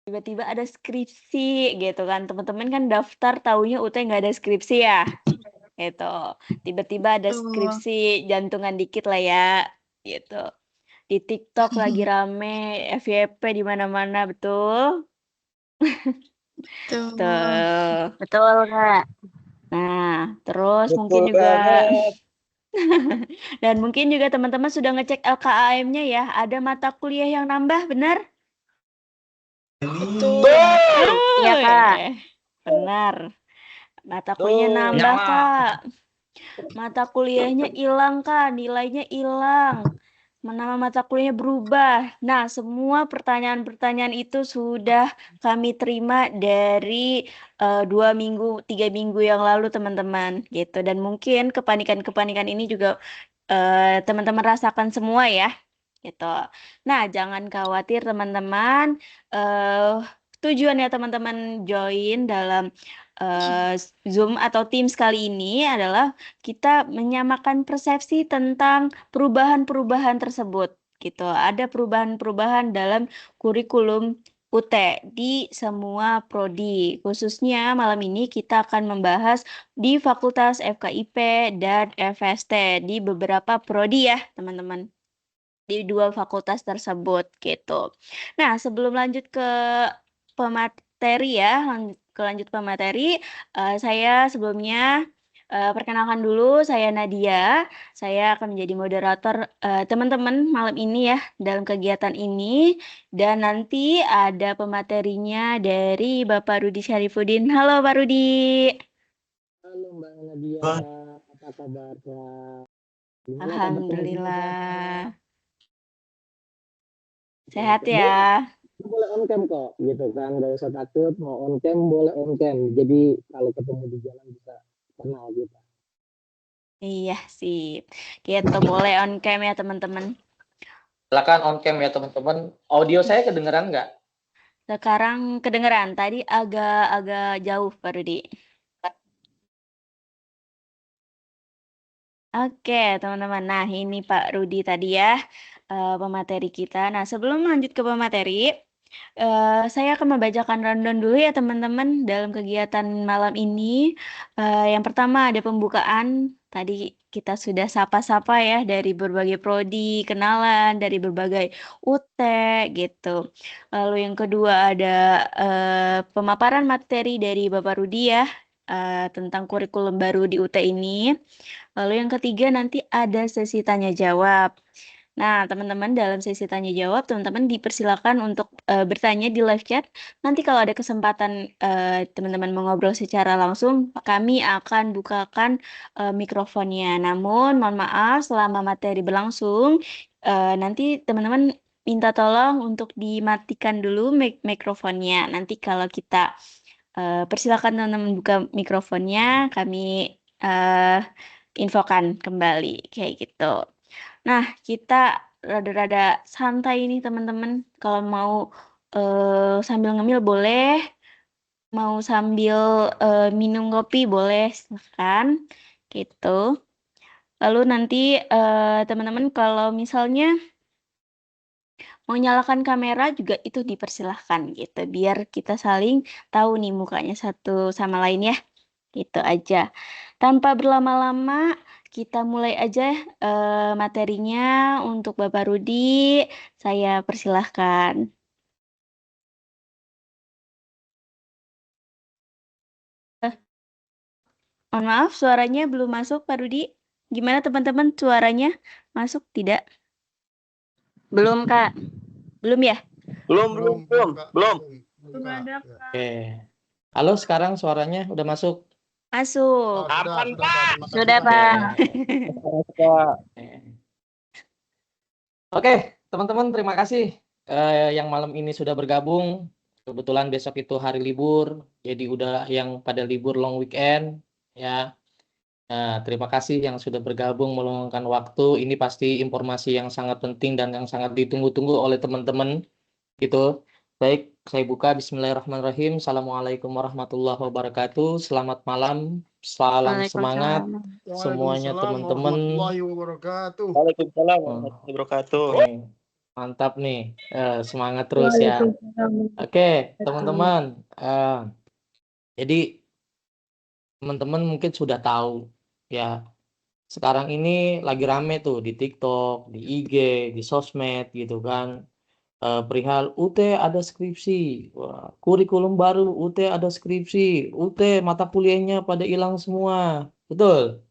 tiba-tiba ada skripsi gitu kan, teman-teman kan daftar taunya UT nggak ada skripsi ya, gitu. Tiba-tiba ada Betul. skripsi, jantungan dikit lah ya, gitu. Di TikTok lagi rame, FYP di mana-mana, betul? Betul. Tuh. Betul, Kak. Nah, terus mungkin Betul juga banget. dan mungkin juga teman-teman sudah ngecek LKAM-nya ya, ada mata kuliah yang nambah, benar? Betul. Iya, Kak. Benar. Mata kuliahnya Tuh. nambah, Nyala. Kak. Mata kuliahnya hilang, Kak. Nilainya hilang. Nama mata kuliahnya berubah. Nah, semua pertanyaan-pertanyaan itu sudah kami terima dari 2 minggu, 3 minggu yang lalu, teman-teman. Gitu. Dan mungkin kepanikan-kepanikan ini juga teman-teman rasakan semua ya. Gitu. Nah, jangan khawatir, teman-teman. Tujuannya teman-teman join dalam Zoom atau Teams kali ini adalah kita menyamakan persepsi tentang perubahan-perubahan tersebut gitu. Ada perubahan-perubahan dalam kurikulum UT di semua prodi. Khususnya malam ini kita akan membahas di Fakultas FKIP dan FST di beberapa prodi ya, teman-teman. Di 2 fakultas tersebut gitu. Nah, sebelum lanjut ke pemateri ya, lanjut pemateri, saya sebelumnya perkenalkan dulu, saya Nadia. Saya akan menjadi moderator teman-teman malam ini ya dalam kegiatan ini. Dan nanti ada pematerinya dari Bapak Rudi Syarifuddin. Halo Pak Rudi. Halo Mbak Nadia, apa kabar Kak? Gimana kabar teman-teman Alhamdulillah. sehat? Sehat Oke, ya. boleh on cam kok, gitu kan? Gak usah takut, mau on cam boleh on cam. Jadi kalau ketemu di jalan bisa kenal kita. Iya sip. Gitu boleh on cam ya teman-teman. Silakan on cam ya teman-teman. Audio saya kedengeran nggak? Sekarang kedengeran. Tadi agak jauh Pak Rudi. Oke teman-teman. Nah ini Pak Rudi tadi ya pemateri kita. Nah sebelum lanjut ke pemateri, saya akan membacakan rundown dulu ya teman-teman dalam kegiatan malam ini. Yang pertama ada pembukaan. Tadi kita sudah sapa-sapa ya dari berbagai prodi, kenalan dari berbagai UT gitu. Lalu yang kedua ada pemaparan materi dari Bapak Rudi ya tentang kurikulum baru di UT ini. Lalu yang ketiga nanti ada sesi tanya jawab. Nah, teman-teman dalam sesi tanya jawab, teman-teman dipersilakan untuk bertanya di live chat. Nanti kalau ada kesempatan teman-teman mengobrol secara langsung, kami akan bukakan mikrofonnya. Namun, mohon maaf, selama materi berlangsung, nanti teman-teman minta tolong untuk dimatikan dulu mikrofonnya. Nanti kalau kita persilakan teman-teman buka mikrofonnya, kami infokan kembali kayak gitu. Nah, kita rada-rada santai nih teman-teman. Kalau mau sambil ngemil boleh, mau sambil minum kopi boleh, silahkan. Gitu. Lalu nanti teman-teman kalau misalnya mau nyalakan kamera juga itu dipersilahkan gitu. Biar kita saling tahu nih mukanya satu sama lain ya. Gitu aja. Tanpa berlama-lama, kita mulai aja materinya untuk Bapak Rudi. Saya persilahkan. Mohon maaf, suaranya belum masuk, Pak Rudi. Gimana teman-teman, suaranya masuk tidak? Belum, Kak. Belum ya? Belum. Belum ada, Kak. Oke. Halo, sekarang suaranya udah masuk. Masuk. Kapan Pak? Sudah, Pak. Oke, teman-teman terima kasih yang malam ini sudah bergabung. Kebetulan besok itu hari libur, jadi udah yang pada libur long weekend ya. Nah, terima kasih yang sudah bergabung meluangkan waktu. Ini pasti informasi yang sangat penting dan yang sangat ditunggu-tunggu oleh teman-teman gitu. Baik, saya buka. Bismillahirrahmanirrahim. Assalamualaikum warahmatullahi wabarakatuh. Selamat malam, salam semangat semuanya teman-teman. Waalaikumsalam warahmatullahi wabarakatuh. Nih, Mantap nih. Semangat terus ya. Oke, teman-teman. Jadi teman-teman mungkin sudah tahu ya. Sekarang ini lagi rame tuh di TikTok, di IG, di sosmed gitu kan. Perihal UT ada skripsi, wah, kurikulum baru UT ada skripsi, UT mata kuliahnya pada hilang semua, betul,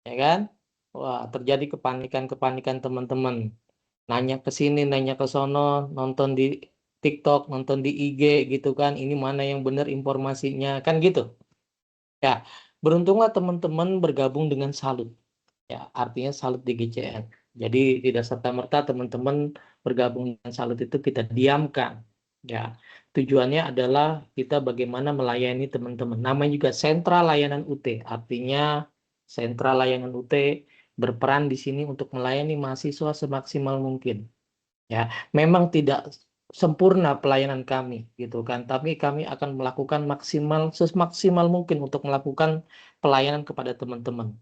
ya kan? Wah, terjadi kepanikan teman-teman. Nanya ke sini, nanya ke sono, nonton di TikTok, nonton di IG gitu kan. Ini mana yang benar informasinya, kan gitu. Ya, beruntunglah teman-teman bergabung dengan Salut. Ya, artinya Salut di GCN. Jadi tidak serta-merta teman-teman bergabung dengan Salut itu kita diamkan. Ya, tujuannya adalah kita bagaimana melayani teman-teman. Namanya juga Sentra Layanan UT. Artinya Sentra Layanan UT berperan di sini untuk melayani mahasiswa semaksimal mungkin. Ya, memang tidak sempurna pelayanan kami gitu kan, tapi kami akan melakukan semaksimal mungkin untuk melakukan pelayanan kepada teman-teman.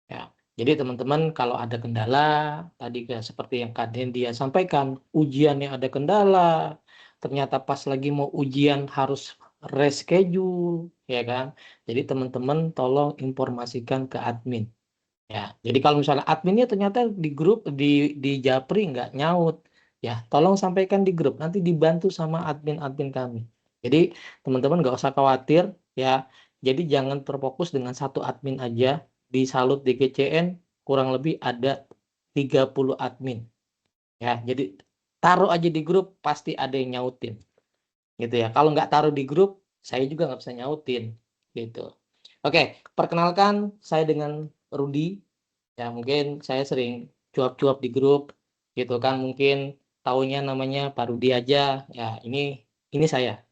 Ya, jadi teman-teman kalau ada kendala tadi kayak seperti yang Kak Dendia sampaikan, ujiannya ada kendala, ternyata pas lagi mau ujian harus reschedule, ya kan? Jadi teman-teman tolong informasikan ke admin. Ya, jadi kalau misalnya adminnya ternyata di grup di Japri nggak nyaut, ya tolong sampaikan di grup, nanti dibantu sama admin-admin kami. Jadi teman-teman nggak usah khawatir, ya. Jadi jangan terfokus dengan satu admin aja. Di Salut di GCN kurang lebih ada 30 admin. Ya, jadi taruh aja di grup pasti ada yang nyautin, gitu ya. Kalau nggak taruh di grup, saya juga nggak bisa nyautin, gitu. Oke, perkenalkan saya dengan Rudi. Ya, mungkin saya sering cuap-cuap di grup gitu kan, mungkin taunya namanya Pak Rudi aja. Ya, ini saya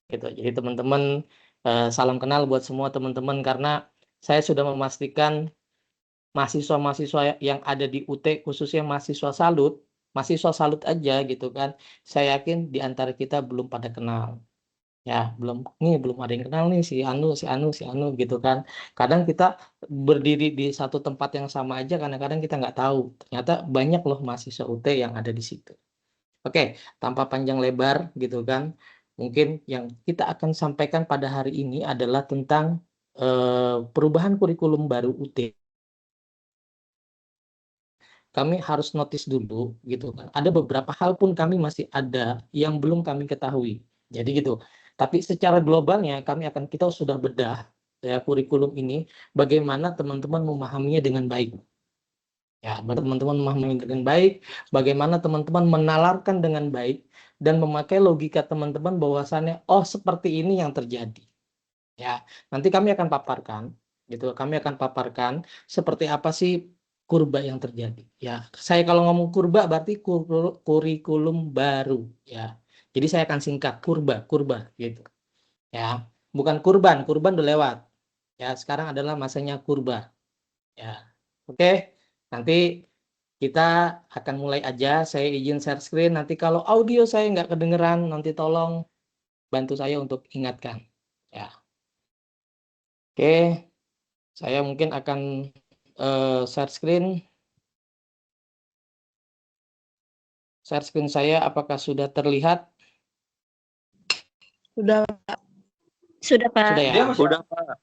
gitu. Jadi teman-teman salam kenal buat semua teman-teman karena saya sudah memastikan mahasiswa-mahasiswa yang ada di UT khususnya mahasiswa Salut aja gitu kan. Saya yakin di antara kita belum pada kenal. Ya, belum ada yang kenal nih si Anu gitu kan. Kadang kita berdiri di satu tempat yang sama aja, kadang-kadang kita nggak tahu. Ternyata banyak loh mahasiswa UT yang ada di situ. Oke, tanpa panjang lebar gitu kan. Mungkin yang kita akan sampaikan pada hari ini adalah tentang perubahan kurikulum baru UT. Kami harus notice dulu gitu kan. Ada beberapa hal pun kami masih ada yang belum kami ketahui. Jadi gitu. Tapi secara globalnya kita sudah bedah ya kurikulum ini bagaimana teman-teman memahaminya dengan baik. Ya, teman-teman memahaminya dengan baik, bagaimana teman-teman menalarkan dengan baik dan memakai logika teman-teman bahwasannya oh seperti ini yang terjadi. Ya, nanti kami akan paparkan gitu. Kami akan paparkan seperti apa sih kurba yang terjadi. Ya, saya kalau ngomong kurba berarti kurikulum baru ya. Jadi saya akan singkat kurba gitu. Ya, bukan kurban udah lewat. Ya, sekarang adalah masanya kurba. Ya. Oke. Nanti kita akan mulai aja. Saya izin share screen. Nanti kalau audio saya nggak kedengeran, nanti tolong bantu saya untuk ingatkan. Ya. Oke. Saya mungkin akan share screen. Share screen saya apakah sudah terlihat? Sudah, Pak. Sudah, Pak. Sudah ya? Udah, Pak.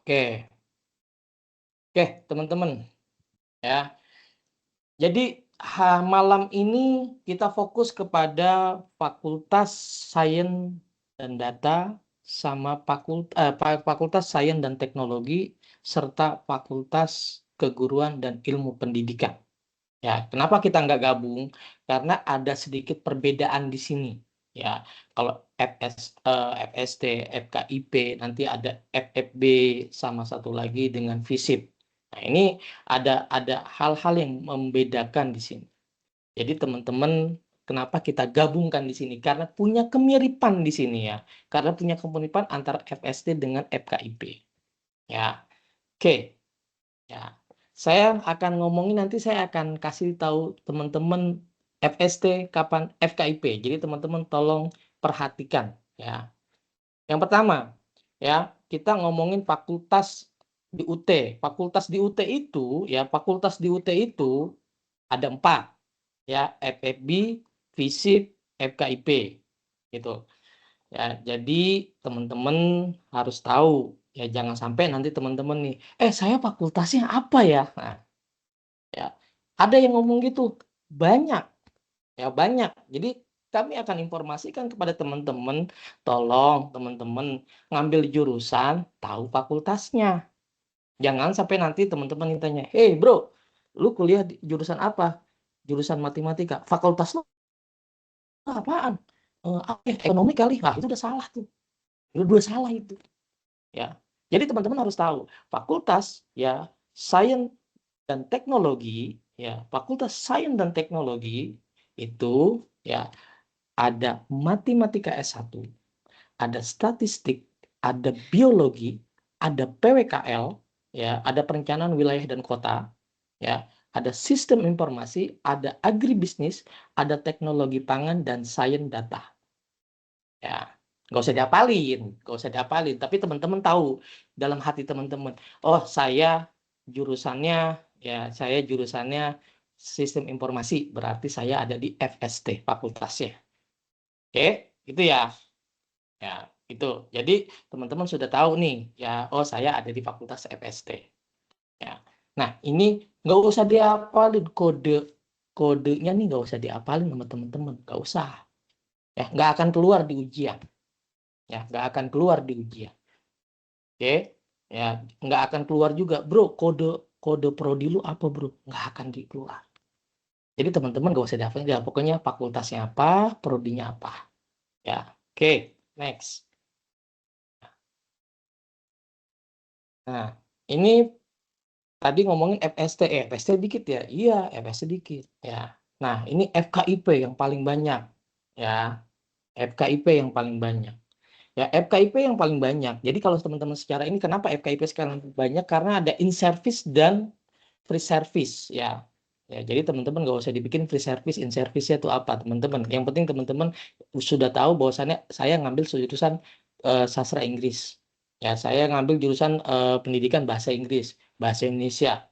Oke. Oke, teman-teman. Ya. Jadi malam ini kita fokus kepada Fakultas Sains dan Data sama Fakultas Sains dan Teknologi serta Fakultas Keguruan dan Ilmu Pendidikan. Ya, kenapa kita nggak gabung? Karena ada sedikit perbedaan di sini. Ya, kalau FST, FKIP, nanti ada FFB sama satu lagi dengan FISIP. Nah, ini ada hal-hal yang membedakan di sini. Jadi teman-teman, kenapa kita gabungkan di sini? Karena punya kemiripan di sini ya. Karena punya kemiripan antara FST dengan FKIP. Ya, oke. Ya, saya akan ngomongin nanti saya akan kasih tahu teman-teman FST kapan FKIP. Jadi teman-teman tolong perhatikan ya. Yang pertama ya, kita ngomongin fakultas di UT. Fakultas di UT itu ya, fakultas di UT itu ada 4. ya, FFB, FISIP, FKIP, gitu. Ya, jadi teman-teman harus tahu, ya jangan sampai nanti teman-teman nih, saya fakultasnya apa ya? Nah, ya, ada yang ngomong gitu, banyak, ya banyak. Jadi kami akan informasikan kepada teman-teman, tolong teman-teman ngambil jurusan, tahu fakultasnya. Jangan sampai nanti teman-teman ditanya, hey bro, lu kuliah di jurusan apa? Jurusan matematika. Fakultas lu apaan? Ekonomi kali. Nah, itu udah salah tuh. Itu udah salah itu. Ya. Jadi teman-teman harus tahu, fakultas ya sains dan teknologi, ya fakultas sains dan teknologi itu ya ada matematika S1, ada statistik, ada biologi, ada PWKL, ya, ada perencanaan wilayah dan kota, ya, ada sistem informasi, ada agribisnis, ada teknologi pangan dan sains data. Ya, nggak usah diapalin, nggak usah diapalin. Tapi teman-teman tahu dalam hati teman-teman, oh saya jurusannya sistem informasi, berarti saya ada di FST fakultasnya. Oke, itu ya. Ya, itu. Jadi teman-teman sudah tahu nih, ya, oh saya ada di Fakultas FST. Ya. Nah, ini nggak usah diapalin kodenya nih, nggak usah diapalin sama teman-teman, nggak usah. Ya, nggak akan keluar di ujian. Ya, nggak akan keluar di ujian. Oke, ya, nggak akan keluar juga, bro. Kode prodi lu apa, bro? Nggak akan keluar. Jadi teman-teman nggak usah dihafalin, ya, pokoknya fakultasnya apa, prodinya apa. Ya, oke, next. Nah, ini tadi ngomongin FST, FST dikit ya? Iya, FST dikit. Ya. Nah, ini FKIP yang paling banyak. Ya, FKIP yang paling banyak. Ya, FKIP yang paling banyak. Jadi kalau teman-teman secara ini, kenapa FKIP sekarang banyak? Karena ada in-service dan free service. Ya, ya jadi teman-teman nggak usah dibikin free service, in-service-nya itu apa, teman-teman. Yang penting teman-teman sudah tahu bahwasannya saya ngambil jurusan sastra Inggris. Ya, saya ngambil jurusan pendidikan bahasa Inggris, bahasa Indonesia,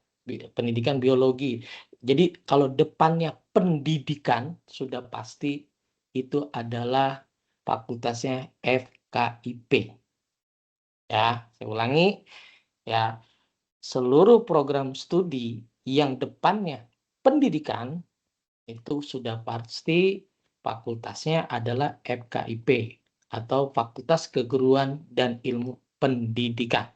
pendidikan biologi. Jadi kalau depannya pendidikan sudah pasti itu adalah fakultasnya FKIP. Ya, saya ulangi ya, seluruh program studi yang depannya pendidikan itu sudah pasti fakultasnya adalah FKIP atau Fakultas Keguruan dan Ilmu Pendidikan.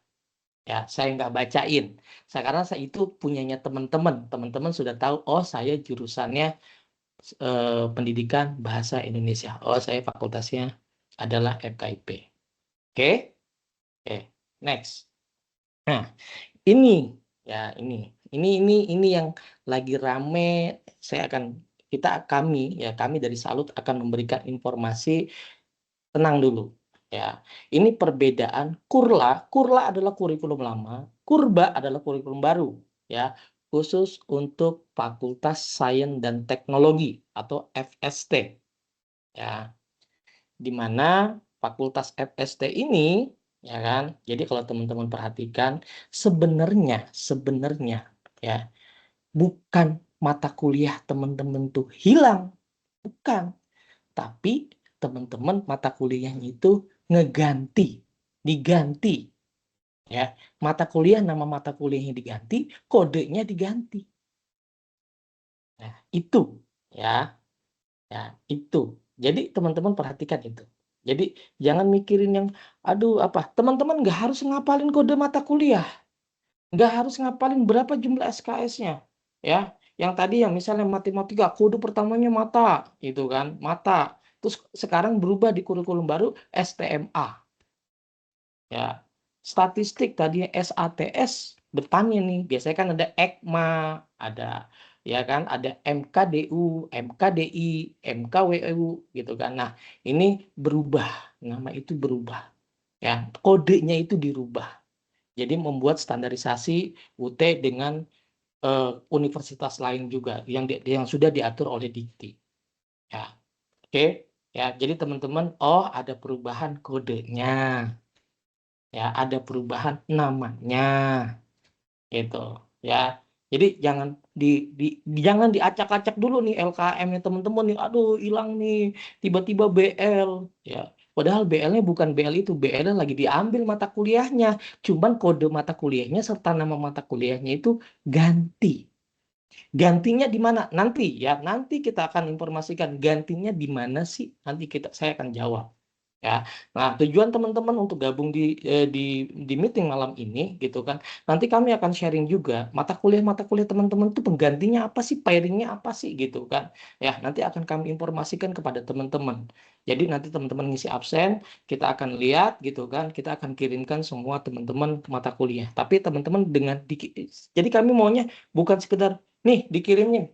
Ya, saya nggak bacain. Karena saya itu punyanya teman-teman. Teman-teman sudah tahu, oh saya jurusannya pendidikan bahasa Indonesia. Oh, saya fakultasnya adalah FKIP. Oke? Oke, next. Nah, ini ya ini yang lagi rame. Kami dari Salut akan memberikan informasi. Tenang dulu ya. Ini perbedaan kurla adalah kurikulum lama, kurba adalah kurikulum baru ya, khusus untuk Fakultas Sains dan Teknologi atau FST ya, di mana Fakultas FST ini ya kan. Jadi kalau teman-teman perhatikan, sebenarnya ya, bukan mata kuliah teman-teman tuh hilang, bukan. Tapi teman-teman mata kuliahnya itu diganti. Ya, nama mata kuliahnya diganti, kodenya diganti. Nah, itu ya. Ya, itu. Jadi teman-teman perhatikan itu. Jadi jangan mikirin yang, aduh apa, teman-teman nggak harus ngapalin kode mata kuliah. Nggak harus ngapalin berapa jumlah SKS-nya. Ya, yang tadi yang misalnya matematika, kode pertamanya mata, itu kan, mata. Terus sekarang berubah di kurikulum baru STMA. Ya, statistik tadinya SATS, depannya nih, biasanya kan ada EKMA, ada ya kan, ada MKDU, MKDI, MKWU gitu kan. Nah, ini berubah, nama itu berubah. Ya, kodenya itu dirubah. Jadi membuat standarisasi UT dengan universitas lain juga yang sudah diatur oleh Dikti. Ya, oke. Ya, jadi teman-teman, oh ada perubahan kodenya. Ya, ada perubahan namanya. Gitu. Ya. Jadi jangan jangan diacak-acak dulu nih LKM-nya teman-teman nih. Aduh, hilang nih tiba-tiba BL ya. Padahal BL-nya bukan BL itu, BL-nya lagi diambil mata kuliahnya. Cuman kode mata kuliahnya serta nama mata kuliahnya itu ganti. Gantinya di mana? Nanti ya, nanti kita akan informasikan gantinya di mana sih. Nanti saya akan jawab. Ya, nah tujuan teman-teman untuk gabung di meeting malam ini gitu kan. Nanti kami akan sharing juga mata kuliah teman-teman itu penggantinya apa sih, pairingnya apa sih gitu kan. Ya, nanti akan kami informasikan kepada teman-teman. Jadi nanti teman-teman ngisi absen, kita akan lihat gitu kan, kita akan kirimkan semua teman-teman mata kuliah. Tapi teman-teman jadi kami maunya bukan sekedar nih dikirimnya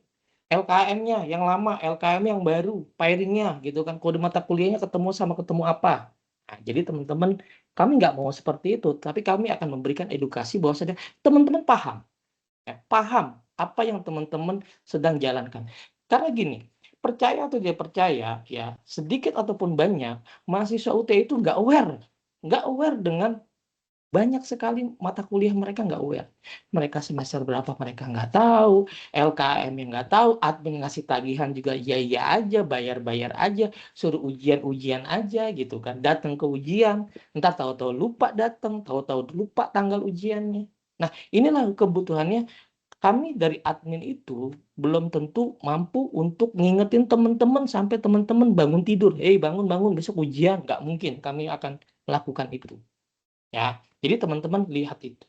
LKM-nya yang lama, LKM yang baru, pairingnya gitu kan, kode mata kuliahnya ketemu apa. Nah, jadi teman-teman, kami nggak mau seperti itu, tapi kami akan memberikan edukasi bahwasanya teman-teman paham, ya, paham apa yang teman-teman sedang jalankan. Karena gini, percaya atau tidak percaya, ya sedikit ataupun banyak, mahasiswa UT itu nggak aware dengan banyak sekali mata kuliah mereka nggak aware. Mereka semester berapa mereka nggak tahu, LKM yang nggak tahu, admin ngasih tagihan juga iya aja, bayar aja, suruh ujian aja gitu kan. Datang ke ujian, entar tahu-tahu lupa datang, tahu-tahu lupa tanggal ujiannya. Nah, inilah kebutuhannya. Kami dari admin itu belum tentu mampu untuk ngingetin teman-teman sampai teman-teman bangun tidur. Bangun besok ujian. Nggak mungkin kami akan melakukan itu. Ya, jadi teman-teman lihat itu.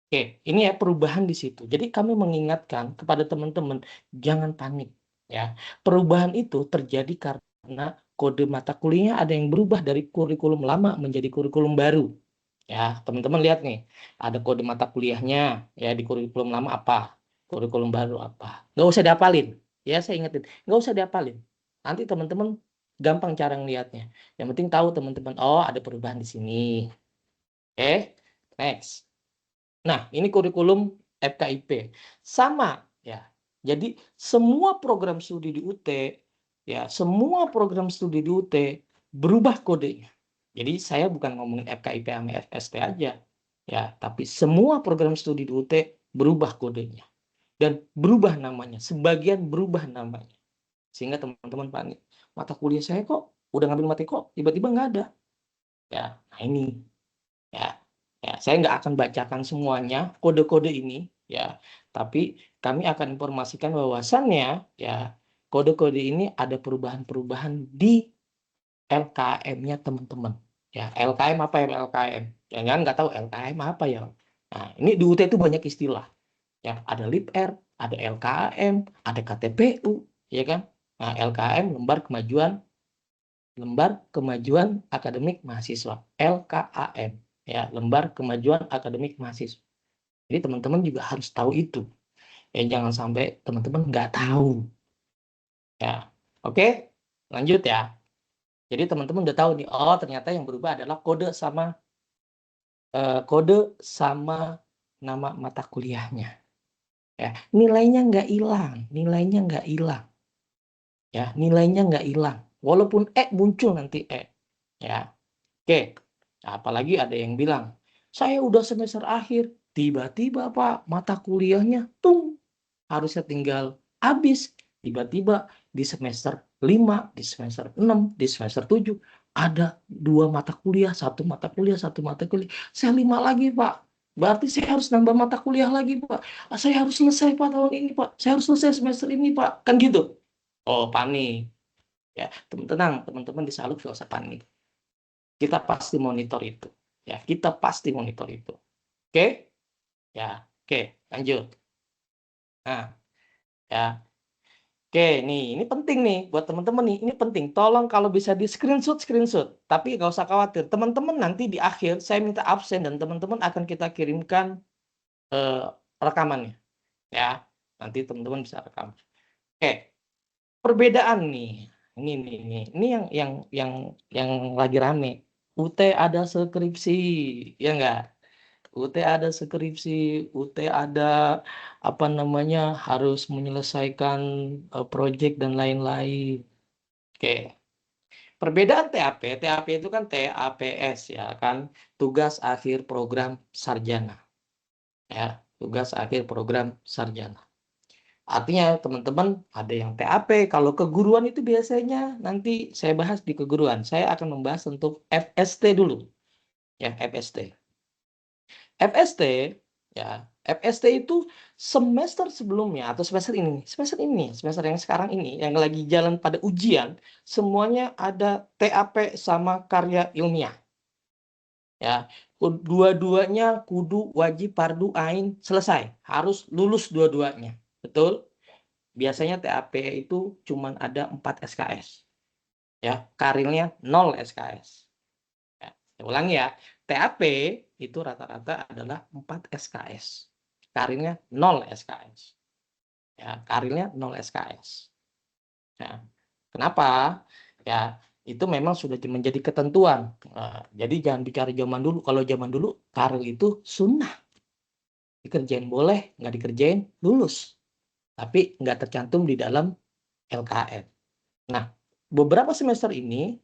Oke, ini ya perubahan di situ. Jadi kami mengingatkan kepada teman-teman jangan panik ya. Perubahan itu terjadi karena kode mata kuliahnya ada yang berubah dari kurikulum lama menjadi kurikulum baru. Ya, teman-teman lihat nih, ada kode mata kuliahnya ya di kurikulum lama apa, kurikulum baru apa. Nggak usah dihafalin. Ya, saya ingetin, nggak usah dihafalin. Nanti teman-teman gampang cara ngelihatnya. Yang penting tahu teman-teman, oh ada perubahan di sini. Oke, next. Nah, ini kurikulum FKIP. Sama ya. Jadi semua program studi di UT ya, semua program studi di UT berubah kodenya. Jadi saya bukan ngomongin FKIP sama FST aja ya, tapi semua program studi di UT berubah kodenya dan berubah namanya, sebagian berubah namanya. Sehingga teman-teman panik. Mata kuliah saya kok udah ngambil mati kok tiba-tiba nggak ada. Ya, nah ini ya. Ya, saya nggak akan bacakan semuanya kode-kode ini ya, tapi kami akan informasikan bahwasannya ya kode-kode ini ada perubahan-perubahan di LKM-nya teman-teman. Ya, LKM apa ya LKM? Jangan nggak tahu LKM apa ya. Nah, ini di UT itu banyak istilah. Ya, ada LIPR, ada LKM, ada KTPU, ya kan? Nah, LKM Lembar Kemajuan Akademik Mahasiswa, LKAM. Ya, Lembar Kemajuan Akademik Mahasiswa. Jadi teman-teman juga harus tahu itu. Ya, jangan sampai teman-teman nggak tahu. Ya, oke, lanjut ya. Jadi teman-teman udah tahu nih, oh ternyata yang berubah adalah kode sama nama mata kuliahnya. Ya, nilainya nggak hilang, Ya, nilainya nggak hilang. Walaupun muncul nanti Ya, oke. Apalagi ada yang bilang, saya udah semester akhir, tiba-tiba Pak, mata kuliahnya harusnya tinggal habis. Tiba-tiba di semester 5, di semester 6, di semester 7, ada 2 mata kuliah, satu mata kuliah. Saya 5 lagi Pak. Berarti saya harus nambah mata kuliah lagi Pak. Saya harus selesai Pak tahun ini Pak. Saya harus selesai semester ini Pak. Kan gitu. Oh, panik. Ya, tenang, teman-teman di Saluk nggak usah panik. Kita pasti monitor itu. Ya, kita pasti monitor itu. Oke? Ya, oke, lanjut. Nah, ya. Oke, ini penting nih buat teman-teman nih. Ini penting. Tolong kalau bisa di screenshot. Tapi nggak usah khawatir. Teman-teman nanti di akhir saya minta absen dan teman-teman akan kita kirimkan rekamannya. Ya, nanti teman-teman bisa rekam. Oke, perbedaan nih. Ini yang lagi rame. UT ada skripsi, ya enggak? UT ada skripsi, UT ada apa namanya harus menyelesaikan proyek dan lain-lain. Oke. Perbedaan TAP itu kan TAPS ya kan, tugas akhir program sarjana. Ya, tugas akhir program sarjana. Artinya teman-teman ada yang TAP. Kalau keguruan itu biasanya nanti saya bahas di keguruan. Saya akan membahas untuk FST dulu. Ya, FST. FST ya, FST itu semester sebelumnya atau semester yang sekarang ini yang lagi jalan pada ujian, semuanya ada TAP sama karya ilmiah. Ya, dua-duanya kudu wajib fardu ain selesai, harus lulus dua-duanya. Betul? Biasanya TAP itu cuma ada 4 SKS. Ya, karirnya 0 SKS. Ya, saya ulangi ya, TAP itu rata-rata adalah 4 SKS. Karirnya 0 SKS. Ya, karirnya 0 SKS. Ya. Kenapa? Ya, itu memang sudah menjadi ketentuan. Nah, jadi jangan bicara zaman dulu. Kalau zaman dulu karir itu sunnah. Dikerjain boleh, nggak dikerjain lulus. Tapi nggak tercantum di dalam LKN. Nah, beberapa semester ini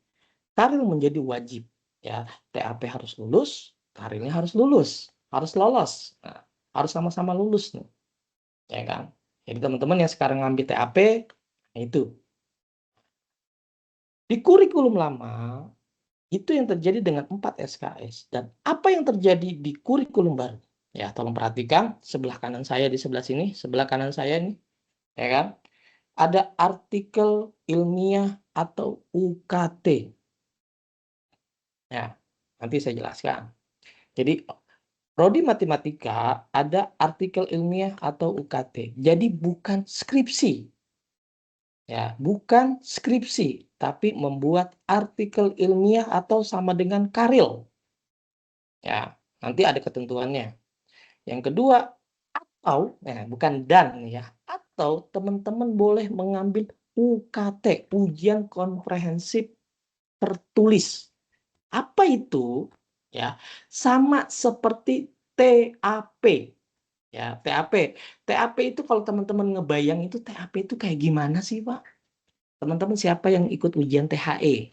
karir menjadi wajib. Ya, TAP harus lulus, karirnya harus lulus, harus lolos. Nah, harus sama-sama lulus nih. Ya kan? Jadi teman-teman yang sekarang ngambil TAP, nah itu. Di kurikulum lama, itu yang terjadi dengan 4 SKS. Dan apa yang terjadi di kurikulum baru? Ya, tolong perhatikan sebelah kanan saya di sebelah sini, sebelah kanan saya nih, ya kan? Ada artikel ilmiah atau UKT. Ya, nanti saya jelaskan. Jadi, prodi matematika ada artikel ilmiah atau UKT. Jadi bukan skripsi. Ya, bukan skripsi, tapi membuat artikel ilmiah atau sama dengan karil. Ya, nanti ada ketentuannya. Yang kedua, atau bukan dan ya, atau teman-teman boleh mengambil UKT, ujian komprehensif tertulis. Apa itu? Ya, sama seperti TAP. Ya, TAP. TAP itu kalau teman-teman ngebayang itu TAP itu kayak gimana sih, Pak? Teman-teman siapa yang ikut ujian THE?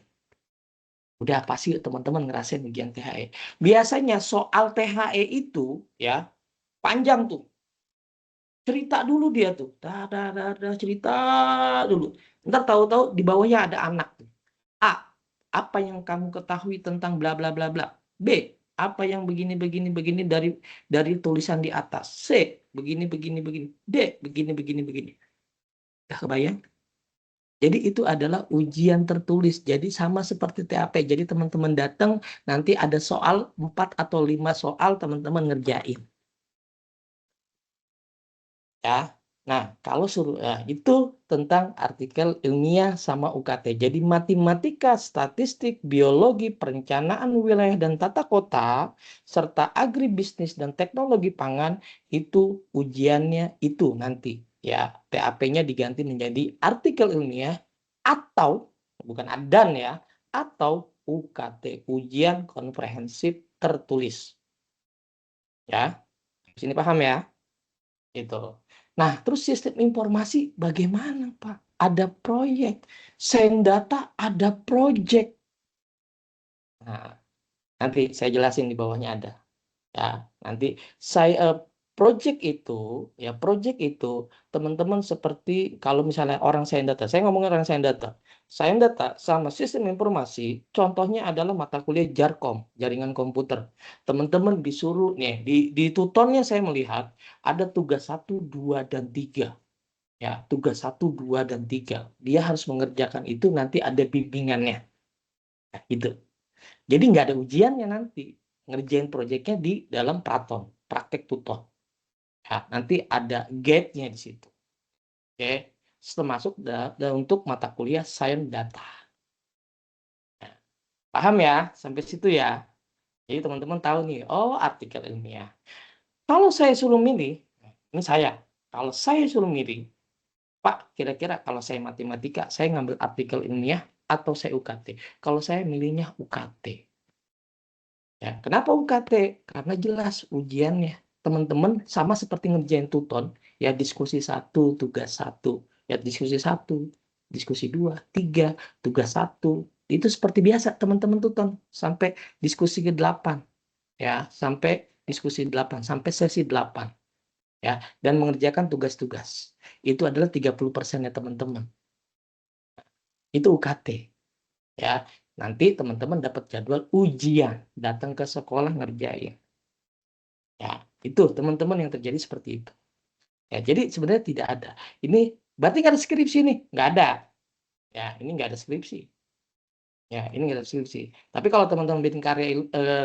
Udah pasti teman-teman ngerasain ujian THE. Biasanya soal THE itu ya panjang tuh. Cerita dulu dia tuh. Cerita dulu. Ntar tahu-tahu di bawahnya ada anak tuh. A, apa yang kamu ketahui tentang bla bla bla bla. B, apa yang begini dari tulisan di atas. C, begini. D, begini. Udah kebayang? Jadi itu adalah ujian tertulis. Jadi sama seperti TAP. Jadi teman-teman datang nanti ada soal 4 atau 5 soal teman-teman ngerjain. Ya. Nah, kalau suruh itu tentang artikel ilmiah sama UKT. Jadi matematika, statistik, biologi, perencanaan wilayah dan tata kota serta agribisnis dan teknologi pangan itu ujiannya itu nanti ya. TAP-nya diganti menjadi artikel ilmiah atau bukan adan ya, atau UKT, ujian komprehensif tertulis. Ya. Di sini paham ya? Itu. Nah, terus sistem informasi bagaimana, Pak? Ada proyek. Data ada proyek. Nah, nanti saya jelasin di bawahnya ada. Ya, nanti saya project itu teman-teman seperti kalau misalnya orang sains data. Saya ngomongin orang sains data. Sains data sama sistem informasi, contohnya adalah mata kuliah JARCOM, jaringan komputer. Teman-teman disuruh nih di tutornya saya melihat ada tugas 1, 2 dan 3. Ya, tugas 1, 2 dan 3. Dia harus mengerjakan itu nanti ada bimbingannya. Nah, gitu. Jadi nggak ada ujiannya nanti. Ngerjain proyeknya di dalam Praton, praktek tutor. Ya, nanti ada gate-nya di situ. Oke, termasuk untuk mata kuliah sains data. Nah, paham ya? Sampai situ ya. Jadi teman-teman tahu nih, oh artikel ilmiah. Kalau saya suruh milih, ini saya. Kalau saya suruh milih, Pak, kira-kira kalau saya matematika, saya ngambil artikel ilmiah atau saya UKT? Kalau saya milihnya UKT. Ya, kenapa UKT? Karena jelas ujiannya. Teman-teman sama seperti ngerjain tuton, ya diskusi 1, tugas 1, ya diskusi 1, diskusi 2, 3, tugas 1. Itu seperti biasa teman-teman tuton sampai diskusi ke-8. Ya, sampai diskusi 8, sampai sesi 8. ya, dan mengerjakan tugas-tugas. Itu adalah 30% ya teman-teman. Itu UKT, ya. Nanti teman-teman dapat jadwal ujian, datang ke sekolah ngerjain. Ya, itu teman-teman yang terjadi seperti itu. Ya, jadi sebenarnya tidak ada. Ini berarti nggak ada skripsi nih, nggak ada. Ya, ini nggak ada skripsi. Ya, ini nggak ada skripsi. Tapi kalau teman-teman bikin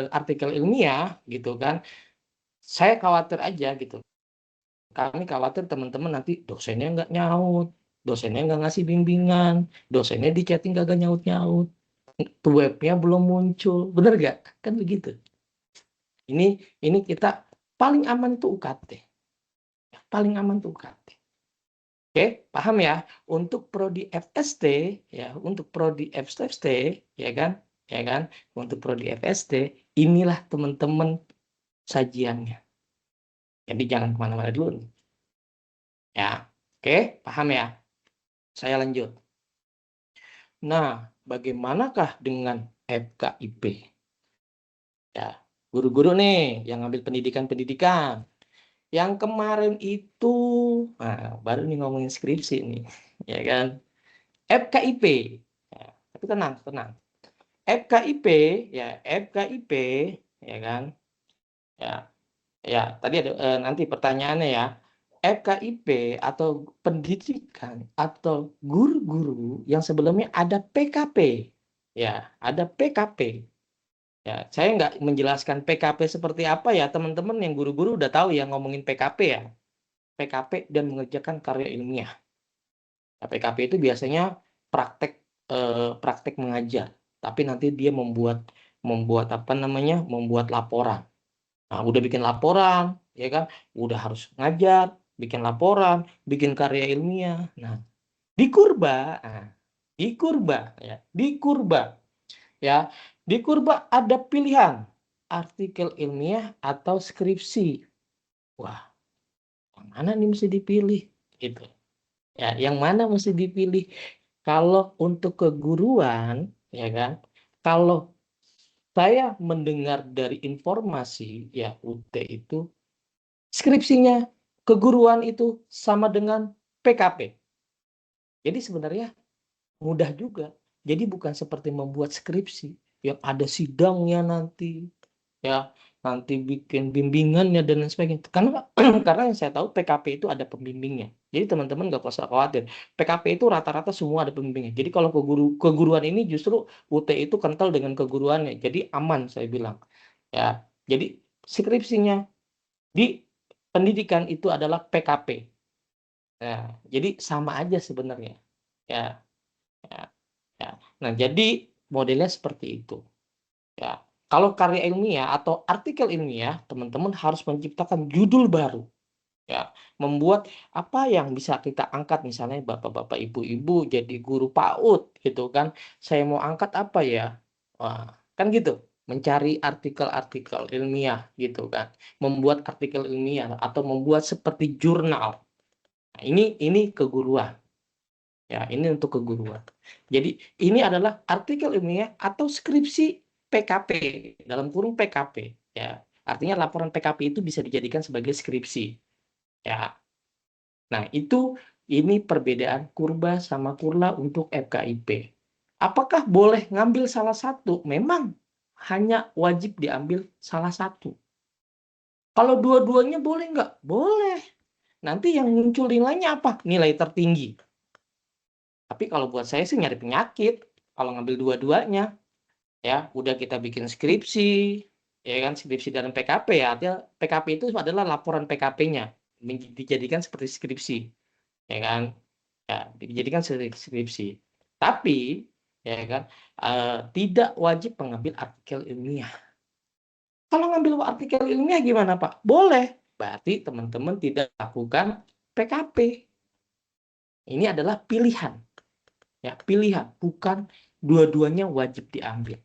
artikel ilmiah gitu kan, saya khawatir aja gitu. Kami khawatir teman-teman nanti dosennya nggak nyaut, dosennya nggak ngasih bimbingan, dosennya di chatting kagak nyaut-nyaut, webnya belum muncul, bener nggak? Kan begitu. Ini kita paling aman tuh UKT, paling aman tuh UKT. Oke, paham ya? Untuk prodi FST, ya, untuk prodi FST, ya kan, untuk prodi FST, inilah teman-teman sajiannya. Jadi jangan kemana-mana dulu nih. Ya, oke, paham ya? Saya lanjut. Nah, bagaimanakah dengan FKIP? Ya, guru-guru nih yang ngambil pendidikan. Yang kemarin itu, nah, baru nih ngomongin skripsi nih, ya kan? FKIP, ya, tapi tenang. FKIP, ya kan? Ya, tadi ada nanti pertanyaannya ya. FKIP atau pendidikan atau guru-guru yang sebelumnya ada PKP, ya, ada PKP. Ya, saya nggak menjelaskan PKP seperti apa ya, teman-teman yang guru-guru udah tahu ya ngomongin PKP ya. PKP dan mengerjakan karya ilmiah. Nah, PKP itu biasanya praktek mengajar, tapi nanti dia membuat apa namanya, membuat laporan. Nah, udah bikin laporan, ya kan, udah harus ngajar, bikin laporan, bikin karya ilmiah. Nah, di kurba, di kurba ada pilihan artikel ilmiah atau skripsi. Wah, yang mana nih mesti dipilih? Gitu. Ya, yang mana mesti dipilih? Kalau untuk keguruan, ya kan? Kalau saya mendengar dari informasi, ya UT itu skripsinya keguruan itu sama dengan PKP. Jadi sebenarnya mudah juga. Jadi bukan seperti membuat skripsi yang ada sidangnya nanti, ya, nanti bikin bimbingannya dan lain sebagainya. Karena karena yang saya tahu PKP itu ada pembimbingnya. Jadi teman-teman nggak usah khawatir. PKP itu rata-rata semua ada pembimbingnya. Jadi kalau keguruan ini justru UT itu kental dengan keguruannya. Jadi aman saya bilang. Ya, jadi skripsinya di pendidikan itu adalah PKP. Nah, jadi sama aja sebenarnya. Ya, ya, ya. Nah, jadi modelnya seperti itu. Ya, kalau karya ilmiah atau artikel ilmiah, teman-teman harus menciptakan judul baru. Ya, membuat apa yang bisa kita angkat, misalnya bapak-bapak, ibu-ibu jadi guru PAUD gitu kan. Saya mau angkat apa ya? Wah, kan gitu. Mencari artikel-artikel ilmiah gitu kan. Membuat artikel ilmiah atau membuat seperti jurnal. Nah, ini keguruan. Ya, ini untuk keguruan. Jadi ini adalah artikel ilmiah atau skripsi PKP, dalam kurung PKP. Ya, artinya laporan PKP itu bisa dijadikan sebagai skripsi. Ya, nah ini perbedaan kurba sama kurla untuk FKIP. Apakah boleh ngambil salah satu? Memang hanya wajib diambil salah satu. Kalau dua-duanya boleh nggak? Boleh. Nanti yang muncul nilainya apa? Nilai tertinggi. Tapi kalau buat saya sih nyari penyakit kalau ngambil dua-duanya. Ya, udah kita bikin skripsi, ya kan, skripsi dalam PKP ya. Artinya PKP itu adalah laporan PKP-nya dijadikan seperti skripsi, ya kan? Ya, dijadikan skripsi. Tapi ya kan, tidak wajib mengambil artikel ilmiah. Kalau ngambil artikel ilmiah gimana, Pak? Boleh. Berarti teman-teman tidak lakukan PKP. Ini adalah pilihan. Ya, pilihan, bukan dua-duanya wajib diambil.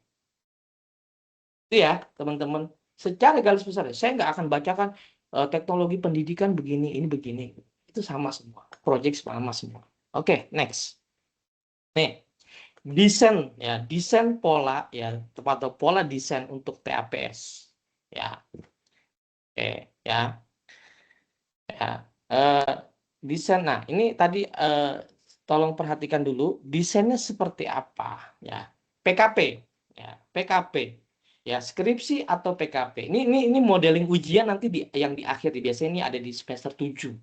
Itu ya, teman-teman. Secara garis besar, saya nggak akan bacakan teknologi pendidikan begini, ini begini. Itu sama semua. Project sama semua. Oke, next. Nih, desain pola ya, atau pola desain untuk TAPS. Ya. Oke, ya. Ya, desain. Nah, ini tadi tolong perhatikan dulu desainnya seperti apa ya. PKP ya, PKP. Ya, skripsi atau PKP. Ini modeling ujian nanti yang di akhir biasanya ini ada di semester 7.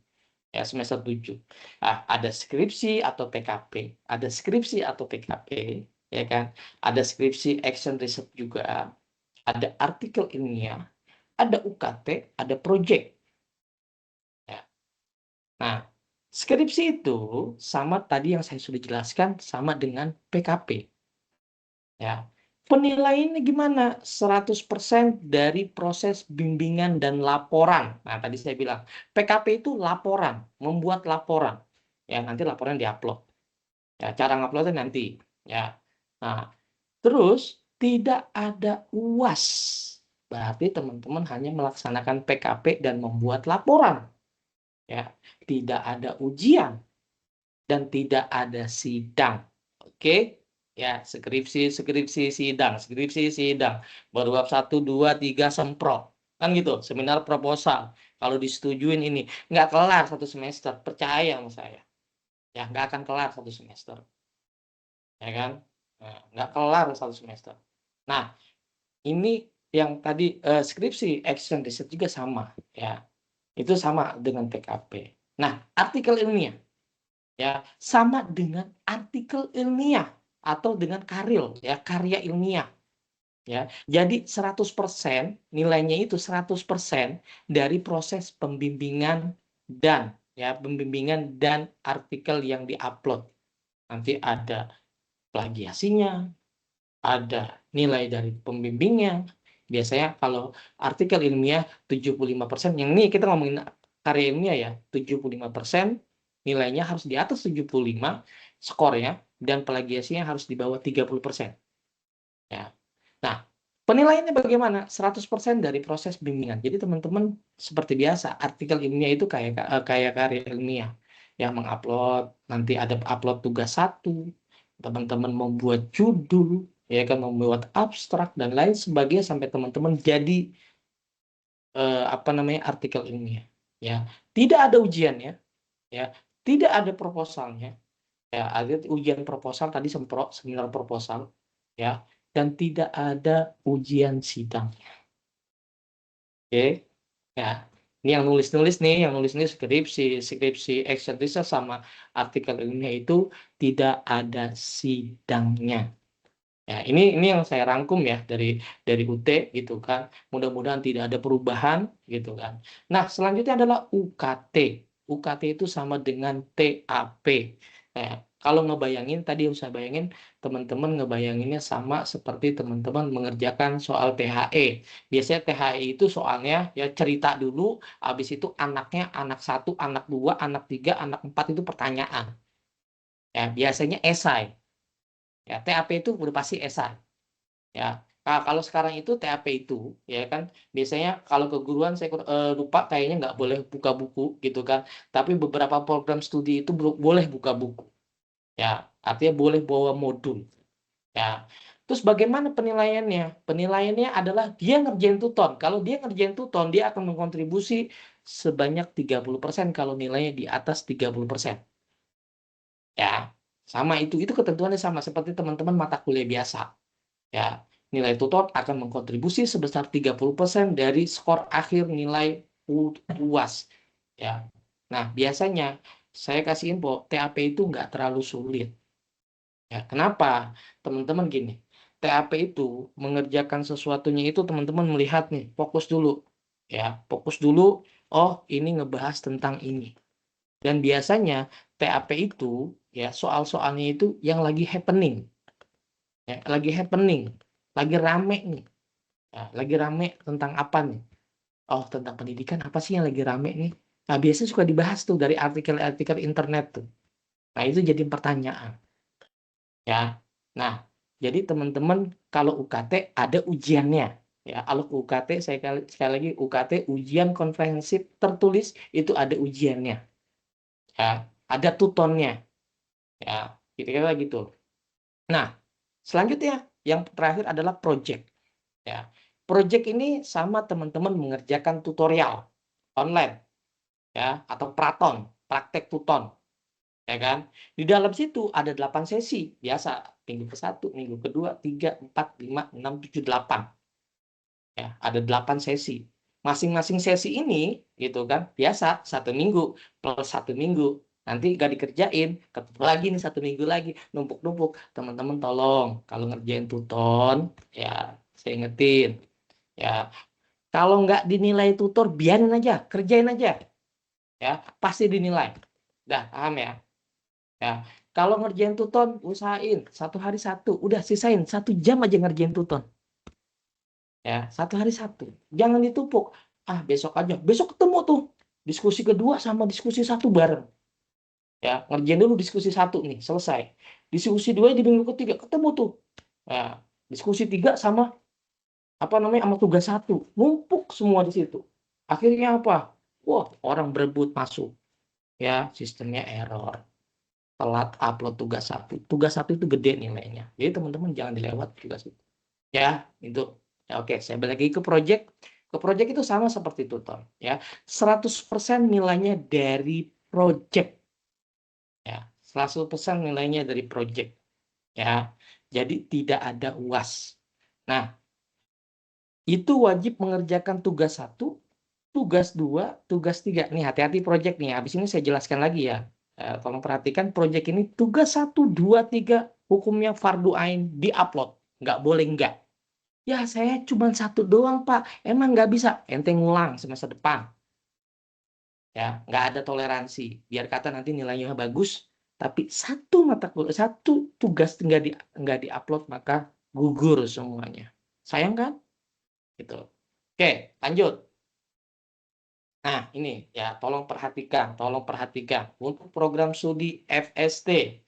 Ya, semester 7. Nah, ada skripsi atau PKP. Ada skripsi atau PKP, ya kan? Ada skripsi action research juga. Ada artikel ilmiah, ada UKT, ada project. Ya. Nah, skripsi itu sama tadi yang saya sudah jelaskan, sama dengan PKP. Ya. Penilaiannya gimana? 100% dari proses bimbingan dan laporan. Nah, tadi saya bilang, PKP itu laporan, membuat laporan. Ya, nanti laporan diupload. Ya, cara nguploadnya nanti. Ya. Nah, terus tidak ada UAS. Berarti teman-teman hanya melaksanakan PKP dan membuat laporan. Ya, tidak ada ujian dan tidak ada sidang. Oke? Ya, skripsi, sidang. Baru bab 1, 2, 3 semprot. Kan gitu, seminar proposal. Kalau disetujuin ini, nggak kelar satu semester. Percaya sama saya. Ya, nggak akan kelar satu semester. Ya kan? Nah, nggak kelar satu semester. Nah, ini yang tadi skripsi, action research juga sama. Ya, itu sama dengan PKP. Nah, artikel ilmiah. Ya, sama dengan artikel ilmiah atau dengan karya ilmiah. Ya, jadi 100% nilainya itu 100% dari proses pembimbingan dan artikel yang diupload. Nanti ada plagiasinya, ada nilai dari pembimbingnya. Biasanya kalau artikel ilmiah 75%, yang ini kita ngomongin karya ilmiah ya, 75% nilainya harus di atas 75 skornya, dan plagiasinya harus di bawah 30%. Ya. Nah, penilaiannya bagaimana? 100% dari proses bimbingan. Jadi teman-teman seperti biasa, artikel ilmiah itu kayak karya ilmiah yang mengupload, nanti ada upload tugas 1, teman-teman membuat judul, ya kan, membuat abstrak dan lain sebagainya sampai teman-teman jadi artikel ilmiah. Ya, tidak ada ujiannya, ya, tidak ada proposalnya, ya, ada ujian proposal tadi seminar proposal, ya, dan tidak ada ujian sidang. Oke, ya. Ini yang nulis skripsi action research sama artikel ilmiah itu tidak ada sidangnya. Ya, ini yang saya rangkum ya dari UT gitu kan. Mudah-mudahan tidak ada perubahan gitu kan. Nah, selanjutnya adalah UKT. UKT itu sama dengan TAP. Kalau ngebayangin tadi usah bayangin, teman-teman ngebayanginnya sama seperti teman-teman mengerjakan soal THE. Biasanya THE itu soalnya ya cerita dulu, habis itu anaknya anak 1, anak 2, anak 3, anak 4 itu pertanyaan. Ya, biasanya esai. Ya, TAP itu udah pasti esai. Ya, kalau sekarang itu TAP itu, ya kan, biasanya kalau keguruan saya lupa, kayaknya nggak boleh buka buku gitu kan. Tapi beberapa program studi itu boleh buka buku. Ya, artinya boleh bawa modul. Ya. Terus bagaimana penilaiannya? Penilaiannya adalah dia ngerjain tuton. Kalau dia ngerjain tuton, dia akan mengkontribusi sebanyak 30% kalau nilainya di atas 30%. Ya, sama itu ketentuannya sama seperti teman-teman mata kuliah biasa. Ya, nilai tutor akan mengkontribusi sebesar 30% dari skor akhir nilai UAS. Ya. Nah, biasanya saya kasih info, TAP itu nggak terlalu sulit. Ya, kenapa? Teman-teman gini, TAP itu mengerjakan sesuatunya itu teman-teman melihat nih, fokus dulu. Ya, fokus dulu, oh ini ngebahas tentang ini. Dan biasanya TAP itu, ya soal-soalnya itu yang lagi happening. Ya, lagi happening, lagi rame nih. Ya, lagi rame tentang apa nih? Oh, tentang pendidikan apa sih yang lagi rame nih? Nah, biasanya suka dibahas tuh dari artikel-artikel internet tuh. Nah, itu jadi pertanyaan. Ya. Nah, jadi teman-teman kalau UKT ada ujiannya. Ya, kalau UKT sekali lagi UKT ujian komprehensif tertulis itu ada ujiannya. Ya, ada tutonnya. Ya, kira-kira gitu. Nah, selanjutnya yang terakhir adalah project. Ya, project ini sama teman-teman mengerjakan tutorial online. ya, atau praton, praktek tuton, ya kan? Di dalam situ ada 8 sesi, biasa minggu ke-1, minggu ke-2, 3, 4, 5, 6, 7, 8. Ya, ada 8 sesi. Masing-masing sesi ini gitu kan, biasa 1 minggu plus 1 minggu. Nanti gak dikerjain, ketemu lagi nih 1 minggu lagi, numpuk-numpuk. Teman-teman tolong kalau ngerjain tuton, ya saya ingetin, ya kalau nggak dinilai tutor, biarin aja, kerjain aja, ya pasti dinilai. Dah paham ya? Ya, kalau ngerjain tuton, usahain 1 hari 1, udah sisain 1 jam aja ngerjain tuton. Ya, 1 hari 1, jangan ditumpuk. Besok aja, besok ketemu tuh diskusi kedua sama diskusi 1 bareng. Ya, ngerjain dulu diskusi 1 nih, selesai. Diskusi 2 di minggu ketiga ketemu tuh. Ya, diskusi 3 sama sama tugas 1, numpuk semua di situ. Akhirnya apa? Wah, orang berebut masuk. Ya, sistemnya error. Telat upload tugas 1. Tugas 1 itu gede nilainya. Jadi teman-teman jangan dilewat tugas itu. Ya, itu. Ya, oke, saya balik lagi ke project. Ke project itu sama seperti tutor, ya. 100% nilainya dari project. Ya, 100% nilainya dari project. Ya. Jadi tidak ada UAS. Nah, itu wajib mengerjakan tugas 1, tugas 2, tugas 3. Nih, hati-hati project nih. Habis ini saya jelaskan lagi ya. Tolong perhatikan project ini tugas 1, 2, 3 hukumnya fardu ain diupload. Nggak boleh nggak. Ya, saya cuma 1 doang, Pak. Emang nggak bisa? Ente ngulang semester depan. Ya, nggak ada toleransi. Biar kata nanti nilainya bagus, tapi 1 mata kuliah, 1 tugas nggak diupload, maka gugur semuanya. Sayang kan? Gitu. Oke, lanjut. Nah, ini ya, tolong perhatikan untuk program studi FST,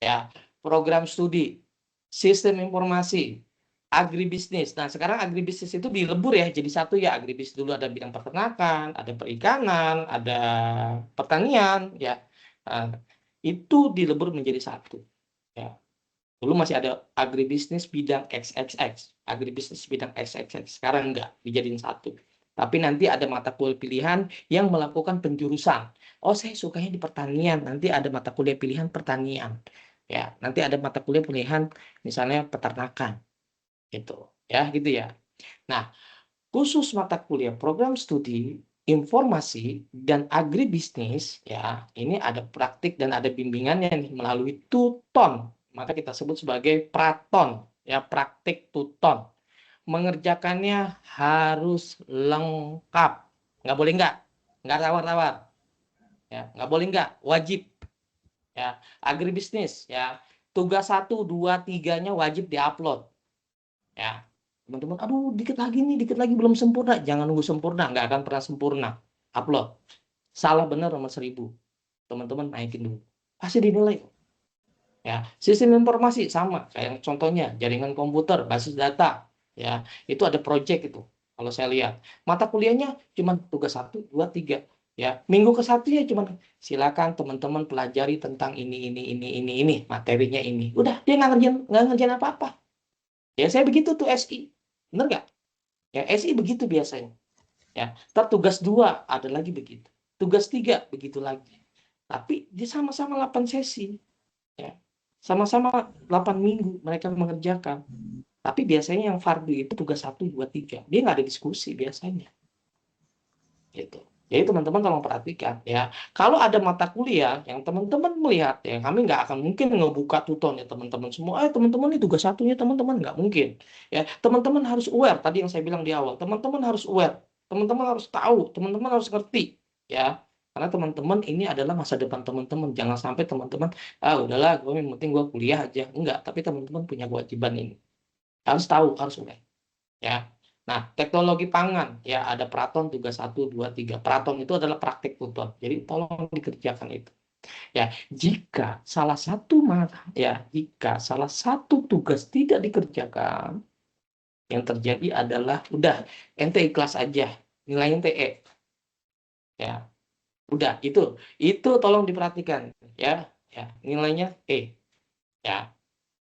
ya, program studi Sistem Informasi Agribisnis. Nah, sekarang agribisnis itu dilebur ya jadi 1 ya. Agribisnis dulu ada bidang peternakan, ada perikanan, ada pertanian, ya. Nah, itu dilebur menjadi 1, ya. Dulu masih ada agribisnis bidang XXX, agribisnis bidang XXX. Sekarang enggak, dijadiin 1. Tapi nanti ada mata kuliah pilihan yang melakukan penjurusan. Oh, saya sukanya di pertanian. Nanti ada mata kuliah pilihan pertanian. Ya, nanti ada mata kuliah pilihan misalnya peternakan. Gitu. Ya, gitu ya. Nah, khusus mata kuliah program studi informasi dan agribisnis, ya, ini ada praktik dan ada bimbingannya nih melalui tuton. Maka kita sebut sebagai praton, ya, praktik tuton. Mengerjakannya harus lengkap. Nggak boleh nggak tawar-tawar. Ya, nggak boleh wajib. Ya, agribisnis, ya, tugas 1, 2, 3-nya wajib diupload. Ya, teman-teman, aduh dikit lagi belum sempurna. Jangan nunggu sempurna, nggak akan pernah sempurna. Upload. Salah benar nomor 1000. Teman-teman naikin dulu. Pasti dinilai. Ya, sistem informasi sama kayak contohnya jaringan komputer, basis data. Ya, itu ada project itu. Kalau saya lihat, mata kuliahnya cuma tugas 1, 2, 3. Ya, minggu ke-1 ya cuma silakan teman-teman pelajari tentang ini, materinya ini. Udah, dia nggak ngerjain apa-apa. Ya, saya begitu tuh SI. Bener nggak? Ya, SI begitu biasanya. Ya, ntar tugas 2 ada lagi begitu. Tugas 3 begitu lagi. Tapi dia sama-sama 8 sesi. Ya. Sama-sama 8 minggu mereka mengerjakan. Tapi biasanya yang fardu itu tugas 1, 2, 3. Dia nggak ada diskusi biasanya. Gitu. Jadi teman-teman tolong perhatikan ya. Kalau ada mata kuliah yang teman-teman melihat ya, kami nggak akan mungkin ngebuka tuton ya teman-teman semua. Teman-teman ini tugas 1-nya teman-teman nggak mungkin. Ya, teman-teman harus aware tadi yang saya bilang di awal. Teman-teman harus aware. Teman-teman harus tahu. Teman-teman harus ngerti. Ya, karena teman-teman ini adalah masa depan teman-teman. Jangan sampai teman-teman udahlah, gue yang penting gue kuliah aja. Enggak, tapi teman-teman punya kewajiban ini. Harus tahu, harus aware. Ya. Nah, teknologi pangan, ya ada praton tugas 1, 2, 3. Praton itu adalah praktik tutor. Jadi tolong dikerjakan itu. Ya, jika salah satu tugas tidak dikerjakan, yang terjadi adalah udah ente ikhlas aja, nilainya TE. Ya. Udah, itu tolong diperhatikan, ya. Ya, nilainya E. Ya.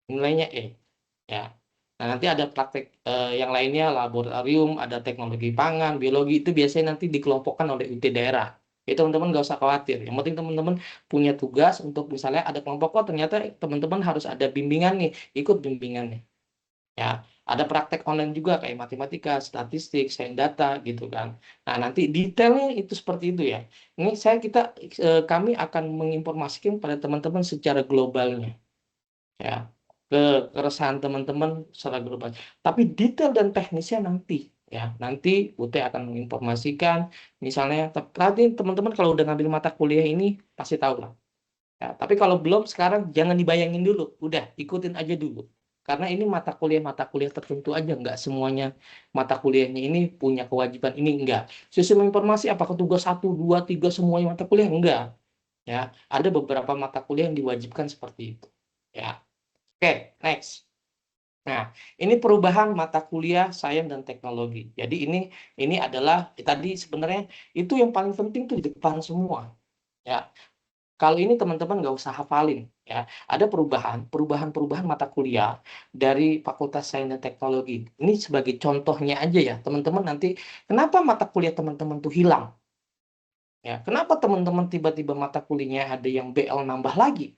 Nilainya E. Ya. Nah, nanti ada praktek yang lainnya, laboratorium, ada teknologi pangan, biologi, itu biasanya nanti dikelompokkan oleh UT daerah. Jadi teman-teman nggak usah khawatir. Yang penting teman-teman punya tugas untuk misalnya ada kelompok, oh ternyata teman-teman harus ada bimbingan nih, ikut bimbingan nih. Ya, ada praktek online juga kayak matematika, statistik, sains data gitu kan. Nah, nanti detailnya itu seperti itu ya. Ini kami akan menginformasikan pada teman-teman secara globalnya. Ya, keresahan teman-teman secara global. Tapi detail dan teknisnya nanti ya. Nanti UT akan menginformasikan misalnya tadi teman-teman kalau udah ngambil mata kuliah ini pasti tahu lah. Ya, tapi kalau belum sekarang jangan dibayangin dulu, udah ikutin aja dulu. Karena ini mata kuliah tertentu aja, nggak semuanya mata kuliahnya ini punya kewajiban ini, enggak. Sistem informasi apakah tugas 1, 2, 3 semuanya mata kuliah? Enggak. Ya, ada beberapa mata kuliah yang diwajibkan seperti itu. Ya. Oke, next. Nah, ini perubahan mata kuliah sains dan teknologi. Jadi ini adalah tadi sebenarnya itu yang paling penting tuh di depan semua. Ya, kalau ini teman-teman nggak usah hafalin ya. Ada perubahan mata kuliah dari Fakultas Sains dan Teknologi. Ini sebagai contohnya aja ya, teman-teman nanti kenapa mata kuliah teman-teman tuh hilang? Ya, kenapa teman-teman tiba-tiba mata kuliahnya ada yang BL nambah lagi?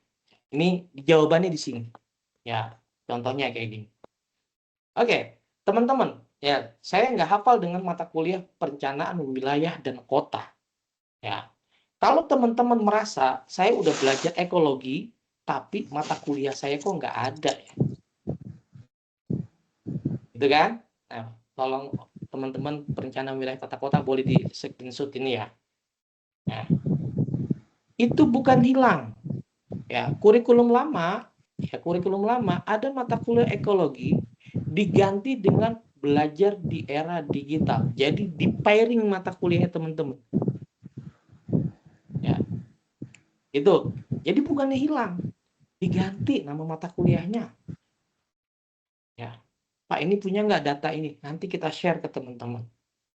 Ini jawabannya di sini. Ya, contohnya kayak gini. Oke, teman-teman, ya saya nggak hafal dengan mata kuliah perencanaan wilayah dan kota. Ya, kalau teman-teman merasa saya udah belajar ekologi, tapi mata kuliah saya kok nggak ada ya, gitu kan? Nah, tolong teman-teman perencanaan wilayah tata kota boleh di screenshot ini ya. Nah, itu bukan hilang. Ya, kurikulum lama ada mata kuliah ekologi diganti dengan belajar di era digital. Jadi di pairing mata kuliahnya teman-teman. Ya, itu. Jadi bukannya hilang, diganti nama mata kuliahnya. Ya, Pak ini punya nggak data ini? Nanti kita share ke teman-teman.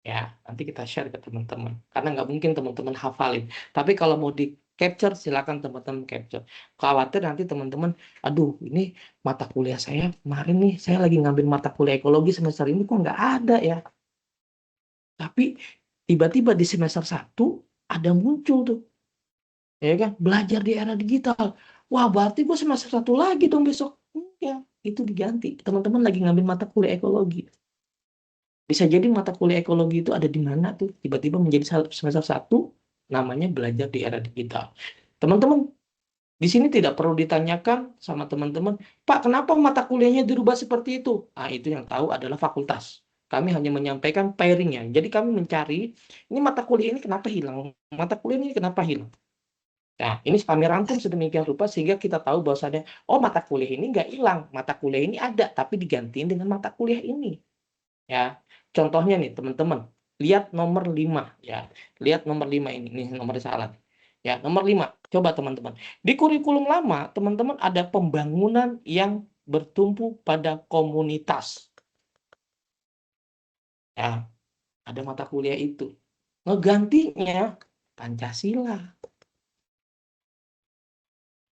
Ya, nanti kita share ke teman-teman. Karena nggak mungkin teman-teman hafalin. Tapi kalau mau di capture, silakan teman-teman capture. Khawatir nanti teman-teman, aduh ini mata kuliah saya kemarin nih, saya lagi ngambil mata kuliah ekologi semester ini kok nggak ada ya. Tapi tiba-tiba di semester 1 ada muncul tuh. Ya kan, belajar di era digital. Wah, berarti gue semester 1 lagi dong besok. Enggak, itu diganti. Teman-teman lagi ngambil mata kuliah ekologi. Bisa jadi mata kuliah ekologi itu ada di mana tuh, tiba-tiba menjadi semester 1 namanya belajar di era digital. Teman-teman, di sini tidak perlu ditanyakan sama teman-teman, Pak, kenapa mata kuliahnya dirubah seperti itu? Ah, itu yang tahu adalah fakultas. Kami hanya menyampaikan pairingnya. Jadi kami mencari, ini mata kuliah ini kenapa hilang? Mata kuliah ini kenapa hilang? Nah, ini kami rangkum sedemikian rupa sehingga kita tahu bahwasannya, oh mata kuliah ini nggak hilang, mata kuliah ini ada, tapi digantiin dengan mata kuliah ini. Ya, contohnya nih teman-teman, lihat nomor 5 ya. Lihat nomor 5 ini nomor salah. Ya, nomor 5. Coba teman-teman. Di kurikulum lama, teman-teman ada pembangunan yang bertumpu pada komunitas. Ya, ada mata kuliah itu. Ngegantinya Pancasila.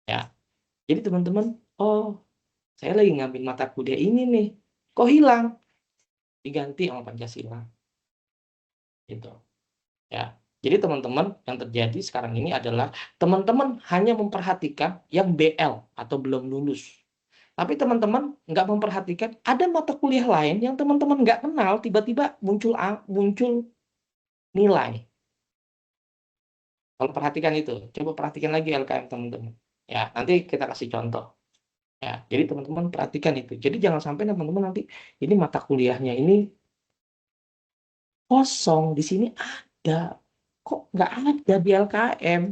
Ya. Jadi teman-teman, oh, saya lagi ngambil mata kuliah ini nih. Kok hilang? Diganti sama Pancasila. Gitu. Ya, jadi teman-teman yang terjadi sekarang ini adalah teman-teman hanya memperhatikan yang BL atau belum lulus. Tapi teman-teman nggak memperhatikan ada mata kuliah lain yang teman-teman nggak kenal, tiba-tiba muncul nilai. Kalau perhatikan itu, coba perhatikan lagi LKM teman-teman. Ya, nanti kita kasih contoh. Ya, jadi teman-teman perhatikan itu. Jadi jangan sampai teman-teman nanti ini mata kuliahnya ini kosong, di sini ada. Kok nggak ada di LKM?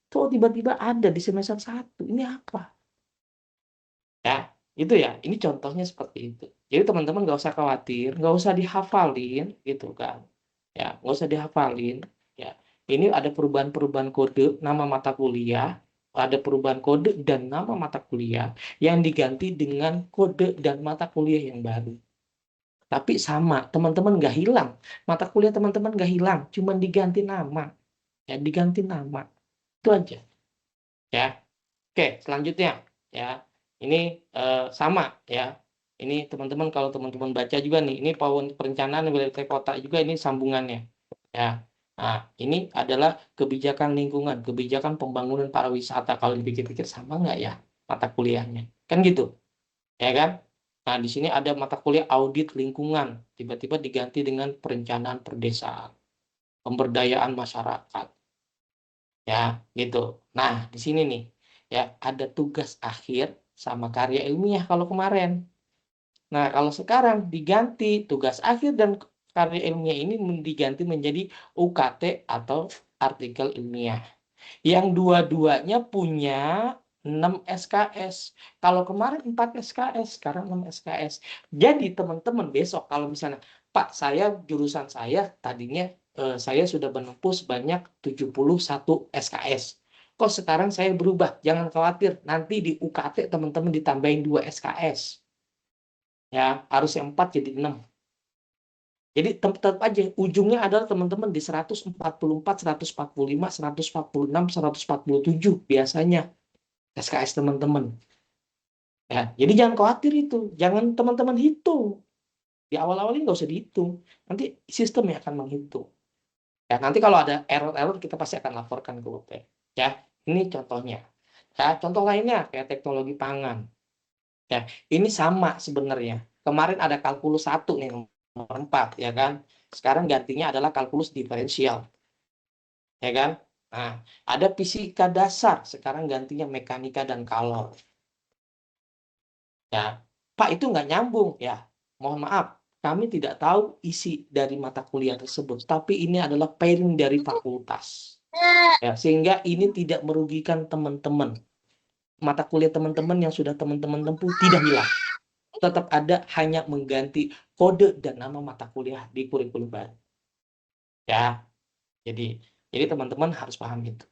Kok tiba-tiba ada di semester 1? Ini apa? Ya, itu ya. Ini contohnya seperti itu. Jadi teman-teman nggak usah khawatir, nggak usah dihafalin, gitu kan. Ya, nggak usah dihafalin. Ya, ini ada perubahan-perubahan kode nama mata kuliah, ada perubahan kode dan nama mata kuliah yang diganti dengan kode dan mata kuliah yang baru. Tapi sama, teman-teman nggak hilang. Mata kuliah teman-teman nggak hilang, cuma diganti nama. Ya, diganti nama. Itu aja. Ya. Oke, selanjutnya ya. Ini sama ya. Ini teman-teman kalau teman-teman baca juga nih, ini perencanaan wilayah kota juga ini sambungannya. Ya. Nah, ini adalah kebijakan lingkungan, kebijakan pembangunan pariwisata. Kalau dipikir-pikir sama nggak ya mata kuliahnya? Kan gitu, ya kan? Nah, di sini ada mata kuliah audit lingkungan, tiba-tiba diganti dengan perencanaan perdesaan, pemberdayaan masyarakat, ya gitu. Nah, di sini nih, ya ada tugas akhir sama karya ilmiah kalau kemarin. Nah, kalau sekarang diganti tugas akhir dan karya ilmiah ini diganti menjadi UKT atau artikel ilmiah. Yang dua-duanya punya 6 SKS. Kalau kemarin 4 SKS, sekarang 6 SKS. Jadi teman-teman besok kalau misalnya, Pak, jurusan saya tadinya saya sudah menempuh sebanyak 71 SKS. Kok sekarang saya berubah? Jangan khawatir, nanti di UKT teman-teman ditambahin 2 SKS. Ya, harusnya 4 jadi 6. Jadi tetap aja ujungnya adalah teman-teman di 144, 145, 146, 147 biasanya SKS teman-teman. Ya, jadi jangan khawatir itu, jangan teman-teman hitung. Di awal-awal ini nggak usah dihitung. Nanti sistem yang akan menghitung. Ya, nanti kalau ada error-error kita pasti akan laporkan ke UT. Ya, ini contohnya. Ya, contoh lainnya kayak teknologi pangan. Ya, ini sama sebenarnya. Kemarin ada kalkulus 1 nih nomor 4 ya kan. Sekarang gantinya adalah kalkulus diferensial. Ya kan? Nah, ada fisika dasar, sekarang gantinya mekanika dan kalor. Ya, Pak itu nggak nyambung ya. Mohon maaf, kami tidak tahu isi dari mata kuliah tersebut, tapi ini adalah pairing dari fakultas. Ya, sehingga ini tidak merugikan teman-teman. Mata kuliah teman-teman yang sudah teman-teman tempuh tidak hilang. Tetap ada, hanya mengganti kode dan nama mata kuliah di kurikulum baru. Ya, jadi teman-teman harus paham itu.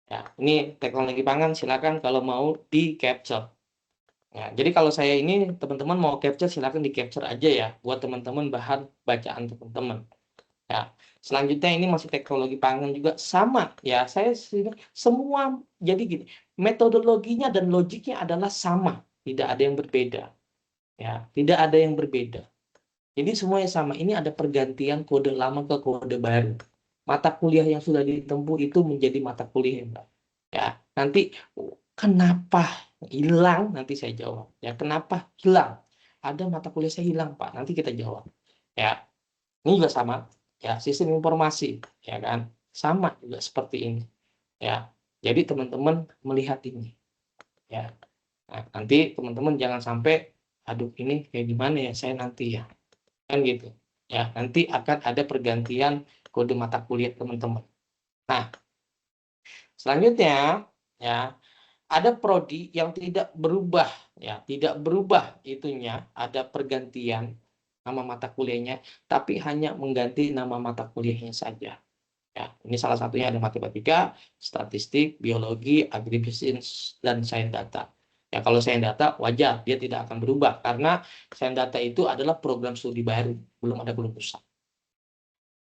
Ya, ini teknologi pangan silakan kalau mau di capture. Ya, jadi kalau saya ini teman-teman mau capture silakan di capture aja ya buat teman-teman bahan bacaan teman-teman. Ya, selanjutnya ini masih teknologi pangan juga sama ya. Saya semua jadi gini, metodologinya dan logiknya adalah sama, tidak ada yang berbeda. Ya, tidak ada yang berbeda. Jadi semuanya sama. Ini ada pergantian kode lama ke kode baru. Mata kuliah yang sudah ditempuh itu menjadi mata kuliah yang baru. Ya, nanti kenapa hilang? Nanti saya jawab. Ya, kenapa hilang? Ada mata kuliah saya hilang, Pak. Nanti kita jawab. Ya, ini juga sama. Ya, sistem informasi, ya kan? Sama juga seperti ini. Ya, jadi teman-teman melihat ini. Ya, nah, nanti teman-teman jangan sampai, aduh ini kayak gimana ya saya nanti ya. Kan gitu. Ya, nanti akan ada pergantian kode mata kuliah teman-teman. Nah, selanjutnya ya ada prodi yang tidak berubah ya, tidak berubah itunya, ada pergantian nama mata kuliahnya tapi hanya mengganti nama mata kuliahnya saja. Ya, ini salah satunya ada matematika, statistik, biologi, agribisnis dan sains data. Ya, kalau sains data wajar dia tidak akan berubah karena sains data itu adalah program studi baru, belum ada belum pusat.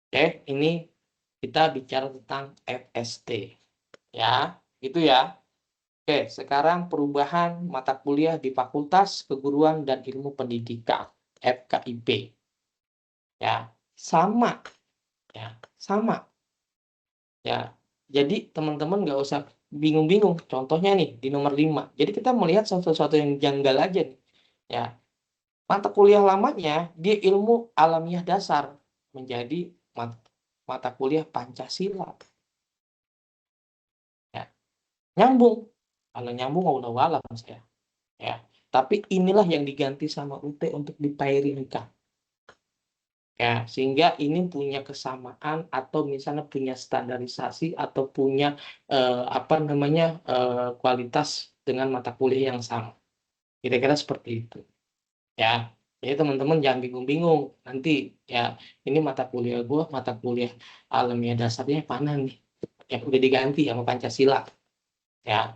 Oke, ini kita bicara tentang FST. Ya, itu ya. Oke, sekarang perubahan mata kuliah di Fakultas Keguruan dan Ilmu Pendidikan, FKIP. Ya, sama. Ya, sama. Ya, jadi teman-teman nggak usah bingung-bingung. Contohnya nih di nomor 5. Jadi kita melihat sesuatu yang janggal aja nih. Ya, mata kuliah lamanya dia ilmu alamiah dasar menjadi mata kuliah Pancasila. Ya, nyambung. Kalau nyambung udah walau saya. Ya, tapi inilah yang diganti sama UT untuk dipairingkan. Ya, sehingga ini punya kesamaan atau misalnya punya standarisasi atau punya kualitas dengan mata kuliah yang sama. Kira-kira seperti itu. Ya, jadi teman-teman jangan bingung-bingung. Nanti ya ini mata kuliah mata kuliah alamiah dasarnya mana nih? Yang udah diganti sama Pancasila. Ya,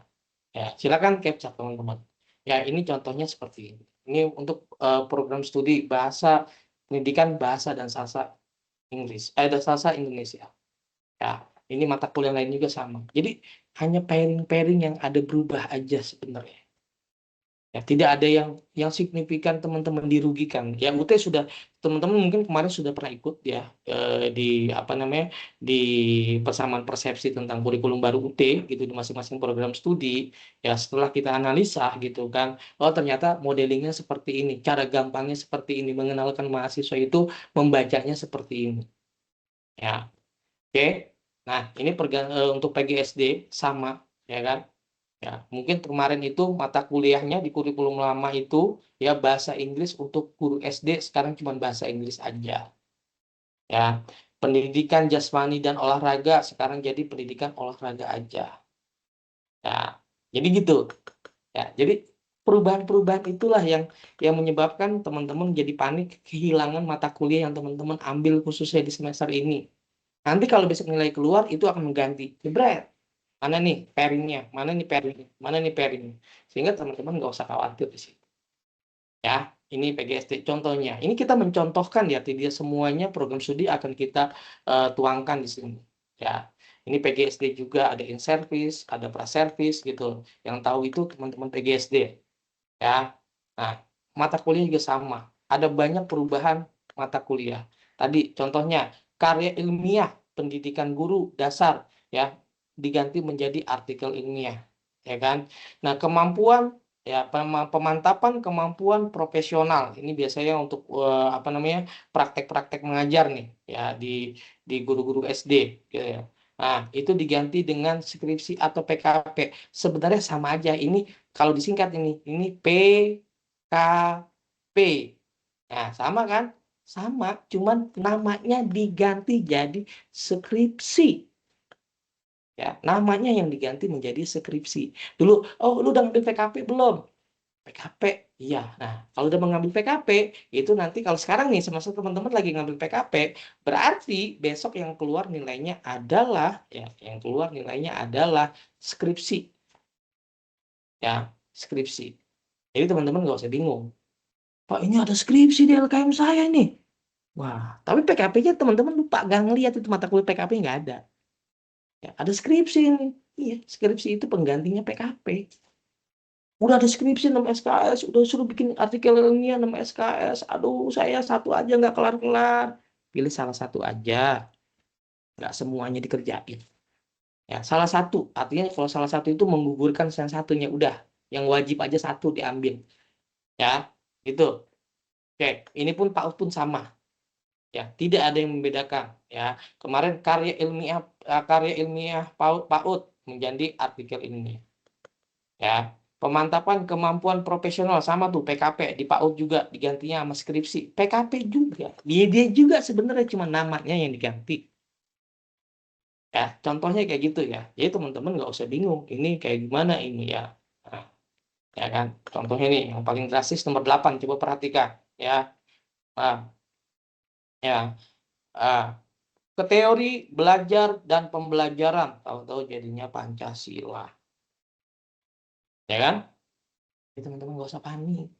ya silakan capture teman-teman. Ya, ini contohnya seperti ini. Ini untuk program studi bahasa pendidikan bahasa dan sastra Inggris, sastra Indonesia. Ya, ini mata kuliah lain juga sama. Jadi hanya pairing-pairing yang ada berubah aja sebenarnya. Ya, tidak ada yang signifikan teman-teman dirugikan. Ya, UT sudah teman-teman mungkin kemarin sudah pernah ikut ya di apa namanya di persamaan persepsi tentang kurikulum baru UT gitu di masing-masing program studi. Ya, setelah kita analisa gitu kan, oh ternyata modelingnya seperti ini, cara gampangnya seperti ini, mengenalkan mahasiswa itu membacanya seperti ini. Ya, oke. Nah, ini untuk PGSD sama, ya kan? Ya, mungkin kemarin itu mata kuliahnya di kurikulum lama itu ya bahasa Inggris untuk guru SD, sekarang cuma bahasa Inggris aja. Ya, pendidikan jasmani dan olahraga sekarang jadi pendidikan olahraga aja. Ya, jadi gitu. Ya, jadi perubahan-perubahan itulah yang menyebabkan teman-teman jadi panik kehilangan mata kuliah yang teman-teman ambil khususnya di semester ini. Nanti kalau besok nilai keluar itu akan mengganti. Jebret. Mana nih pairingnya? Mana nih pairingnya? Mana nih pairingnya? Sehingga teman-teman nggak usah khawatir di situ. Ya, ini PGSD contohnya. Ini kita mencontohkan ya, tidak semuanya program studi akan kita tuangkan di sini. Ya, ini PGSD juga ada in service, ada pra service gitu. Yang tahu itu teman-teman PGSD. Ya, nah mata kuliah juga sama. Ada banyak perubahan mata kuliah. Tadi contohnya karya ilmiah pendidikan guru dasar ya diganti menjadi artikel ilmiah, ya kan? Nah, kemampuan ya pemantapan kemampuan profesional ini biasanya untuk apa namanya praktek-praktek mengajar nih ya di guru-guru SD gitu ya. Nah, itu diganti dengan skripsi atau PKP. Sebenarnya sama aja. Ini kalau disingkat ini PKP. Nah, sama kan? Sama, cuman namanya diganti jadi skripsi. Ya, namanya yang diganti menjadi skripsi. Dulu, oh lu udah ngambil PKP belum? PKP, iya. Nah, kalau udah mengambil PKP, itu nanti kalau sekarang nih, semasa teman-teman lagi ngambil PKP, berarti besok yang keluar nilainya adalah, ya, yang keluar nilainya adalah skripsi. Ya, skripsi. Jadi teman-teman nggak usah bingung. Pak, ini ada skripsi di LKM saya nih. Wah, tapi PKP-nya teman-teman lupa, nggak ngeliat itu mata kuliah PKP nggak ada. Ya, ada skripsi ini. Iya, skripsi itu penggantinya PKP. Udah ada skripsi 6 SKS, udah suruh bikin artikel ilmiah 6 SKS. Aduh, saya satu aja nggak kelar-kelar. Pilih salah satu aja, nggak semuanya dikerjain. Ya, salah satu, artinya kalau salah satu itu menggugurkan yang satunya, udah. Yang wajib aja satu diambil. Ya, gitu. Oke, ini pun PAUD pun sama. Ya, tidak ada yang membedakan. Ya, kemarin karya ilmiah PAUD menjadi artikel ilmiah. Ya, pemantapan kemampuan profesional sama tuh PKP di PAUD juga digantinya sama skripsi. PKP juga. Dia juga sebenarnya cuma namanya yang diganti. Ya, contohnya kayak gitu ya. Jadi teman-teman nggak usah bingung. Ini kayak gimana ini ya. Nah, ya kan. Contohnya nih yang paling drastis nomor 8. Coba perhatikan ya. Nah, ya. Ke teori belajar dan pembelajaran. Tahu-tahu jadinya Pancasila. Ya kan? Jadi teman-teman nggak usah panik.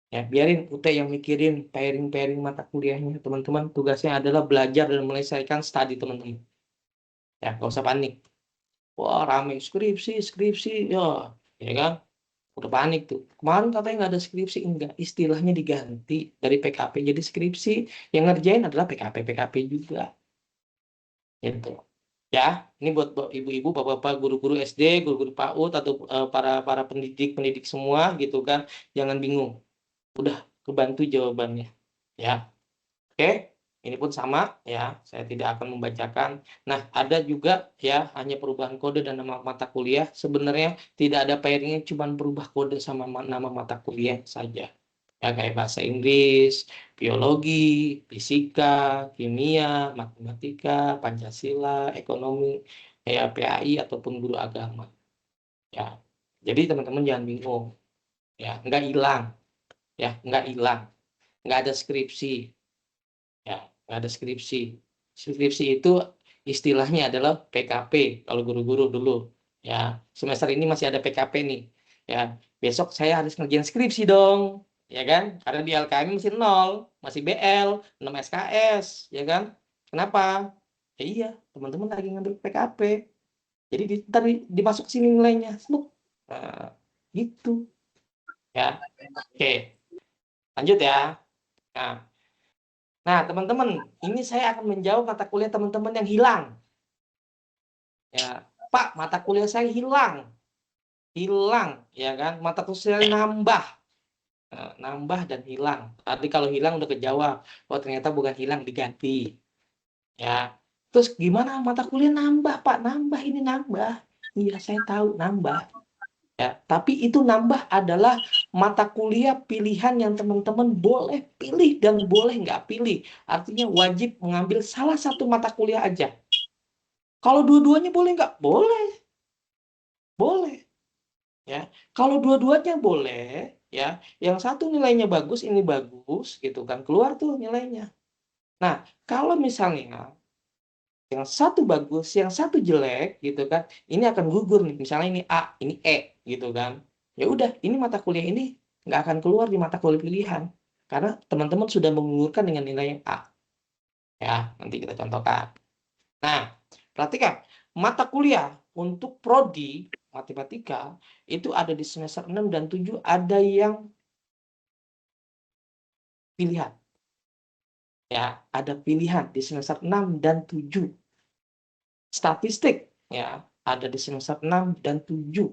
Ya, biarin UT yang mikirin pairing-pairing mata kuliahnya. Teman-teman tugasnya adalah belajar dan menyelesaikan studi teman-teman. Ya, nggak usah panik. Wah, rame skripsi, skripsi. Ya kan? Udah panik tuh. Kemarin katanya nggak ada skripsi. Enggak, istilahnya diganti dari PKP jadi skripsi. Yang ngerjain adalah PKP juga. Gitu. Ya, ini buat ibu-ibu, bapak-bapak, guru-guru SD, guru-guru PAUD atau para para pendidik semua gitu kan, jangan bingung. Udah kebantu jawabannya. Ya, oke. Ini pun sama ya, saya tidak akan membacakan. Nah, ada juga ya hanya perubahan kode dan nama mata kuliah. Sebenarnya tidak ada pairingnya, cuma berubah kode sama nama mata kuliah saja. Ya, kayak bahasa Inggris, biologi, fisika, kimia, matematika, Pancasila, ekonomi, ya PAI ataupun guru agama. Ya, jadi teman-teman jangan bingung. Ya, nggak hilang. Ya, nggak hilang. Nggak ada skripsi. Ya, nggak ada skripsi. Skripsi itu istilahnya adalah PKP kalau guru-guru dulu. Ya, semester ini masih ada PKP nih. Ya, besok saya harus ngerjain skripsi dong. Ya kan? Karena di LKM masih 0, masih BL, 6 SKS, ya kan? Kenapa? Ya iya, teman-teman lagi ngambil PKP. Jadi ntar dimasuk sini nilainya. Nah, gitu. Ya, oke. Lanjut ya. Nah, teman-teman, ini saya akan menjawab mata kuliah teman-teman yang hilang. Ya, Pak, mata kuliah saya hilang, ya kan? Mata kuliah saya nambah. Nambah dan hilang. Tadi kalau hilang udah kejawab. Oh, ternyata bukan hilang, diganti. Ya. Terus gimana mata kuliah nambah, Pak? Nambah, ini nambah. Iya, saya tahu nambah. Ya, tapi itu nambah adalah mata kuliah pilihan yang teman-teman boleh pilih dan boleh nggak pilih. Artinya wajib mengambil salah satu mata kuliah aja. Kalau dua-duanya boleh nggak? Boleh. Boleh. Ya, kalau dua-duanya boleh, ya, yang satu nilainya bagus, ini bagus, gitu kan, keluar tuh nilainya. Nah, kalau misalnya yang satu bagus, yang satu jelek, gitu kan, ini akan gugur nih. Misalnya ini A, ini E, gitu kan. Ya udah, ini mata kuliah ini nggak akan keluar di mata kuliah pilihan, karena teman-teman sudah menggugurkan dengan nilai yang A. Ya, nanti kita contohkan. Nah, perhatikan, mata kuliah untuk prodi matematika itu ada di semester 6 dan 7 ada yang pilihan. Ya, ada pilihan di semester 6 dan 7. Statistik ya, ada di semester 6 dan 7.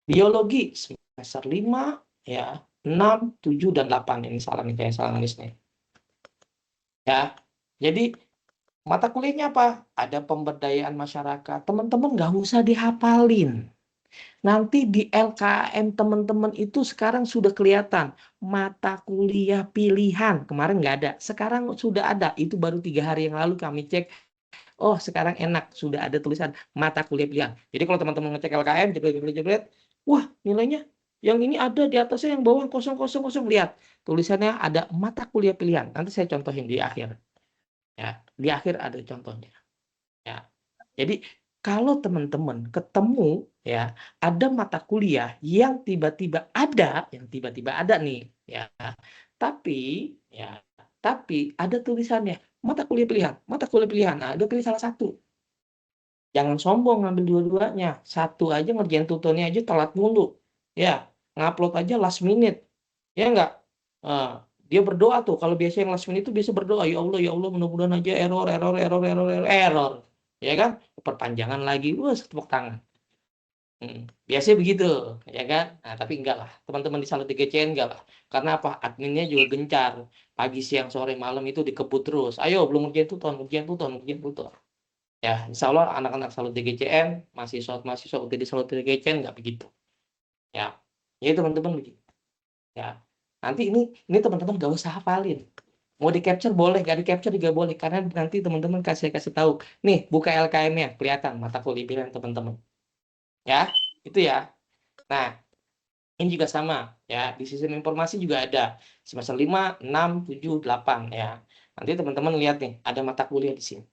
Biologi semester 5 ya, 6, 7 dan 8. Ini salah nih, kayak salah nulisnya. Ya. Jadi mata kuliahnya apa? Ada pemberdayaan masyarakat. Teman-teman nggak usah dihafalin. Nanti di LKM teman-teman itu sekarang sudah kelihatan mata kuliah pilihan. Kemarin nggak ada, sekarang sudah ada. Itu baru 3 hari yang lalu kami cek. Oh, sekarang enak, sudah ada tulisan mata kuliah pilihan. Jadi kalau teman-teman ngecek LKM, jebret, wah nilainya yang ini ada di atasnya, yang bawah 000. Lihat, tulisannya ada mata kuliah pilihan. Nanti saya contohin di akhir. Ya, di akhir ada contohnya. Ya. Jadi kalau teman-teman ketemu ya ada mata kuliah yang tiba-tiba ada nih ya. Ya, tapi ada tulisannya mata kuliah pilihan, mata kuliah pilihan. Nah, ada pilih salah satu. Jangan sombong ngambil dua-duanya. Satu aja ngerjain tutornya aja telat mulu. Ya, ngupload aja last minute. Ya enggak? Dia berdoa tuh. Kalau biasa yang last minute itu biasa berdoa, ya Allah, mudah-mudahan aja error. Ya kan? Perpanjangan lagi, wah tepuk tangan. Biasanya begitu, ya kan? Nah, tapi enggak lah. Teman-teman di Salut DGCN enggak lah. Karena apa? Adminnya juga gencar. Pagi, siang, sore, malam itu dikebut terus. Ayo, belum ngerjain tutor. Ya, insya Allah anak-anak Salut DGCN, mahasiswa UTD Salut DGCN enggak begitu. Ya, jadi teman-teman begitu. Ya, nanti ini teman-teman nggak usah hafalin. Mau di capture boleh, nggak di capture juga boleh, karena nanti teman-teman kasih tahu. Nih, buka LKM-nya, kelihatan mata kuliah pilihan teman-teman. Ya, itu ya. Nah, ini juga sama ya. Di sistem informasi juga ada semester 5, 6, 7, 8 ya. Nanti teman-teman lihat nih, ada mata kuliah di sini.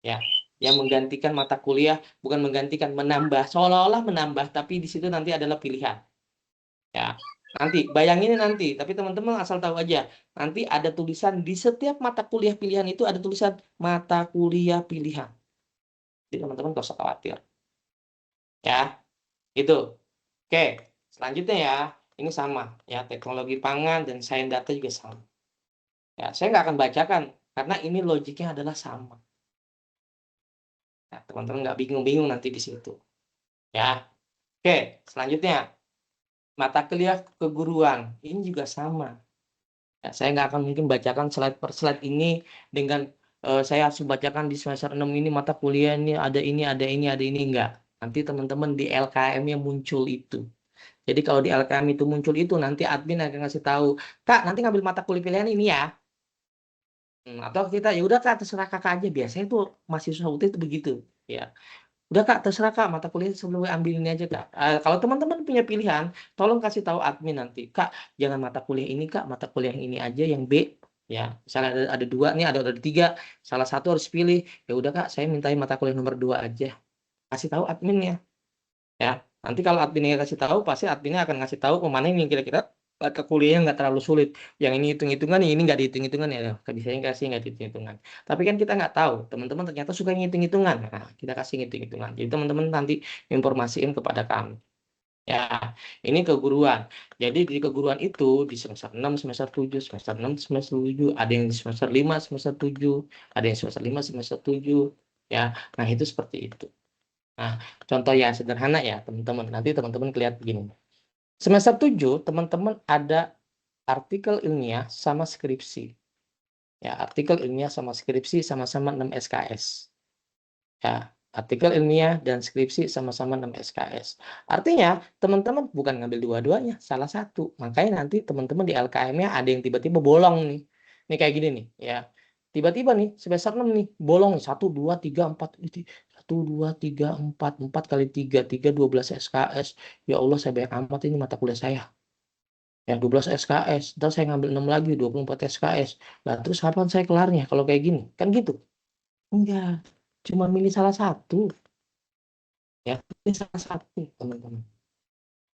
Ya, yang menggantikan mata kuliah, bukan menggantikan, menambah, seolah-olah menambah, tapi di situ nanti adalah pilihan. Ya, nanti bayangin nanti, tapi teman-teman asal tahu aja, nanti ada tulisan di setiap mata kuliah pilihan itu ada tulisan mata kuliah pilihan. Jadi teman-teman gak usah khawatir. Ya, itu. Oke, selanjutnya ya, ini sama ya, teknologi pangan dan sains data juga sama. Ya, saya nggak akan bacakan karena ini logiknya adalah sama. Nah, teman-teman nggak bingung-bingung nanti di situ. Ya, oke, selanjutnya mata kuliah keguruan ini juga sama. Ya, saya nggak akan mungkin bacakan slide per slide ini dengan saya harus bacakan di semester 6 ini mata kuliah ini enggak. Nanti teman-teman di LKM-nya muncul itu. Jadi kalau di LKM itu muncul itu, nanti admin akan ngasih tahu, Kak, nanti ngambil mata kuliah pilihan ini ya. Atau kita, ya udah Kak, terserah Kakak aja. Biasanya itu mahasiswa UT itu begitu. Ya, udah Kak, terserah Kak, mata kuliah sebelum ambil ini aja Kak. Kalau teman-teman punya pilihan, tolong kasih tahu admin nanti. Kak, jangan mata kuliah ini Kak, mata kuliah yang ini aja, yang B. Ya, misalnya ada 2 nih, ada 3, salah satu harus pilih. Ya udah Kak, saya mintain mata kuliah nomor 2 aja. Kasih tahu adminnya. Ya, nanti kalau adminnya kasih tahu, pasti adminnya akan ngasih tahu kemana yang kira-kira mata kuliahnya nggak terlalu sulit. Yang ini hitung-hitungan, yang ini nggak dihitung-hitungan ya. Biasanya kasih nggak dihitung-hitungan. Tapi kan kita nggak tahu. Teman-teman ternyata suka ngitung-hitungan. Nah, kita kasih ngitung-hitungan. Jadi teman-teman nanti informasiin kepada kami. Ya, ini keguruan. Jadi di keguruan itu di semester 6, semester 7, semester 6, semester 7, ada yang di semester 5, semester 7, ada yang semester 5, semester 7, ya. Nah, itu seperti itu. Nah, contoh yang sederhana ya, teman-teman. Nanti teman-teman lihat begini. Semester 7, teman-teman ada artikel ilmiah sama skripsi. Ya, artikel ilmiah sama skripsi sama-sama 6 SKS. Ya, artikel ilmiah dan skripsi sama-sama 6 SKS. Artinya, teman-teman bukan ngambil dua-duanya, salah satu. Makanya nanti teman-teman di LKM-nya ada yang tiba-tiba bolong nih. Ini kayak gini nih, ya. Tiba-tiba nih, semester 6 nih, bolong nih. 1, 2, 3, 4. 1, 2, 3, 4. 4 kali 3, 12 SKS. Ya Allah, saya banyak amat ini mata kuliah saya. Ya, 12 SKS. Ntar saya ngambil 6 lagi, 24 SKS. Nah, terus kapan saya kelarnya kalau kayak gini? Kan gitu. Enggak. Cuma milih salah satu. Ya, milih salah satu, teman-teman.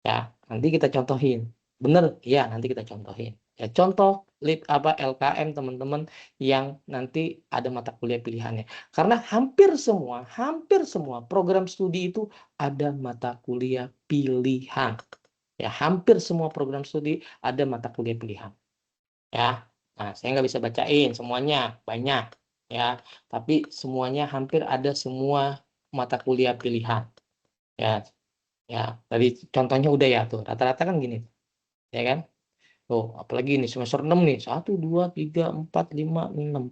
Ya, nanti kita contohin. Bener? Ya, nanti kita contohin. Ya, contoh LKM teman-teman yang nanti ada mata kuliah pilihannya. Karena hampir semua program studi itu ada mata kuliah pilihan. Ya, hampir semua program studi ada mata kuliah pilihan. Ya, nah saya nggak bisa bacain semuanya, banyak. Ya, tapi semuanya hampir ada semua mata kuliah pilihan. Ya, ya. Tadi contohnya udah ya tuh. Rata-rata kan gini, ya kan? Tuh, apalagi ini semester 6 nih. 1, 2, 3, 4, 5, 6.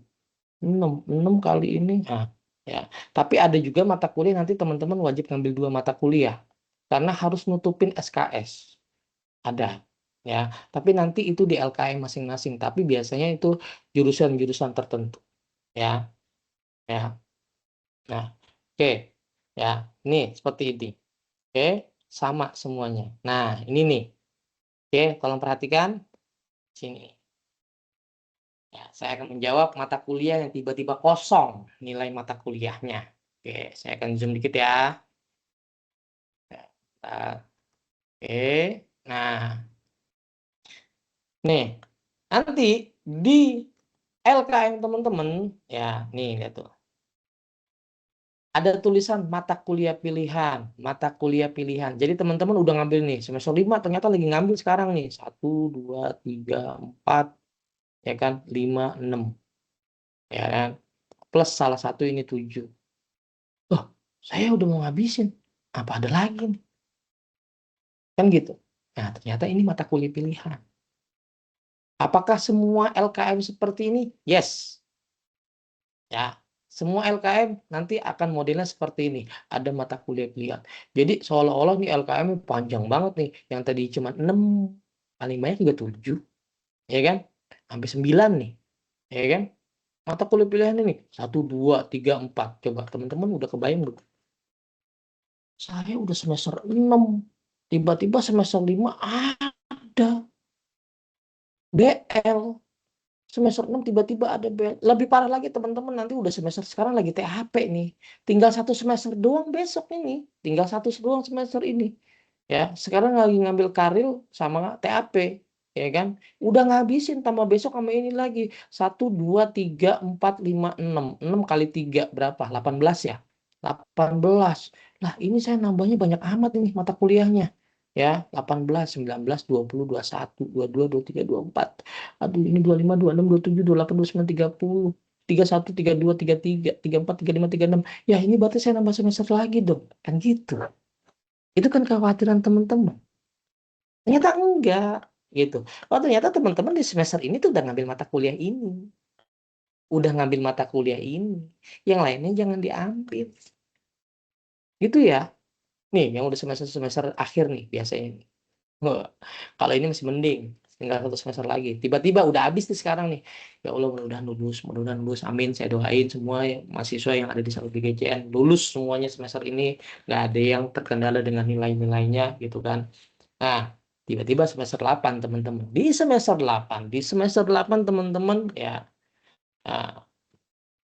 6 kali ini. Nah, ya. Tapi ada juga mata kuliah nanti teman-teman wajib ngambil 2 mata kuliah. Karena harus nutupin SKS. Ada. Ya, tapi nanti itu di LKM masing-masing. Tapi biasanya itu jurusan-jurusan tertentu. Ya, ya. Nah, oke. Ya, ini seperti ini. Oke, sama semuanya. Nah, ini nih. Oke, tolong perhatikan sini. Ya, saya akan menjawab mata kuliah yang tiba-tiba kosong nilai mata kuliahnya. Oke, saya akan zoom dikit ya. Bentar. Oke, nah, nih nanti di LKM teman-teman, ya, nih lihat tuh. Ada tulisan mata kuliah pilihan, mata kuliah pilihan. Jadi teman-teman udah ngambil nih semester 5 ternyata lagi ngambil sekarang nih. 1, 2, 3, 4, ya kan? 5, 6. Ya kan? Plus salah satu ini 7. Oh, saya udah mau ngabisin. Apa ada lagi nih? Kan gitu. Nah, ternyata ini mata kuliah pilihan. Apakah semua LKM seperti ini? Yes. Ya, semua LKM nanti akan modelnya seperti ini. Ada mata kuliah pilihan. Jadi seolah-olah nih LKM panjang banget nih. Yang tadi cuma 6, paling banyak juga 7. Ya kan? Sampai 9 nih. Ya kan? Mata kuliah pilihan ini. 1, 2, 3, 4. Coba teman-teman udah kebayang belum? Saya udah semester 6. Tiba-tiba semester 5 ada BL. Semester 6 tiba-tiba ada BL. Lebih parah lagi teman-teman, nanti udah semester sekarang lagi THP nih. Tinggal 1 semester doang besok ini. Tinggal 1 doang semester ini. Ya, sekarang lagi ngambil karil sama TAP. Ya kan? Udah ngabisin tambah besok sama ini lagi. 1, 2, 3, 4, 5, 6. 6 kali 3 berapa? 18 ya? 18. Lah, ini saya nambahnya banyak amat ini mata kuliahnya. Ya, 18, 19, 20, 21, 22, 23, 24. Aduh, ini 25, 26, 27, 28, 29, 30. 31, 32, 33, 34, 35, 36. Ya, ini berarti saya nambah semester lagi dong. Kan gitu. Itu kan kekhawatiran teman-teman. Ternyata enggak. Gitu. Oh, ternyata teman-teman di semester ini tuh udah ngambil mata kuliah ini. Udah ngambil mata kuliah ini. Yang lainnya jangan diambil. Gitu ya. Nih, yang udah semester-semester akhir nih biasanya. Wah, kalau ini masih mending, tinggal 1 semester lagi. Tiba-tiba udah habis nih sekarang nih. Ya Allah, mudah-mudahan lulus, mudah-mudahan lulus. Amin. Saya doain semua mahasiswa yang ada di Salud BGCN lulus semuanya semester ini. Nggak ada yang terkendala dengan nilai-nilainya gitu kan. Nah, tiba-tiba semester 8 teman-teman. Di semester 8 teman-teman ya, nah,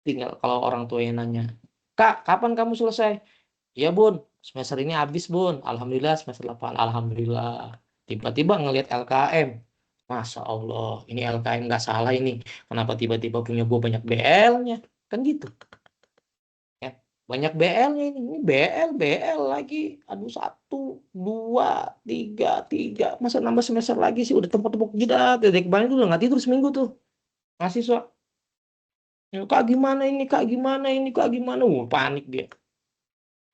tinggal kalau orang tua yang nanya, "Kak, kapan kamu selesai?" "Ya Bun, semester ini habis Bun. Alhamdulillah semester 8. Alhamdulillah. Tiba-tiba ngelihat LKM. Masya Allah, ini LKM nggak salah ini. Kenapa tiba-tiba punya gue banyak BL-nya? Kan gitu. Ya. Banyak BL-nya ini BL lagi. Aduh, 1, 2, 3. Masa nambah semester lagi sih, udah tepuk-tepuk jidat. Dari kemarin tuh udah nggak tidur seminggu tuh mahasiswa. Ya, Kak gimana ini, Kak gimana ini, Kak gimana? Panik dia.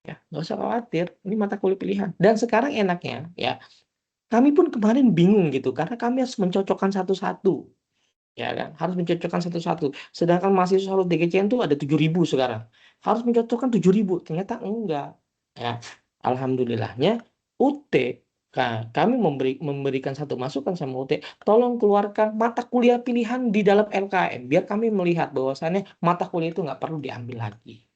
Ya, nggak usah khawatir. Ini mata kuliah pilihan. Dan sekarang enaknya, ya, kami pun kemarin bingung gitu, karena kami harus mencocokkan satu-satu. Ya kan, harus mencocokkan satu-satu. Sedangkan mahasiswa harus DGCN tuh ada 7.000 sekarang. Harus mencocokkan 7.000. Ternyata enggak. Ya, alhamdulillahnya UT, kami memberikan satu masukan sama UT, tolong keluarkan mata kuliah pilihan di dalam LKM biar kami melihat bahwasannya mata kuliah itu nggak perlu diambil lagi.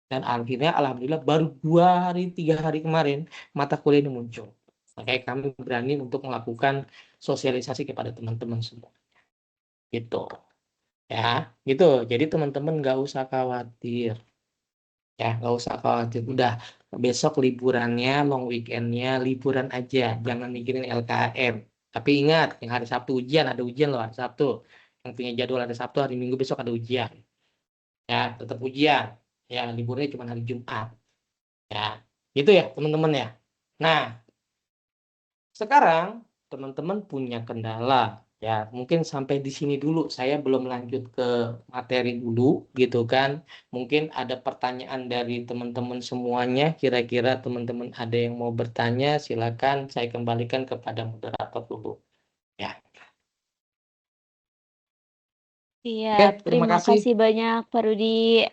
Dan akhirnya alhamdulillah baru 2 hari 3 hari kemarin mata kuliah ini muncul. Makanya kami berani untuk melakukan sosialisasi kepada teman-teman semua. Gitu. Ya, gitu. Jadi teman-teman nggak usah khawatir. Ya, nggak usah khawatir. Udah besok liburannya, long weekendnya, liburan aja. Jangan mikirin LKM. Tapi ingat, yang hari Sabtu ujian, ada ujian loh hari Sabtu. Yang punya jadwal hari Sabtu, hari Minggu besok ada ujian. Ya, tetap ujian. Ya, liburnya cuma hari Jumat. Ya, gitu ya teman-teman ya. Nah, sekarang teman-teman punya kendala. Ya, mungkin sampai di sini dulu. Saya belum lanjut ke materi dulu, gitu kan. Mungkin ada pertanyaan dari teman-teman semuanya. Kira-kira teman-teman ada yang mau bertanya, silakan saya kembalikan kepada moderator dulu. Ya, Iya, oke, terima terima kasih. kasih banyak Pak Rudi.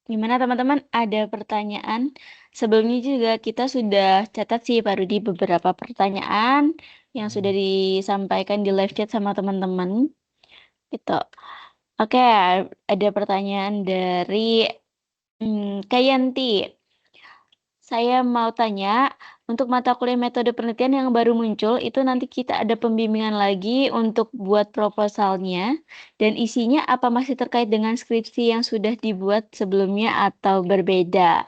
Gimana teman-teman? Ada pertanyaan? Sebelumnya juga kita sudah catat sih Pak Rudi beberapa pertanyaan yang sudah disampaikan di live chat sama teman-teman. Gitu. Oke, ada pertanyaan dari Kayanti. Saya mau tanya, untuk mata kuliah metode penelitian yang baru muncul, itu nanti kita ada pembimbingan lagi untuk buat proposalnya, dan isinya apa masih terkait dengan skripsi yang sudah dibuat sebelumnya atau berbeda?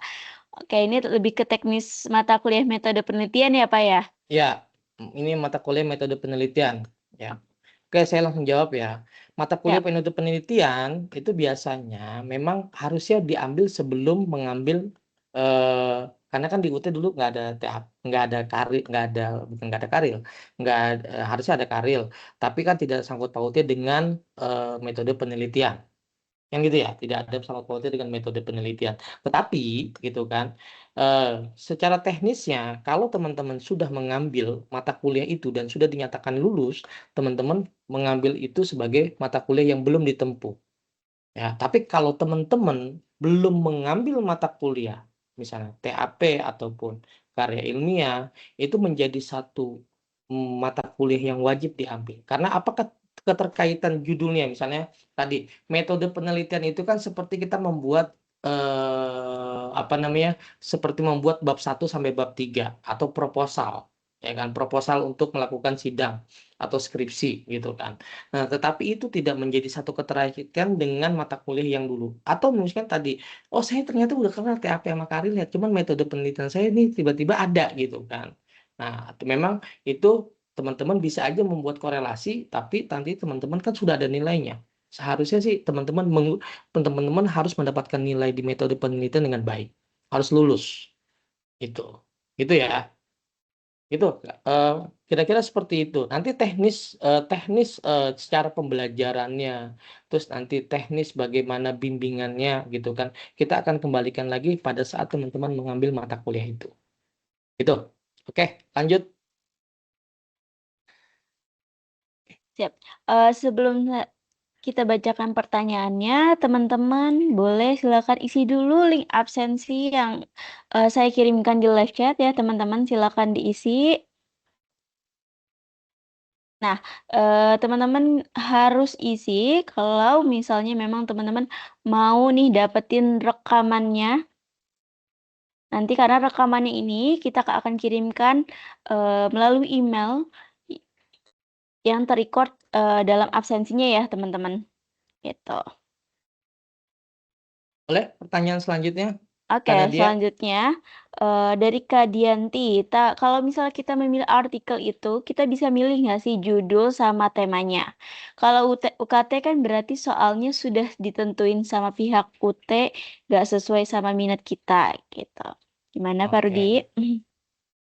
Oke, ini lebih ke teknis mata kuliah metode penelitian ya, Pak ya? Ya, ini mata kuliah metode penelitian. Ya. Oke, saya langsung jawab ya. Mata kuliah Siap. metode penelitian itu biasanya memang harusnya diambil sebelum mengambil, karena kan di UT dulu nggak ada TAP, nggak ada karil, bukan nggak ada karil, harusnya ada karil, tapi kan tidak sangkut pautnya dengan metode penelitian. Yang gitu ya, tidak ada sangkut pautnya dengan metode penelitian. Tetapi gitu kan, secara teknisnya kalau teman-teman sudah mengambil mata kuliah itu dan sudah dinyatakan lulus, teman-teman mengambil itu sebagai mata kuliah yang belum ditempuh. Ya, tapi kalau teman-teman belum mengambil mata kuliah, misalnya TAP ataupun karya ilmiah, itu menjadi satu mata kuliah yang wajib diambil. Karena apakah keterkaitan judulnya, misalnya tadi metode penelitian itu kan seperti kita membuat, apa namanya, seperti membuat bab 1 sampai bab 3 atau proposal, ya kan, proposal untuk melakukan sidang atau skripsi gitu kan. Nah, tetapi itu tidak menjadi satu keterkaitan dengan mata kuliah yang dulu. Atau misalkan tadi, oh saya ternyata udah kenal TAP sama Karir ya, cuman metode penelitian saya ini tiba-tiba ada gitu kan. Nah, memang itu teman-teman bisa aja membuat korelasi, tapi nanti teman-teman kan sudah ada nilainya. Seharusnya sih teman-teman harus mendapatkan nilai di metode penelitian dengan baik, harus lulus. Itu, gitu ya. Itu kira-kira seperti itu. Nanti teknis secara pembelajarannya, terus nanti teknis bagaimana bimbingannya gitu kan. Kita akan kembalikan lagi pada saat teman-teman mengambil mata kuliah itu. Gitu. Oke, lanjut. Siap. Sebelum kita bacakan pertanyaannya, teman-teman boleh silakan isi dulu link absensi yang saya kirimkan di live chat ya, teman-teman silakan diisi. Nah, teman-teman harus isi kalau misalnya memang teman-teman mau nih dapetin rekamannya. Nanti karena rekamannya ini kita akan kirimkan melalui email yang terrecord dalam absensinya ya, teman-teman. Gitu. Boleh pertanyaan selanjutnya? Oke, Kak Nadia? selanjutnya Dari Kak Dianti, kalau misalnya kita memilih artikel itu, kita bisa milih nggak sih judul sama temanya? Kalau UKT kan berarti soalnya sudah ditentuin sama pihak UT, nggak sesuai sama minat kita, gitu. Gimana Pak Rudi? Oke.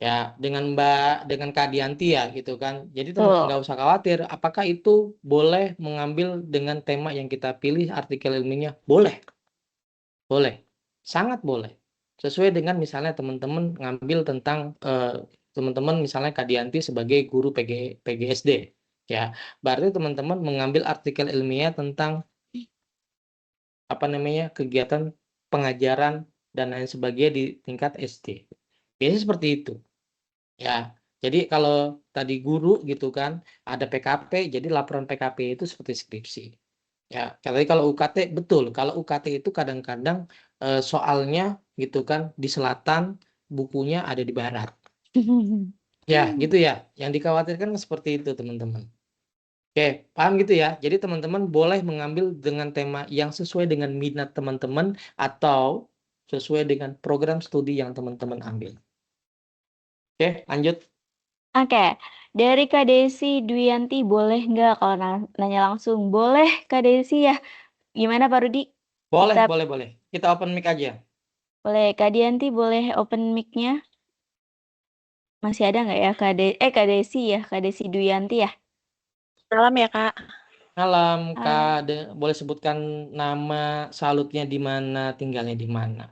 Ya, dengan Kak Dianti ya gitu kan. Jadi Tuh. nggak usah khawatir. Apakah itu boleh mengambil dengan tema yang kita pilih artikel ilmiahnya? Boleh, boleh, sangat boleh. Sesuai dengan misalnya teman-teman ngambil tentang teman-teman misalnya Kak Dianti sebagai guru PGSD, ya. Berarti teman-teman mengambil artikel ilmiah tentang apa namanya kegiatan pengajaran dan lain sebagainya di tingkat SD. Biasanya seperti itu. Ya, jadi kalau tadi guru gitu kan, ada PKP, jadi laporan PKP itu seperti skripsi. Ya, tadi kalau UKT betul, kalau UKT itu kadang-kadang soalnya gitu kan di selatan, bukunya ada di barat. Ya, gitu ya. Yang dikhawatirkan seperti itu, teman-teman. Oke, paham gitu ya. Jadi teman-teman boleh mengambil dengan tema yang sesuai dengan minat teman-teman atau sesuai dengan program studi yang teman-teman ambil. Oke, lanjut. Oke, dari Kak Desi Duyanti boleh nggak kalau nanya langsung? Boleh Kak Desi ya? Gimana Pak Rudi? Boleh, Kita boleh. Kita open mic aja. boleh Kak Dianti boleh open mic-nya? Masih ada nggak ya Kak Desi ya? Kak Desi Duyanti ya? Malam ya, Kak. Malam, Ah, Kak. Boleh sebutkan nama salutnya di mana, tinggalnya di mana?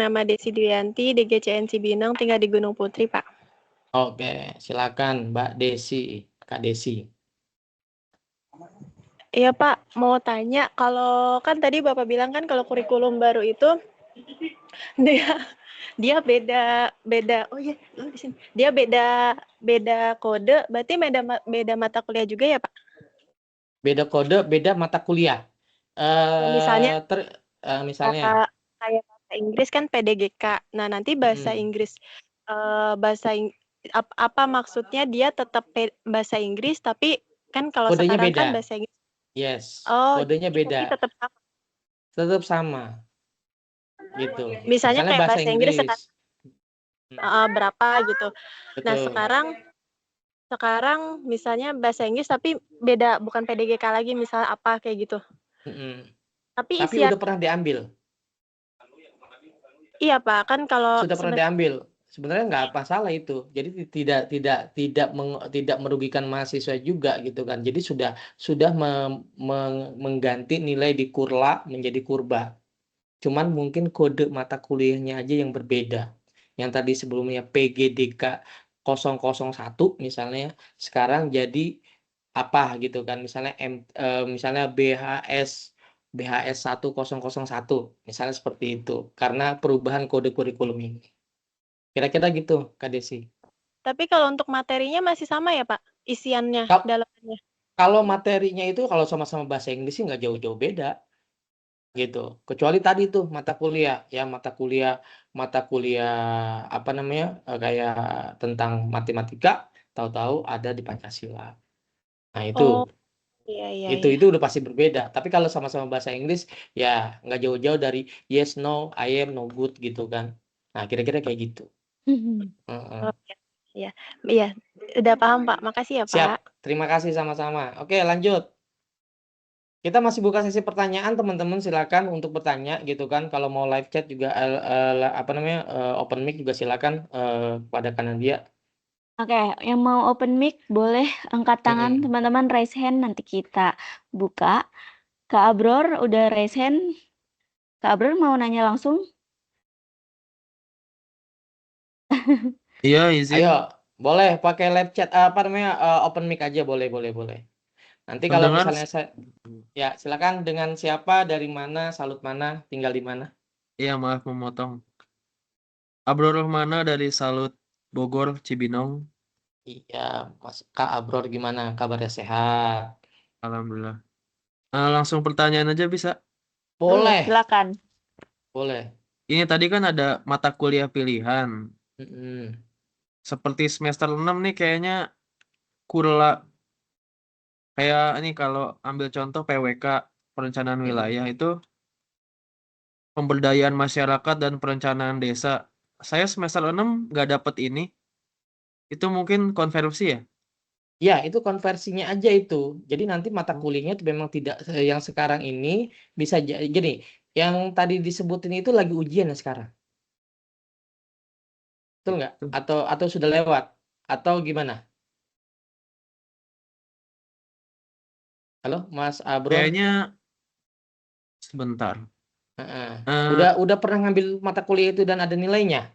Nama Desi Duyanti, DGCN Cibinong, tinggal di Gunung Putri, Pak. Oke, silakan Mbak Desi, Kak Desi. Iya, Pak. Mau tanya, kalau kan tadi Bapak bilang kan kalau kurikulum baru itu dia dia beda. Oh iya, di sini. Dia beda kode, berarti beda mata kuliah juga ya, Pak? Beda kode, beda mata kuliah. Misalnya Misalnya, kayak bahasa Inggris kan PDGK. Nah, nanti bahasa mm, Inggris apa maksudnya dia tetap bahasa Inggris tapi kan kalau kodenya sekarang kan beda. bahasa Inggris. Yes, Oh, kodenya tapi beda. tetap sama. Tetap sama, gitu. Misalnya Misalnya kayak bahasa bahasa Inggris sekarang Inggris. Mm, berapa gitu. Nah, betul. sekarang misalnya bahasa Inggris tapi beda bukan PDGK lagi misalnya apa kayak gitu. Mm-mm. Tapi Tapi isian udah pernah diambil. iya, Pak, kan kalau Sudah pernah diambil. Sebenarnya nggak masalah itu. Jadi tidak merugikan mahasiswa juga gitu kan. Jadi sudah mengganti nilai di kurla menjadi kurba. Cuman mungkin kode mata kuliahnya aja yang berbeda. Yang tadi sebelumnya PGDK 001 misalnya sekarang jadi apa gitu kan. Misalnya misalnya BHS 1001 misalnya seperti itu karena perubahan kode kurikulum ini. Kira-kira gitu, Kak Desi. tapi kalau untuk materinya masih sama ya, Pak? Isiannya, Kal- dalamnya. Kalau materinya itu kalau sama-sama bahasa Inggris sih nggak jauh-jauh beda gitu. Kecuali tadi tuh mata kuliah apa namanya kayak tentang matematika, tahu-tahu ada di Pancasila. Nah Oh, itu iya iya itu iya. itu udah pasti berbeda. Tapi kalau sama-sama bahasa Inggris ya nggak jauh-jauh dari yes, no, I am, no good gitu kan. Nah kira-kira kayak gitu. Heeh. Oh, iya. Iya. Iya, udah paham, Pak. Makasih ya, Siap. Pak. Terima kasih sama-sama. Oke, lanjut. Kita masih buka sesi pertanyaan, teman-teman. Silakan untuk bertanya gitu kan. Kalau mau live chat juga apa namanya open mic juga silakan pada kanan dia. Oke, yang mau open mic boleh angkat tangan Mm-mm. teman-teman, raise hand, nanti kita buka. Kak Abror udah raise hand. Kak Abror mau nanya langsung? Iya, izin. Ayo, boleh pakai live chat apa namanya open mic aja boleh. Nanti kalau Pendengar, misalnya saya ya silakan dengan siapa, dari mana, salut mana, tinggal di mana. iya maaf memotong. Abdul Rahmana dari Salut Bogor, Cibinong. Iya, Mas Kak Abror gimana kabarnya, sehat? Alhamdulillah. Langsung pertanyaan aja bisa. Boleh, Silakan. boleh. Ini tadi kan ada mata kuliah pilihan. Mm-mm. Seperti semester 6 nih kayaknya kurla. Kayak ini kalau ambil contoh PWK, perencanaan Mm-mm. wilayah itu pemberdayaan masyarakat dan perencanaan desa. Saya semester 6 nggak dapet ini. Itu mungkin konversi ya? Ya, itu konversinya aja itu. Jadi nanti mata kuliahnya itu memang tidak yang sekarang ini bisa jadi yang tadi disebutin itu lagi ujian ya sekarang. Betul nggak? Gitu. Atau sudah lewat? Atau gimana? Halo, Mas Abrol? Kayaknya sebentar. Heeh. Eh, Udah pernah ngambil mata kuliah itu dan ada nilainya?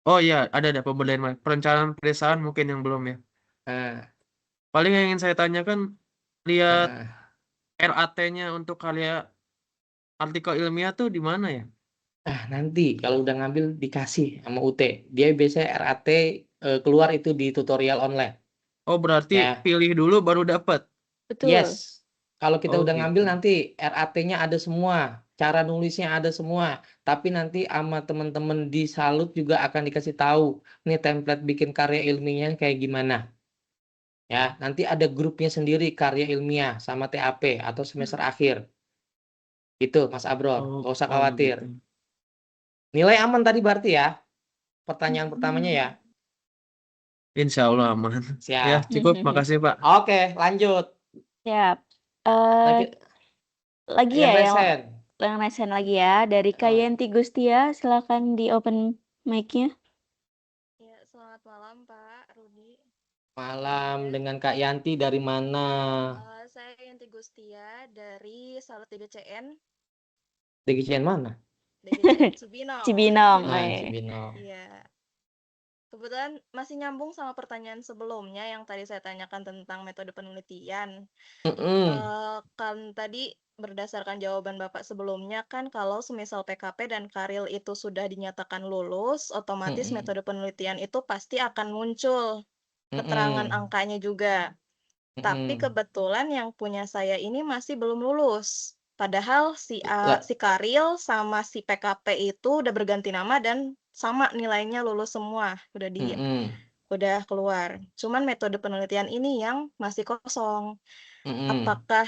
oh iya, ada pemberdayaan perencanaan pedesaan mungkin yang belum ya. Nah, Paling yang ingin saya tanyakan, lihat heeh. RAT-nya untuk karya artikel ilmiah tuh di mana ya? Nanti kalau udah ngambil dikasih sama UT. Dia biasanya RAT keluar itu di tutorial online. Oh, berarti Ya, pilih dulu baru dapat. Betul. yes. Kalau kita Oh, udah ngambil gitu. nanti RAT-nya ada semua, cara nulisnya ada semua. Tapi nanti sama teman-teman di Salut juga akan dikasih tahu nih template bikin karya ilmiahnya kayak gimana. Ya, nanti ada grupnya sendiri karya ilmiah sama TAP atau semester akhir. Itu Mas Abrol, nggak usah khawatir. Gitu. Nilai aman tadi berarti ya. Pertanyaan pertamanya ya. Insya Allah aman. Ya, Siap. cukup. Makasih, Pak. Oke, lanjut. Siap. Lagi Lagi yang ya resen. yang resen lagi ya dari Kak Yenti Gustia, silakan di open mic-nya. Ya, selamat malam Pak Rudi. Malam dengan Kak Yanti dari mana? Saya Yanti Gustia dari Salut DGCN. DGCN mana? DGCN Cibinong. Cibinong. Cibinong. Iya. Kebetulan masih nyambung sama pertanyaan sebelumnya yang tadi saya tanyakan tentang metode penelitian. Kan tadi berdasarkan jawaban Bapak sebelumnya kan kalau semisal PKP dan Karil itu sudah dinyatakan lulus, otomatis metode penelitian itu pasti akan muncul keterangan angkanya juga. Tapi kebetulan yang punya saya ini masih belum lulus. Padahal si Karil sama si PKP itu udah berganti nama dan sama nilainya lulus semua, udah keluar. Cuman metode penelitian ini yang masih kosong. Apakah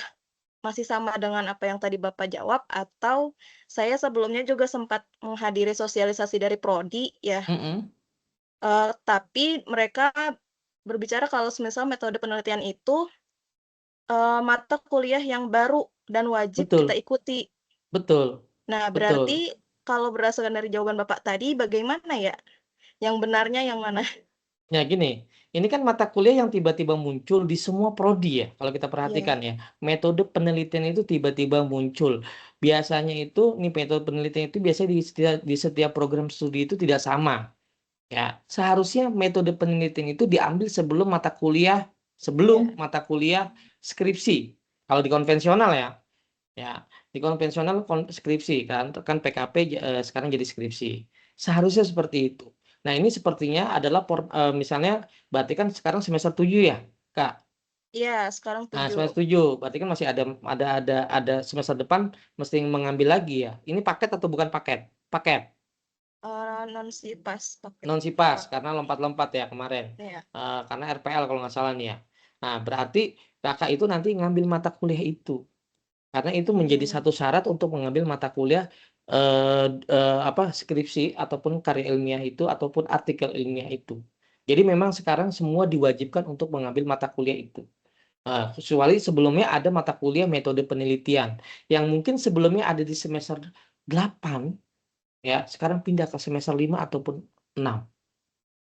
masih sama dengan apa yang tadi Bapak jawab atau saya sebelumnya juga sempat menghadiri sosialisasi dari Prodi ya. Tapi mereka berbicara kalau semisal metode penelitian itu mata kuliah yang baru dan wajib kita ikuti. Betul. Nah, berarti kalau berdasarkan dari jawaban Bapak tadi, bagaimana ya? Yang benarnya yang mana? Ya gini, ini kan mata kuliah yang tiba-tiba muncul di semua prodi ya. Kalau kita perhatikan ya, metode penelitian itu tiba-tiba muncul. Biasanya itu, nih metode penelitian itu biasanya di setiap program studi itu tidak sama. Ya, seharusnya metode penelitian itu diambil sebelum mata kuliah skripsi. Kalau di konvensional ya. Ya, di konvensional skripsi kan PKP sekarang jadi skripsi. Seharusnya seperti itu. Nah, ini sepertinya adalah misalnya berarti kan sekarang semester 7 ya, Kak. Iya, sekarang Nah, 7. semester 7 berarti kan masih ada semester depan mesti mengambil lagi ya. Ini paket atau bukan paket? Paket. Non-sipas paket. Non-sipas karena lompat-lompat ya kemarin. Iya. Karena RPL kalau nggak salah nih ya. Nah, berarti Kakak itu nanti ngambil mata kuliah itu. Karena itu menjadi satu syarat untuk mengambil mata kuliah skripsi ataupun karya ilmiah itu ataupun artikel ilmiah itu. Jadi memang sekarang semua diwajibkan untuk mengambil mata kuliah itu. Kecuali sebelumnya ada mata kuliah metode penelitian yang mungkin sebelumnya ada di semester 8 ya, sekarang pindah ke semester 5 ataupun 6.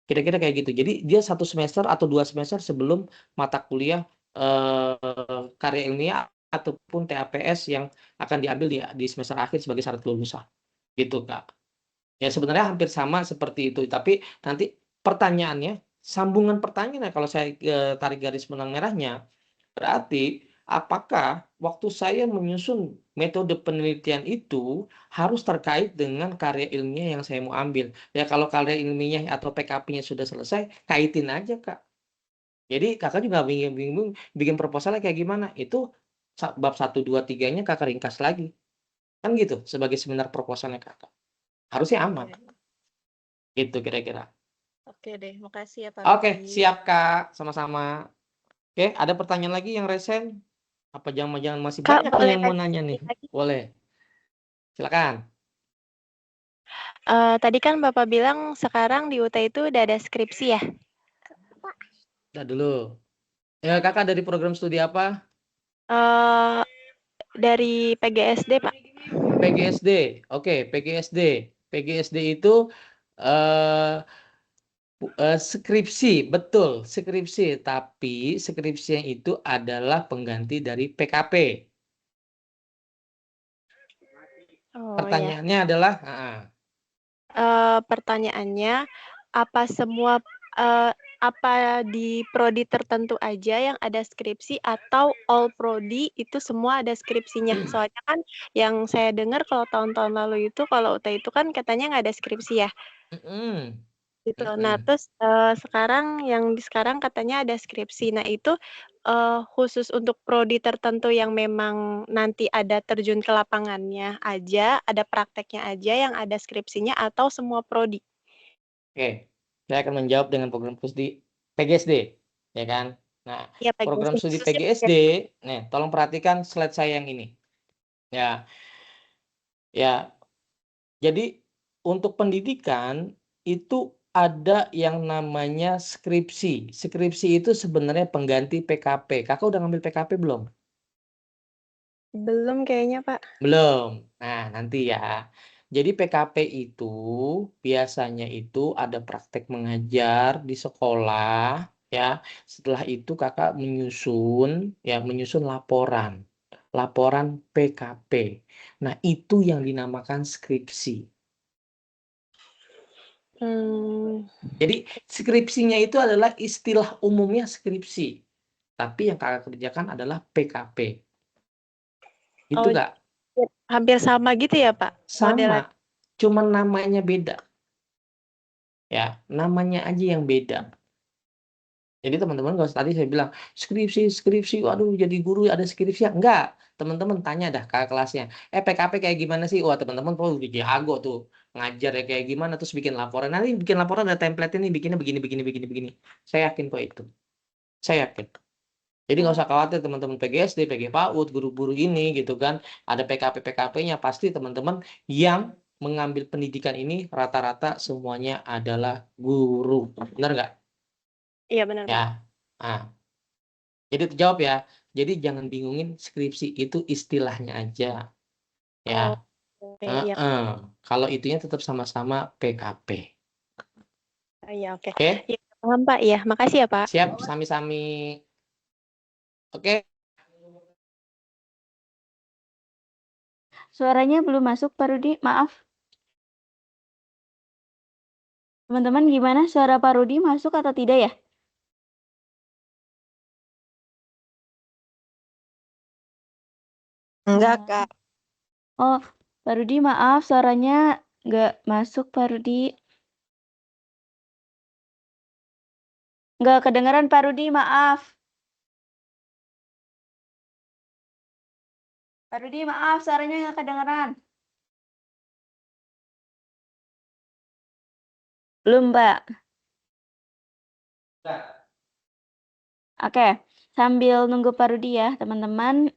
Kira-kira kayak gitu. Jadi dia 1 semester atau 2 semester sebelum mata kuliah karya ilmiah ataupun TAPS yang akan diambil di semester akhir sebagai syarat kelulusan. Gitu, Kak. Ya sebenarnya hampir sama seperti itu, tapi nanti pertanyaannya, sambungan pertanyaannya kalau saya tarik garis benang merahnya, berarti apakah waktu saya menyusun metode penelitian itu harus terkait dengan karya ilmiah yang saya mau ambil. Ya kalau karya ilmiahnya atau PKP-nya sudah selesai, kaitin aja, Kak. Jadi kakak juga bingung bikin proposalnya kayak gimana. Itu bab 1, 2, 3-nya kakak ringkas lagi. Kan gitu sebagai seminar proposalnya kakak. Harusnya aman. Gitu kira-kira. Oke deh, makasih ya Pak Oke, Rudi. siap Kak. Sama-sama. Oke, ada pertanyaan lagi yang resen? Apa jangan masih Kak, banyak boleh yang mau tanya nanya nih? lagi? Boleh. Silakan. Tadi kan Bapak bilang sekarang di UT itu udah ada skripsi ya? Udah dulu. Ya, kakak dari program studi apa? Eh, dari PGSD, Pak. PGSD. Oke, PGSD. PGSD itu eh skripsi, betul, skripsi. Tapi skripsinya itu adalah pengganti dari PKP. Oh ya. Pertanyaannya adalah, Pertanyaannya, apa semua apa di prodi tertentu aja yang ada skripsi atau all prodi itu semua ada skripsinya? Soalnya kan yang saya dengar kalau tahun-tahun lalu itu kalau UT itu kan katanya nggak ada skripsi ya. Gitu. Nah, terus sekarang sekarang katanya ada skripsi. Nah, itu khusus untuk prodi tertentu yang memang nanti ada terjun ke lapangannya aja, ada prakteknya aja yang ada skripsinya atau semua prodi? Oke, saya akan menjawab dengan program studi PGSD, ya kan? Nah, Iya, program PGSD. studi Khususnya PGSD, nih, tolong perhatikan slide saya yang ini. Ya, ya. Jadi untuk pendidikan itu ada yang namanya skripsi. Skripsi itu sebenarnya pengganti PKP. Kakak udah ngambil PKP belum? Belum kayaknya, Pak. Belum. Nah, nanti ya. Jadi PKP itu biasanya itu ada praktek mengajar di sekolah, ya. Setelah itu kakak menyusun laporan. Laporan PKP. Nah, itu yang dinamakan skripsi. Jadi skripsinya itu adalah istilah umumnya skripsi. Tapi yang kakak kerjakan adalah PKP. Itu Oh, Kak. hampir sama gitu ya, Pak? Modelan. Sama. Cuma namanya beda. Ya, namanya aja yang beda. Jadi teman-teman kalau tadi saya bilang skripsi, waduh jadi guru ada skripsi ya? Enggak. Teman-teman tanya dah ke kelasnya. PKP kayak gimana sih? Wah teman-teman udah jago tuh ngajar ya kayak gimana terus bikin laporan. Nanti bikin laporan ada template ini bikinnya begini. Saya yakin kok itu. Saya yakin. Jadi nggak usah khawatir teman-teman PGSD, PG PAUD, guru-guru ini gitu kan. Ada PKP-PKP-nya pasti teman-teman yang mengambil pendidikan ini rata-rata semuanya adalah guru. Benar nggak? Iya, benar, Pak. Ya. Nah, jadi terjawab ya. Jadi jangan bingungin skripsi itu istilahnya aja. Ya. Oke, iya. Kalau itunya tetap sama-sama PKP. Iya, oke. Oke? Iya, paham, Pak. Iya, makasih ya, Pak. Siap, sami-sami. Oke. Suaranya belum masuk, Pak Rudi. Maaf. Teman-teman gimana? Suara Pak Rudi masuk atau tidak ya? Enggak, Kak. Oh, Pak Rudi maaf, suaranya nggak masuk, Pak Rudi. Nggak kedengeran, Pak Rudi, maaf. Pak Rudi, maaf, suaranya nggak kedengeran. Belum, Mbak. Oke, sambil nunggu Pak Rudi ya, teman-teman,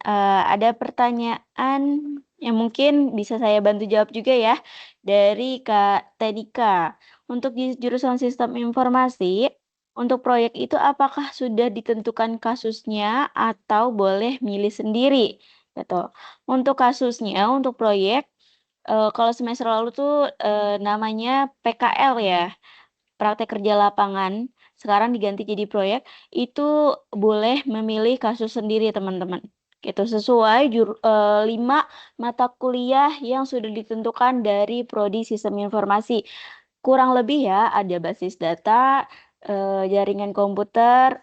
ada pertanyaan yang mungkin bisa saya bantu jawab juga ya, dari Kak Tedika. Untuk di jurusan Sistem Informasi, untuk proyek itu apakah sudah ditentukan kasusnya atau boleh milih sendiri? Gitu. Untuk kasusnya, untuk proyek, kalau semester lalu tuh, namanya PKL ya, praktek kerja lapangan, sekarang diganti jadi proyek, itu boleh memilih kasus sendiri teman-teman. Gitu, sesuai 5 mata kuliah yang sudah ditentukan dari prodi Sistem Informasi. Kurang lebih ya, ada basis data, jaringan komputer,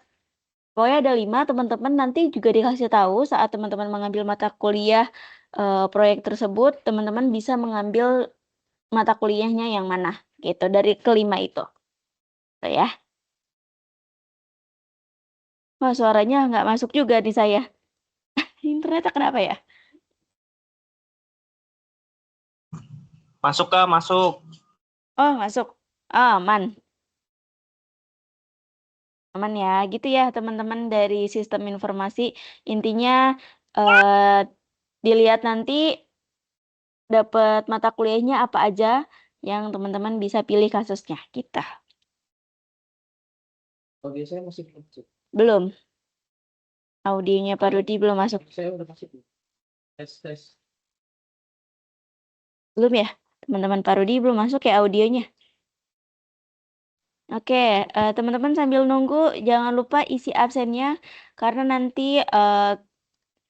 pokoknya ada 5, teman-teman nanti juga dikasih tahu saat teman-teman mengambil mata kuliah, proyek tersebut, teman-teman bisa mengambil mata kuliahnya yang mana, gitu, dari ke-5 itu. Tuh ya. Wah, suaranya nggak masuk juga di saya. Internetnya kenapa ya? Masuk Kak, masuk. Oh, masuk. Aman. Aman ya, gitu ya teman-teman dari Sistem Informasi. Intinya dilihat nanti dapat mata kuliahnya apa aja yang teman-teman bisa pilih kasusnya kita. Oke, saya masih belum masuk. Belum. Audionya Pak Rudi belum masuk. Saya udah masuk. Tes. Belum ya? Teman-teman Pak Rudi belum masuk ya audionya. Oke, teman-teman sambil nunggu jangan lupa isi absennya karena nanti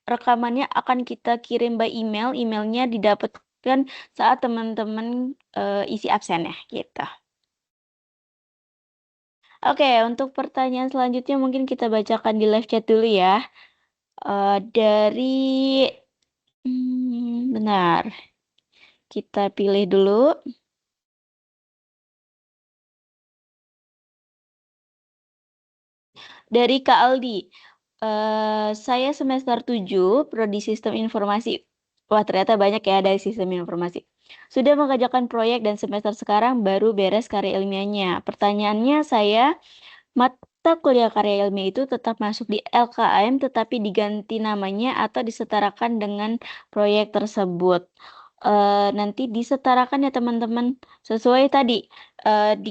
rekamannya akan kita kirim by email. Emailnya didapatkan saat teman-teman isi absennya gitu. Oke, untuk pertanyaan selanjutnya mungkin kita bacakan di live chat dulu ya. Dari benar. Kita pilih dulu. Dari Kak Aldi. Saya semester 7 Prodi Sistem Informasi. Wah, ternyata banyak ya dari Sistem Informasi. Sudah mengerjakan proyek dan semester sekarang baru beres karya ilmiahnya. Pertanyaannya mata kuliah karya ilmiah itu tetap masuk di LKM tetapi diganti namanya atau disetarakan dengan proyek tersebut. Nanti disetarakan ya teman-teman. Sesuai tadi di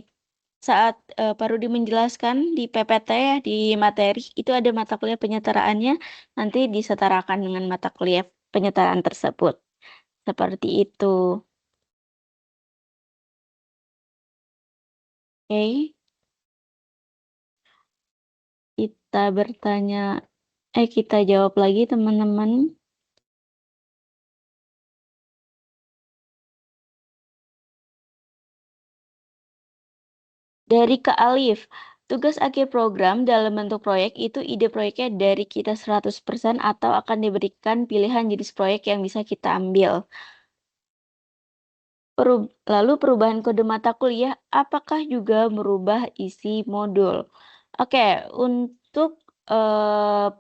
saat Pak Rudi menjelaskan di PPT ya, di materi itu ada mata kuliah penyetaraannya, nanti disetarakan dengan mata kuliah penyetaraan tersebut. Seperti itu. Oke. Kita jawab lagi teman-teman. Dari Kak Alif, tugas akhir program dalam bentuk proyek itu ide proyeknya dari kita 100% atau akan diberikan pilihan jenis proyek yang bisa kita ambil. Lalu perubahan kode mata kuliah, apakah juga merubah isi modul? Oke, untuk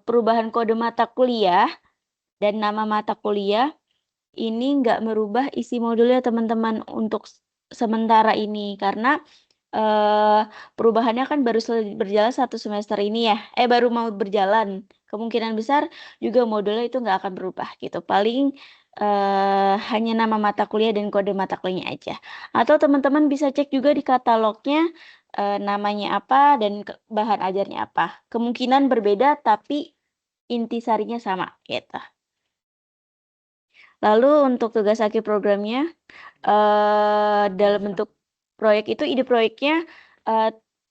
perubahan kode mata kuliah dan nama mata kuliah, ini nggak merubah isi modulnya teman-teman untuk sementara ini. Karena perubahannya kan baru berjalan 1 semester ini ya. Baru mau berjalan. Kemungkinan besar juga modulnya itu nggak akan berubah gitu. Paling hanya nama mata kuliah dan kode mata kuliahnya aja. Atau teman-teman bisa cek juga di katalognya namanya apa dan bahan ajarnya apa. Kemungkinan berbeda tapi intisarinya sama gitu. Lalu untuk tugas akhir programnya dalam bentuk proyek itu ide proyeknya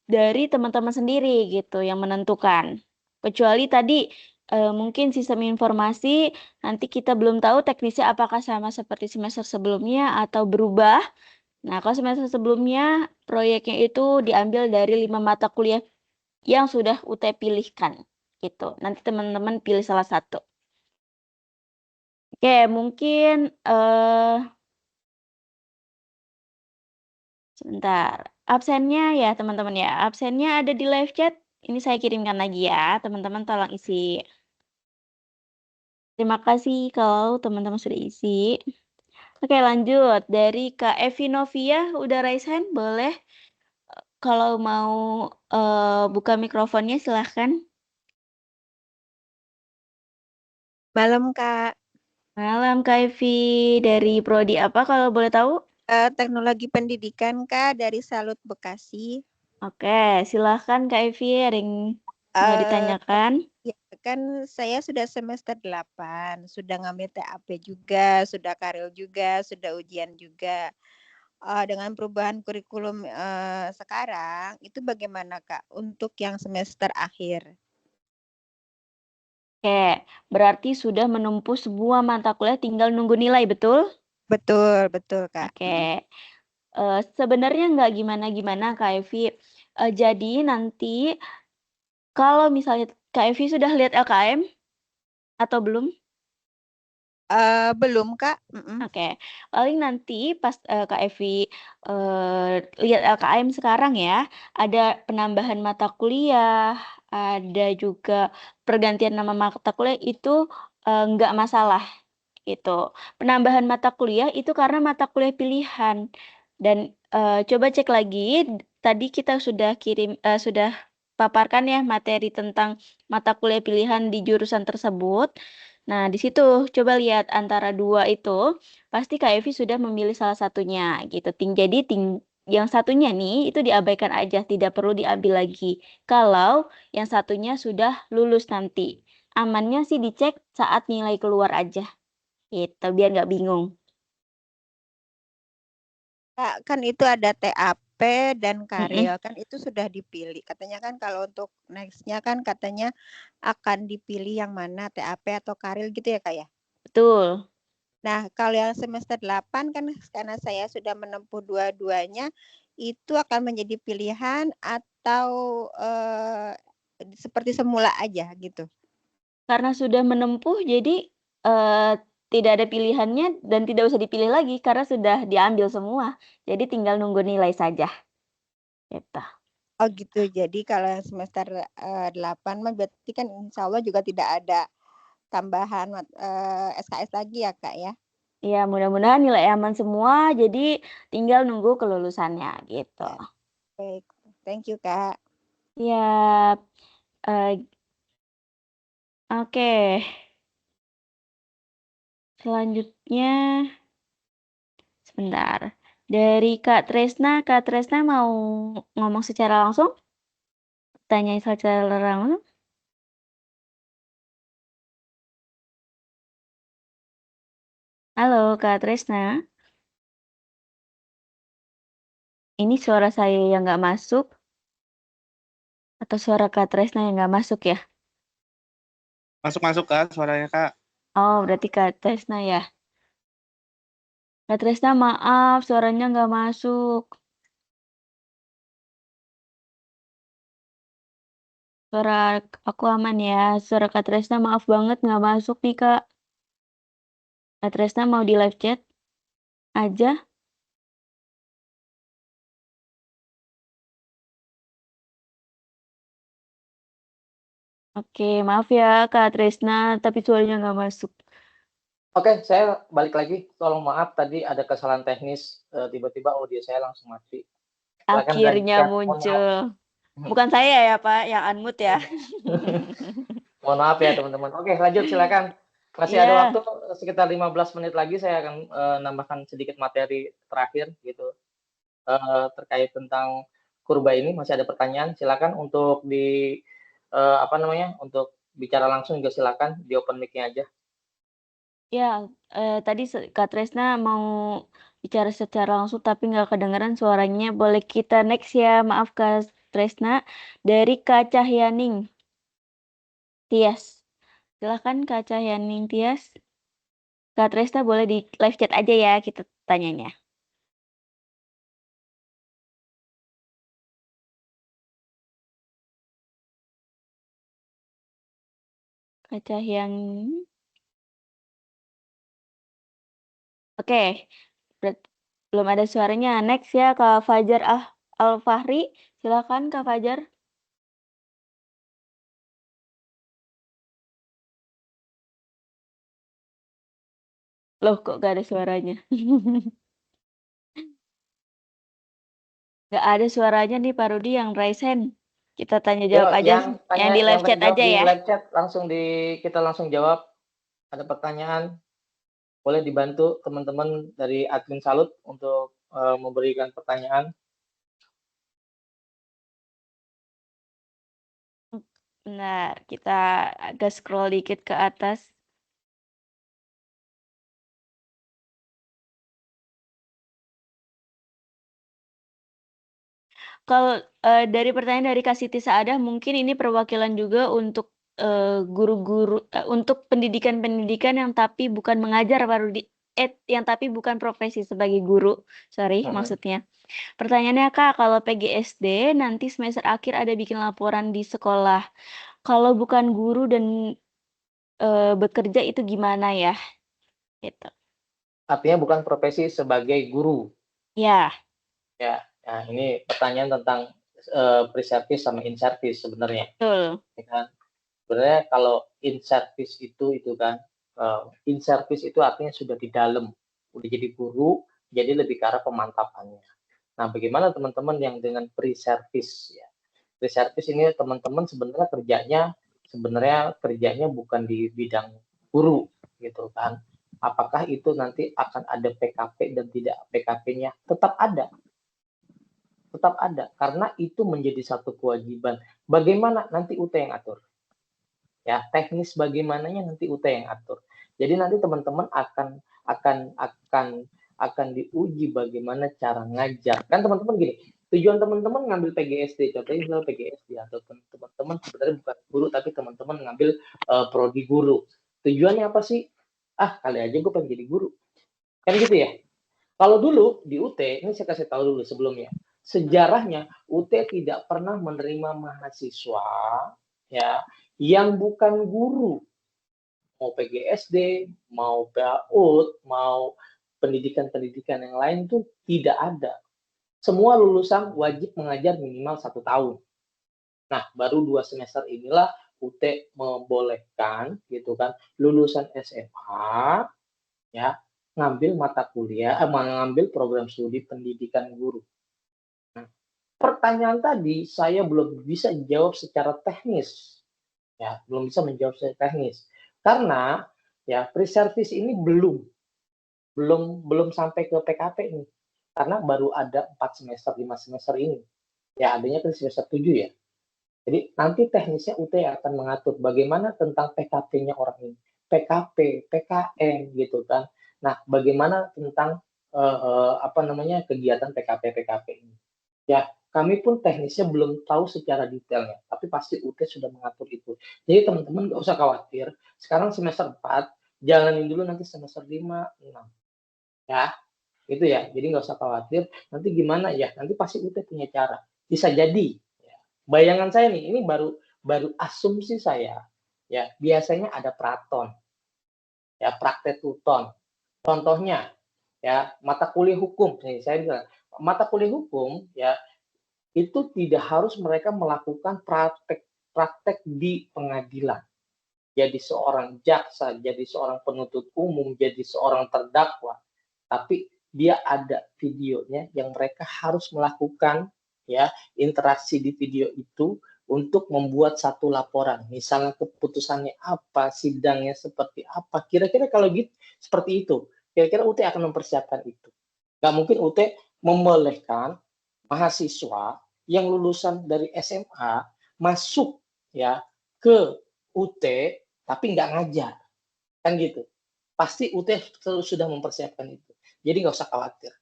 dari teman-teman sendiri gitu yang menentukan. Kecuali tadi mungkin sistem informasi nanti kita belum tahu teknisnya apakah sama seperti semester sebelumnya atau berubah. Nah, kalau semester sebelumnya proyeknya itu diambil dari 5 mata kuliah yang sudah UT pilihkan gitu. Nanti teman-teman pilih salah satu. Oke, mungkin sebentar. Absennya ya teman-teman ya. Absennya ada di live chat. Ini saya kirimkan lagi ya. Teman-teman tolong isi. Terima kasih kalau teman-teman sudah isi. Oke, lanjut. Dari Kak Evi Novia udah raise hand, boleh. Kalau mau buka mikrofonnya silahkan. Malam, Kak. Malam Kak Evi. Dari Prodi apa kalau boleh tahu? Teknologi Pendidikan, Kak, dari Salut Bekasi. Oke, silahkan Kak Evi. Ada yang mau ditanyakan? Ya, kan saya sudah semester 8, sudah ngambil TAP juga, sudah karil juga, sudah ujian juga. Dengan perubahan kurikulum sekarang, itu bagaimana, Kak, untuk yang semester akhir? Oke, berarti sudah menempuh sebuah mata kuliah tinggal nunggu nilai, betul? Betul, Kak. Oke. Sebenarnya nggak gimana-gimana Kak Evi. Jadi nanti kalau misalnya Kak Evi sudah lihat LKM atau belum? Belum, Kak. Oke, paling nanti pas Kak Evi lihat LKM sekarang ya, ada penambahan mata kuliah, ada juga pergantian nama mata kuliah itu nggak masalah gitu. Penambahan mata kuliah itu karena mata kuliah pilihan dan coba cek lagi tadi kita sudah paparkan ya materi tentang mata kuliah pilihan di jurusan tersebut. Nah, di situ coba lihat antara dua itu, pasti Kak Evi sudah memilih salah satunya gitu. Jadi yang satunya nih itu diabaikan aja, tidak perlu diambil lagi. Kalau yang satunya sudah lulus nanti, amannya sih dicek saat nilai keluar aja, gitu, biar nggak bingung. Kak, kan itu ada TAP dan Karil, kan itu sudah dipilih. Katanya kan kalau untuk next-nya kan katanya akan dipilih yang mana, TAP atau Karil gitu ya Kak ya? Betul. Nah, kalau yang semester 8 kan karena saya sudah menempuh dua-duanya, itu akan menjadi pilihan atau seperti semula aja gitu? Karena sudah menempuh jadi tidak ada pilihannya dan tidak usah dipilih lagi karena sudah diambil semua. Jadi tinggal nunggu nilai saja. Gitu. Oh gitu, jadi kalau yang semester 8 mah berarti kan insya Allah juga tidak ada tambahan SKS lagi ya Kak ya? Ya, mudah-mudahan nilai aman semua, jadi tinggal nunggu kelulusannya gitu. Ya, baik, thank you Kak. Ya, oke. Selanjutnya, sebentar. Dari Kak Tresna mau ngomong secara langsung? Tanya secara langsung? Halo Kak Tresna. Ini suara saya yang nggak masuk? Atau suara Kak Tresna yang nggak masuk ya? Masuk Kak suaranya Kak. Oh, berarti Kak Tresna ya. Kak Tresna maaf, suaranya nggak masuk. Suara aku aman ya. Suara Kak Tresna maaf banget nggak masuk nih Kak. Kak Tresna mau di live chat aja? Oke, maaf ya Kak Tresna, tapi suaranya nggak masuk. Oke, saya balik lagi. Tolong maaf tadi ada kesalahan teknis, tiba-tiba audio saya langsung mati. Silakan Akhirnya dilanjutkan. Mohon maaf. muncul. Bukan saya ya Pak, yang unmute ya. Mohon maaf ya teman-teman. Oke, lanjut silakan. Masih ada Iya. waktu sekitar 15 menit lagi saya akan nambahkan sedikit materi terakhir gitu. Terkait tentang kurba ini masih ada pertanyaan, silakan untuk untuk bicara langsung juga silakan di open mic-nya aja. Ya, tadi Kak Tresna mau bicara secara langsung tapi nggak kedengeran suaranya. Boleh kita next ya, maaf Kak Tresna. Dari Kak Cahyaning Tias. Silahkan Kak Cahyaning Tias. Kak Tresna boleh di live chat aja ya kita tanyanya. Kak Cahyaning. Oke, belum ada suaranya. Next ya Kak Fajar Al-Fahri. Silakan Kak Fajar. Loh, kok gak ada suaranya? Gak ada suaranya nih Pak Rudi yang raise hand. Kita tanya jawab aja yang di live chat aja ya. Di live chat kita langsung jawab. Ada pertanyaan, boleh dibantu teman-teman dari admin Salut untuk memberikan pertanyaan. Benar, kita agak scroll dikit ke atas. Kalau dari pertanyaan dari Kak Siti Saadah, mungkin ini perwakilan juga untuk guru-guru, untuk pendidikan-pendidikan yang tapi bukan mengajar, Pak Rudi. Yang tapi bukan profesi sebagai guru, sorry maksudnya. Pertanyaannya Kak, kalau PGSD nanti semester akhir ada bikin laporan di sekolah. Kalau bukan guru dan bekerja itu gimana ya? Gitu. Artinya bukan profesi sebagai guru. Ya. Ya, nah ini pertanyaan tentang pre-service sama in-service sebenarnya. Betul. Ya kan? Sebenarnya kalau in-service itu kan, in-service itu artinya sudah di dalam, udah jadi guru, jadi lebih ke arah pemantapannya. Nah, bagaimana teman-teman yang dengan pre-service ya? Pre-service ini teman-teman sebenarnya kerjanya bukan di bidang guru gitu kan. Apakah itu nanti akan ada PKP dan tidak PKP-nya? Tetap ada karena itu menjadi satu kewajiban. Bagaimana nanti UT yang atur? Ya, teknis bagaimananya nanti UT yang atur. Jadi nanti teman-teman akan diuji bagaimana cara ngajar. Kan teman-teman gini, tujuan teman-teman ngambil PGSD, contohnya misalnya PGSD, atau teman-teman sebenarnya bukan guru tapi teman-teman ngambil prodi guru. Tujuannya apa sih? Kali aja gue pengen jadi guru. Kan gitu ya. Kalau dulu di UT, ini saya kasih tahu dulu sebelumnya. Sejarahnya UT tidak pernah menerima mahasiswa ya yang bukan guru. Mau PGSD, mau PAUD, mau pendidikan-pendidikan yang lain tuh tidak ada. Semua lulusan wajib mengajar minimal 1 tahun. Nah, baru 2 semester inilah UT membolehkan gitu kan lulusan SMA ya ngambil mata kuliah, mengambil program studi pendidikan guru. Nah, pertanyaan tadi saya belum bisa jawab secara teknis. Ya, belum bisa menjawab secara teknis. Karena ya pre-service ini belum sampai ke PKP nih. Karena baru ada 4 semester, 5 semester ini. Ya, adanya kan semester 7 ya. Jadi nanti teknisnya UT akan mengatur bagaimana tentang PKP-nya orang ini. PKP, PKM gitu kan. Nah, bagaimana tentang kegiatan PKP ini. Ya, kami pun teknisnya belum tahu secara detailnya, tapi pasti UT sudah mengatur itu. Jadi teman-teman nggak usah khawatir. Sekarang semester 4, jalanin dulu nanti semester 5, 6. Ya, itu ya. Jadi nggak usah khawatir. Nanti gimana ya? Nanti pasti UT punya cara. Bisa jadi. Ya. Bayangan saya nih, ini baru asumsi saya. Ya, biasanya ada praton. Ya, praktek tuton. Contohnya, ya mata kuliah hukum. Saya bilang, mata kuliah hukum ya itu tidak harus mereka melakukan praktek di pengadilan. Jadi seorang jaksa, jadi seorang penuntut umum, jadi seorang terdakwa. Tapi dia ada videonya yang mereka harus melakukan ya interaksi di video itu untuk membuat satu laporan. Misalnya keputusannya apa, sidangnya seperti apa. Kira-kira kalau gitu seperti itu. Kira-kira UT akan mempersiapkan itu. Nggak mungkin UT membolehkan mahasiswa yang lulusan dari SMA masuk ya ke UT tapi nggak ngajar kan gitu. Pasti UT sudah mempersiapkan itu. Jadi nggak usah khawatir.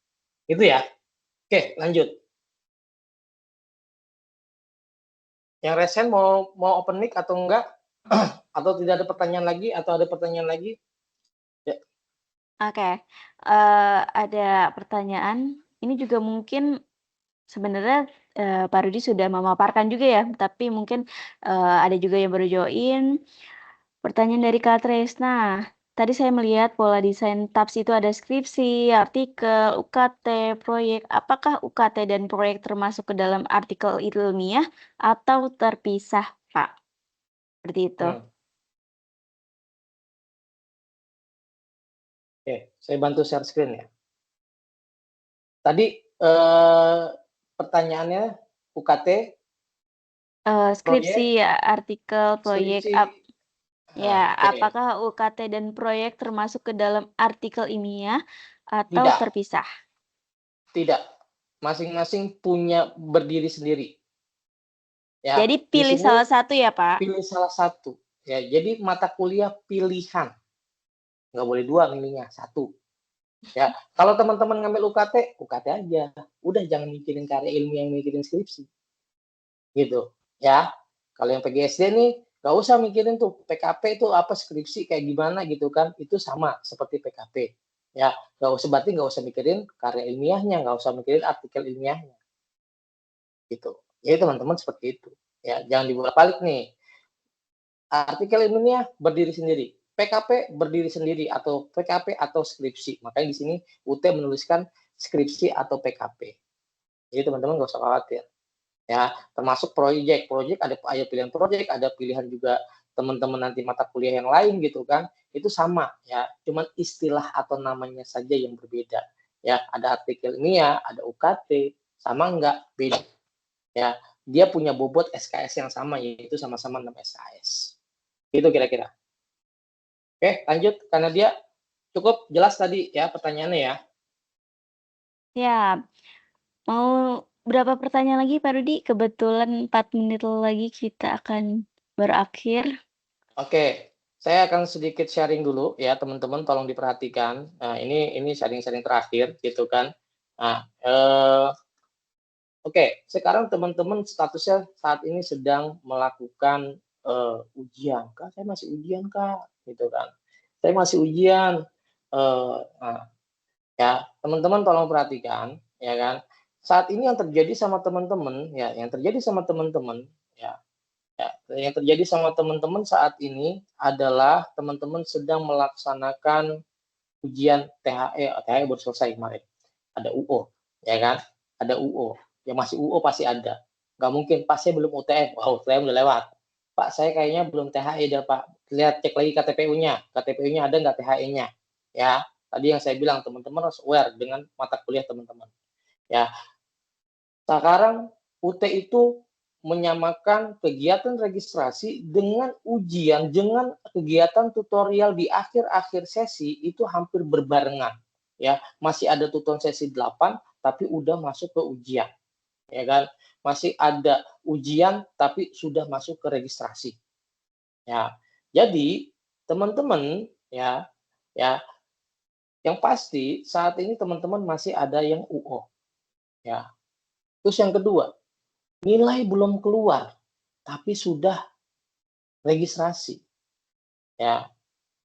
Itu ya. Oke, lanjut. Yang resen mau open mic atau enggak? Atau tidak ada pertanyaan lagi? Atau ada pertanyaan lagi? Ya. Oke, ada pertanyaan. Ini juga mungkin sebenarnya Pak Rudi sudah memaparkan juga ya, tapi mungkin ada juga yang baru join. Pertanyaan dari Kak Tresna. Tadi saya melihat pola desain TAPS itu ada skripsi, artikel, UKT, proyek. Apakah UKT dan proyek termasuk ke dalam artikel ilmiah atau terpisah, Pak? Seperti itu. Oke, saya bantu share screen ya. Tadi pertanyaannya UKT, skripsi, artikel, proyek. skripsi. Ya, Oke. apakah UKT dan proyek termasuk ke dalam artikel ilmiah atau Tidak. terpisah? Tidak. Masing-masing punya berdiri sendiri. Ya, Jadi di pilih sini salah satu ya, Pak? pilih salah satu. Ya, jadi mata kuliah pilihan. Nggak boleh 2 milihnya, 1. Ya, kalau teman-teman ngambil UKT, UKT aja. Udah jangan mikirin karya ilmiah, yang mikirin skripsi. Gitu. Ya. Kalau yang PGSD nih, nggak usah mikirin tuh PKP itu apa, skripsi kayak gimana gitu kan. Itu sama seperti PKP. Ya, berarti nggak usah mikirin karya ilmiahnya, nggak usah mikirin artikel ilmiahnya. Gitu. Jadi teman-teman seperti itu. Ya, jangan dibolak-balik nih. Artikel ilmiah berdiri sendiri. PKP berdiri sendiri atau PKP atau skripsi. Makanya di sini UT menuliskan skripsi atau PKP. Jadi teman-teman nggak usah khawatir. Ya, termasuk proyek ada pilihan proyek, ada pilihan juga teman-teman nanti mata kuliah yang lain gitu kan. Itu sama ya, cuman istilah atau namanya saja yang berbeda. Ya, ada artikel ilmiah, ada UKT, sama enggak? Beda. Ya, dia punya bobot SKS yang sama yaitu sama-sama 6 SKS. Itu kira-kira. Oke, lanjut karena dia cukup jelas tadi ya pertanyaannya ya. Ya, mau berapa pertanyaan lagi Pak Rudi? Kebetulan 4 menit lagi kita akan berakhir. Oke, saya akan sedikit sharing dulu ya teman-teman, tolong diperhatikan. Nah, ini sharing-sharing terakhir gitu kan. Nah, oke, sekarang teman-teman statusnya saat ini sedang melakukan ujian. Kak, saya masih ujian, Kak, gitu kan. Saya masih ujian. Nah, ya, teman-teman tolong perhatikan, ya kan. Saat ini yang terjadi sama teman-teman, ya, yang terjadi sama teman-teman, ya, ya, yang terjadi sama teman-teman saat ini adalah teman-teman sedang melaksanakan ujian THE, THE baru selesai kemarin. Ada UO, ya kan? Ada UO. Yang masih UO pasti ada. Nggak mungkin, Pak saya belum UTM. Wow, UTM udah lewat. Pak saya kayaknya belum THE dah Pak. Lihat cek lagi KTPU-nya. KTPU-nya ada nggak THE-nya? Ya, tadi yang saya bilang teman-teman harus aware dengan mata kuliah teman-teman. Ya, sekarang UT itu menyamakan kegiatan registrasi dengan ujian, dengan kegiatan tutorial di akhir-akhir sesi itu hampir berbarengan. Ya, masih ada tutorial sesi 8 tapi udah masuk ke ujian. Ya kan? Masih ada ujian tapi sudah masuk ke registrasi. Ya. Jadi, teman-teman ya, yang pasti saat ini teman-teman masih ada yang UO. Ya. Terus yang kedua, nilai belum keluar, tapi sudah registrasi. Ya,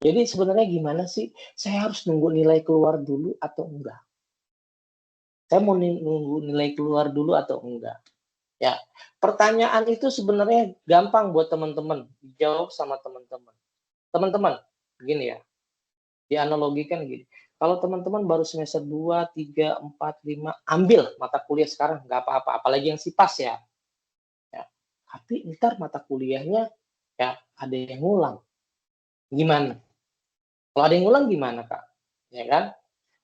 jadi sebenarnya gimana sih? Saya harus nunggu nilai keluar dulu atau enggak? Saya mau nunggu nilai keluar dulu atau enggak? Ya, pertanyaan itu sebenarnya gampang buat teman-teman dijawab sama teman-teman. Teman-teman, begini ya, dianalogikan gini. Kalau teman-teman baru semester 2, 3, 4, 5, ambil mata kuliah sekarang, nggak apa-apa. Apalagi yang SIPAS ya. Tapi ntar mata kuliahnya ya ada yang ngulang. Gimana? Kalau ada yang ngulang gimana, Kak? Ya kan?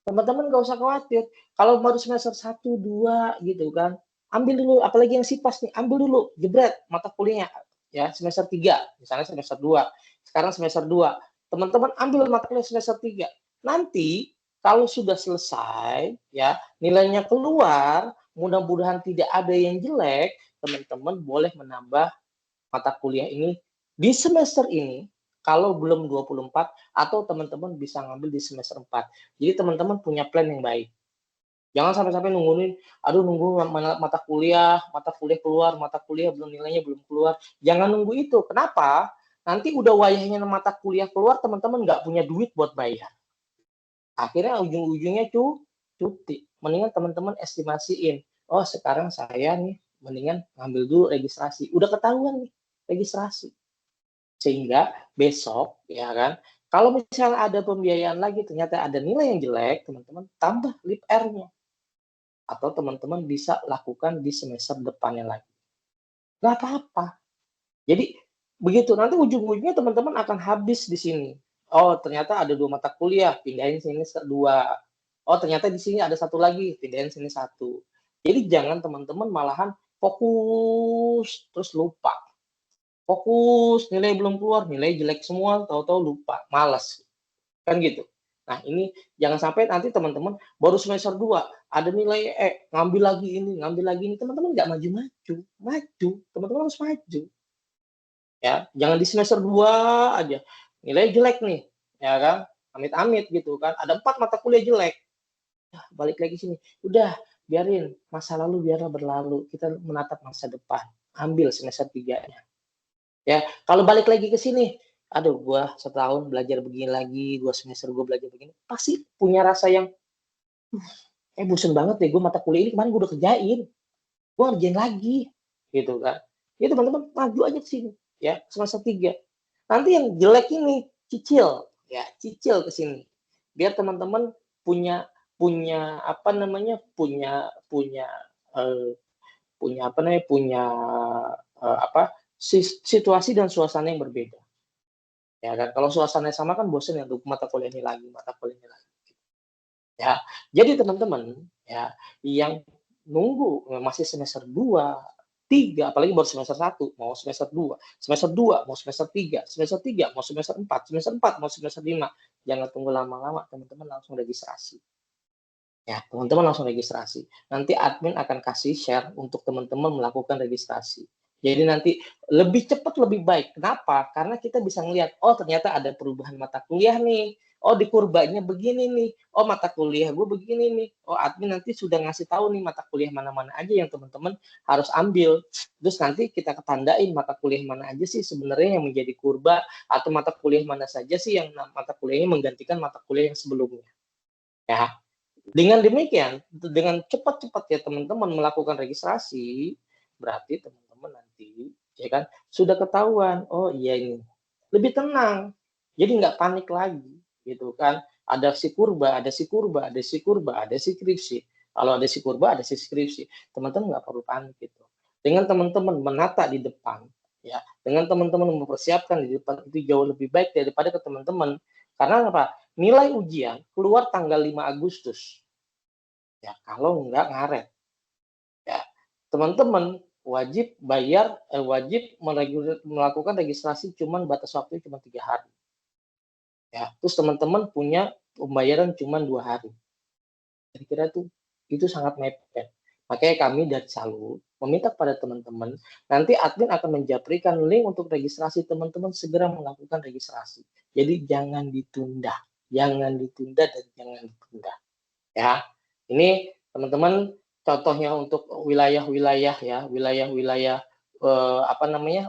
Teman-teman nggak usah khawatir. Kalau baru semester 1, 2 gitu kan, ambil dulu, apalagi yang SIPAS nih, ambil dulu, jebret mata kuliahnya. Ya, semester 3, misalnya semester 2. Sekarang semester 2. Teman-teman ambil mata kuliah semester 3. Nanti kalau sudah selesai, ya nilainya keluar, mudah-mudahan tidak ada yang jelek, teman-teman boleh menambah mata kuliah ini di semester ini kalau belum 24 atau teman-teman bisa ngambil di semester 4. Jadi teman-teman punya plan yang baik. Jangan sampai-sampai nungguin, aduh nunggu mata kuliah keluar, mata kuliah belum nilainya belum keluar. Jangan nunggu itu. Kenapa? Nanti udah wayahnya mata kuliah keluar, teman-teman nggak punya duit buat bayar. Akhirnya ujung-ujungnya cuti. Mendingan teman-teman estimasiin. Oh sekarang saya nih mendingan ngambil dulu registrasi. Udah ketahuan nih registrasi. Sehingga besok ya kan, kalau misalnya ada pembiayaan lagi ternyata ada nilai yang jelek, teman-teman tambah lip R-nya. Atau teman-teman bisa lakukan di semester depannya lagi. Nggak apa-apa. Jadi begitu nanti ujung-ujungnya teman-teman akan habis di sini. Oh, ternyata ada 2 mata kuliah, pindahin sini 2. Oh, ternyata di sini ada 1 lagi, pindahin sini 1. Jadi jangan teman-teman malahan fokus terus lupa. Fokus, nilai belum keluar, nilai jelek semua, tahu-tahu lupa, malas. Kan gitu. Nah, ini jangan sampai nanti teman-teman baru semester 2 ada nilai ngambil lagi ini, teman-teman nggak maju-maju. Maju, teman-teman harus maju. Ya, jangan di semester 2 aja. Nilai jelek nih, ya kan? Amit-amit gitu kan. Ada 4 mata kuliah jelek. Nah, balik lagi sini. Udah, biarin masa lalu biarlah berlalu. Kita menatap masa depan. Ambil semester 3-nya. Ya, kalau balik lagi ke sini, aduh gua setahun belajar begini lagi, 2 semester gua belajar begini, pasti punya rasa yang bosen banget deh gua mata kuliah ini kemarin gua udah kerjain. Gua ngerjain lagi gitu kan. Ya teman-teman maju aja ke sini ya, semester 3. Nanti yang jelek ini cicil ya, cicil ke sini. Biar teman-teman punya punya apa namanya, punya punya eh, punya apa namanya, punya apa situasi dan suasana yang berbeda. Ya kan, kalau suasananya sama kan bosen ya, mata kuliah ini lagi, mata kuliah ini lagi. Ya, jadi teman-teman ya yang nunggu masih semester 2 3, apalagi baru semester 1, mau semester 2, semester 2, mau semester 3, semester 3, mau semester 4, semester 4, mau semester 5. Jangan tunggu lama-lama, teman-teman langsung registrasi. Ya, teman-teman langsung registrasi. Nanti admin akan kasih share untuk teman-teman melakukan registrasi. Jadi nanti lebih cepat lebih baik. Kenapa? Karena kita bisa ngelihat, oh ternyata ada perubahan mata kuliah nih. Oh di kurbanya begini nih. Oh mata kuliah gue begini nih. Oh admin nanti sudah ngasih tahu nih mata kuliah mana-mana aja yang teman-teman harus ambil. Terus nanti kita ketandain mata kuliah mana aja sih sebenarnya yang menjadi kurba, atau mata kuliah mana saja sih yang mata kuliahnya menggantikan mata kuliah yang sebelumnya. Ya, dengan demikian, dengan cepat-cepat ya teman-teman melakukan registrasi, berarti teman-teman nanti ya kan sudah ketahuan, oh iya ini lebih tenang, jadi nggak panik lagi, gitu kan? Ada si kurba, ada si kurba, ada si kurba, ada si skripsi. Kalau ada si kurba, ada si skripsi. Teman-teman nggak perlu panik gitu. Dengan teman-teman menata di depan, ya, dengan teman-teman mempersiapkan di depan itu jauh lebih baik daripada ke teman-teman. Karena apa? Nilai ujian keluar tanggal 5 Agustus. Ya, kalau nggak ngaret. Ya, teman-teman wajib bayar, wajib melakukan registrasi cuman batas waktu cuma 3 hari. Ya, terus teman-teman punya pembayaran cuma 2 hari. Kira-kira itu sangat mepet. Makanya kami dari Salut meminta kepada teman-teman, nanti admin akan menjaprikan link untuk registrasi, teman-teman segera melakukan registrasi. Jadi jangan ditunda dan jangan ditunda. Ya, ini teman-teman contohnya untuk wilayah-wilayah ya, wilayah-wilayah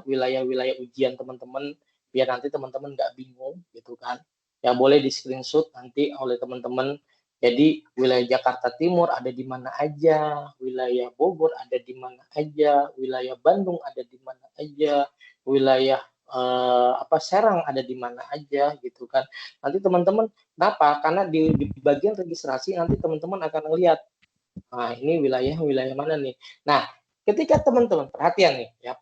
wilayah-wilayah ujian teman-teman, biar nanti teman-teman nggak bingung gitu kan. Ya boleh di screenshot nanti oleh teman-teman. Jadi wilayah Jakarta Timur ada di mana aja, wilayah Bogor ada di mana aja, wilayah Bandung ada di mana aja, wilayah Serang ada di mana aja gitu kan. Nanti teman-teman, kenapa? Karena di bagian registrasi nanti teman-teman akan melihat, nah ini wilayah mana nih. Nah, ketika teman-teman perhatian nih, ya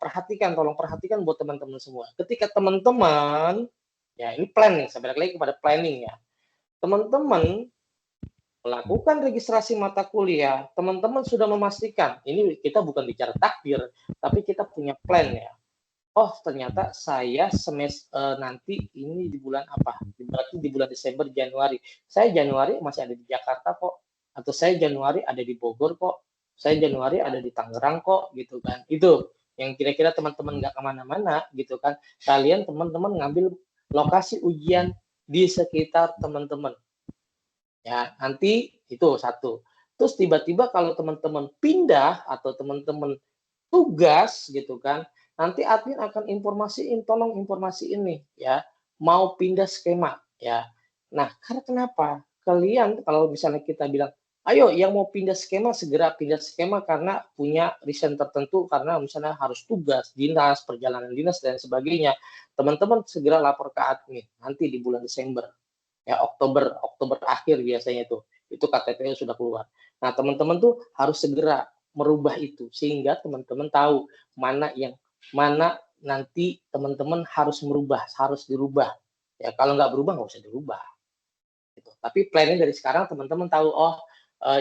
tolong perhatikan buat teman-teman semua. Ketika teman-teman, ya ini plan nih, saya balik lagi kepada planning ya. Teman-teman melakukan registrasi mata kuliah, teman-teman sudah memastikan, ini kita bukan bicara takdir, tapi kita punya plan ya. Oh ternyata saya semester nanti ini di bulan apa? Berarti di bulan Desember, Januari. Saya Januari masih ada di Jakarta kok. Atau saya Januari ada di Bogor kok. Saya Januari ada di Tangerang kok, gitu kan. Itu yang kira-kira teman-teman nggak kemana-mana, gitu kan. Kalian teman-teman ngambil lokasi ujian di sekitar teman-teman. Ya, nanti itu satu. Terus tiba-tiba kalau teman-teman pindah atau teman-teman tugas gitu kan, nanti admin akan tolong informasi ini ya, mau pindah skema ya. Nah, karena kenapa? Kalian kalau misalnya kita bilang, ayo yang mau pindah skema segera pindah skema karena punya reason tertentu, karena misalnya harus tugas, dinas, perjalanan dinas dan sebagainya. Teman-teman segera lapor ke admin nanti di bulan Desember. Ya, Oktober akhir biasanya itu KTP sudah keluar. Nah, teman-teman harus segera merubah itu sehingga teman-teman tahu mana nanti teman-teman harus dirubah. Ya, kalau nggak berubah nggak usah dirubah. Gitu. Tapi planning dari sekarang teman-teman tahu,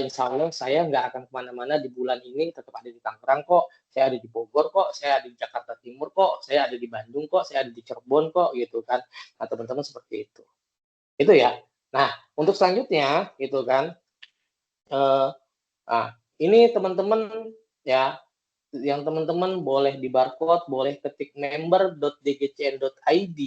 insya Allah saya nggak akan kemana-mana di bulan ini, tetap ada di Tangerang kok, saya ada di Bogor kok, saya ada di Jakarta Timur kok, saya ada di Bandung kok, saya ada di Cirebon kok, gitu kan. Nah, teman-teman seperti itu. Itu ya. Nah, untuk selanjutnya gitu kan, ini teman-teman ya, yang teman-teman boleh di barcode, boleh ketik member.dgcn.id,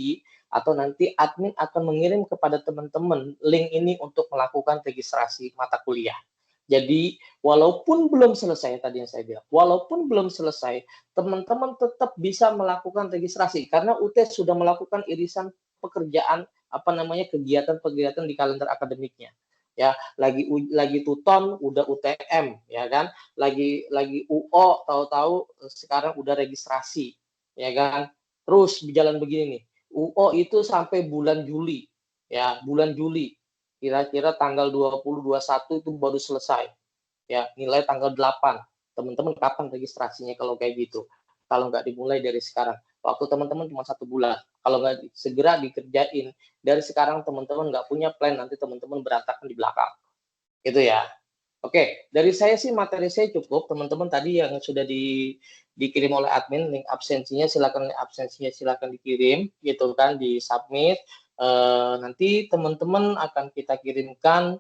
atau nanti admin akan mengirim kepada teman-teman link ini untuk melakukan registrasi mata kuliah. Jadi walaupun belum selesai tadi yang saya bilang, walaupun belum selesai, teman-teman tetap bisa melakukan registrasi karena UT sudah melakukan irisan pekerjaan kegiatan-kegiatan di kalender akademiknya. Ya, lagi tuton udah UTM ya kan, lagi UO tahu-tahu sekarang udah registrasi ya kan. Terus berjalan begini nih. UO itu sampai bulan Juli. Ya, bulan Juli. Kira-kira tanggal 20 21 itu baru selesai. Ya, nilai tanggal 8. Teman-teman kapan registrasinya kalau kayak gitu? Kalau nggak dimulai dari sekarang. Waktu teman-teman cuma 1 bulan. Kalau nggak segera dikerjain, dari sekarang teman-teman nggak punya plan, nanti teman-teman berantakan di belakang. Gitu ya. Oke, dari saya sih materi saya cukup. Teman-teman tadi yang sudah dikirim oleh admin, link absensinya silakan dikirim, gitu kan, di submit. Nanti teman-teman akan kita kirimkan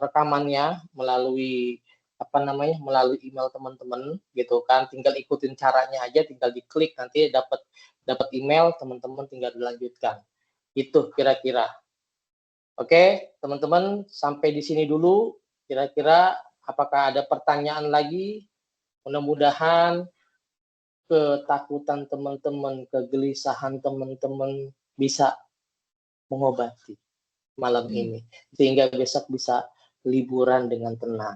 rekamannya melalui melalui email teman-teman, gitu kan. Tinggal ikutin caranya aja, tinggal diklik nanti dapat email, teman-teman tinggal dilanjutkan. Itu kira-kira. Oke, teman-teman, sampai di sini dulu. Kira-kira apakah ada pertanyaan lagi? Mudah-mudahan ketakutan teman-teman, kegelisahan teman-teman bisa mengobati malam ini. Sehingga besok bisa liburan dengan tenang.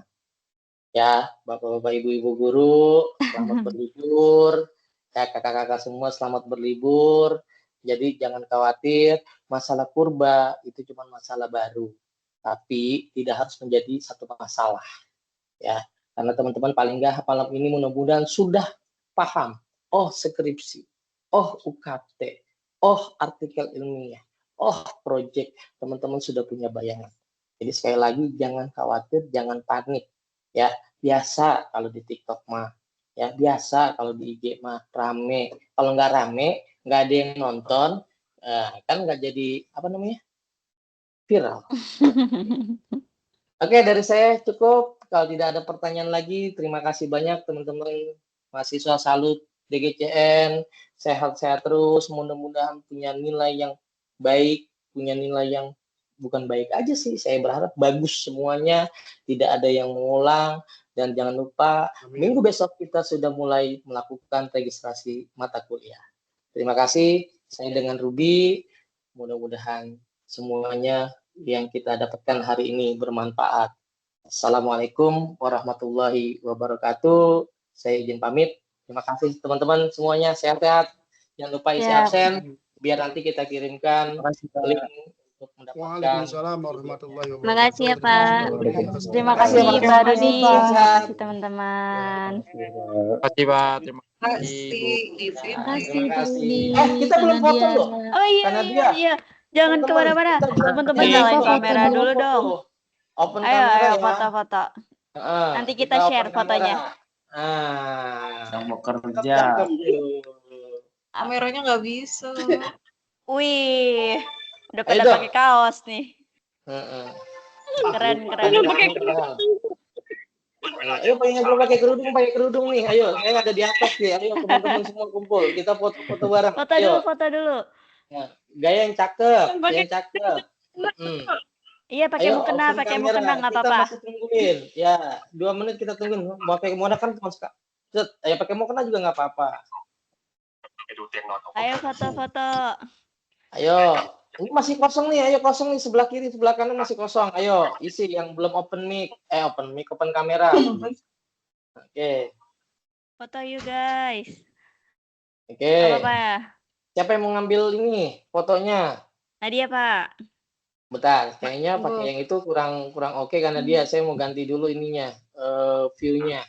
Ya, Bapak-bapak, Ibu-ibu guru, selamat berlibur. Ya, kakak-kakak semua selamat berlibur. Jadi jangan khawatir, masalah purba itu cuma masalah baru. Tapi tidak harus menjadi satu masalah, ya, karena teman-teman paling nggak malam ini mudah-mudahan sudah paham, oh skripsi, oh UKT, oh artikel ilmiah, oh project, teman-teman sudah punya bayangan. Jadi sekali lagi jangan khawatir, jangan panik, ya, biasa kalau di TikTok mah, ya biasa kalau di IG mah rame, kalau nggak rame, nggak ada yang nonton, kan nggak jadi viral. Oke, dari saya cukup. Kalau tidak ada pertanyaan lagi, terima kasih banyak teman-teman mahasiswa Salut DGCN. Sehat-sehat terus, mudah-mudahan punya nilai yang baik, punya nilai yang bukan baik aja sih. Saya berharap bagus semuanya, tidak ada yang mengulang. Dan jangan lupa, minggu besok kita sudah mulai melakukan registrasi mata kuliah. Terima kasih, saya dengan Ruby. Mudah-mudahan semuanya yang kita dapatkan hari ini bermanfaat. Assalamualaikum warahmatullahi wabarakatuh. Saya izin pamit. Terima kasih teman-teman semuanya, sehat-sehat. Jangan lupa isi absen, biar nanti kita kirimkan link untuk mendapatkan. Waalaikumsalam warahmatullahi wabarakatuh. Terima kasih ya Pak. Terima kasih Pak Rudi. Terima kasih teman-teman. Terima kasih Pak. Terima kasih Bu. Terima kasih Pak Rudi. Kita belum foto loh. Oh iya. Jangan kemana-mana. Teman-teman nyalain kamera dulu dong. Open Ayo kamera ya. foto-foto. Nanti kita share fotonya. Yang mau kerja. Kameranya nggak bisa. Wih, udah pada pakai kaos nih. Keren. Ayo pengen belum pakai kerudung nih. Ayo, saya ada di atas nih. Ayo teman-teman semua kumpul. Kita foto-foto bareng. Foto dulu. Ya, gaya yang cakep. Iya, pakai mukena nggak apa-apa. Kita masih tungguin. Ya, 2 menit kita tungguin. Mau pakai mukena kan cuma sekali. Ayo pakai mukena juga nggak apa-apa. Ayo foto-foto. Ayo, ini masih kosong nih. Ayo kosong nih, sebelah kiri, sebelah kanan masih kosong. Ayo, isi yang belum open kamera. Oke. Foto yuk guys. Oke. Apa ya? Siapa yang mau ngambil ini fotonya? Nadia Pak. Bentar, kayaknya pakai yang itu kurang oke karena dia. Saya mau ganti dulu ininya, view-nya.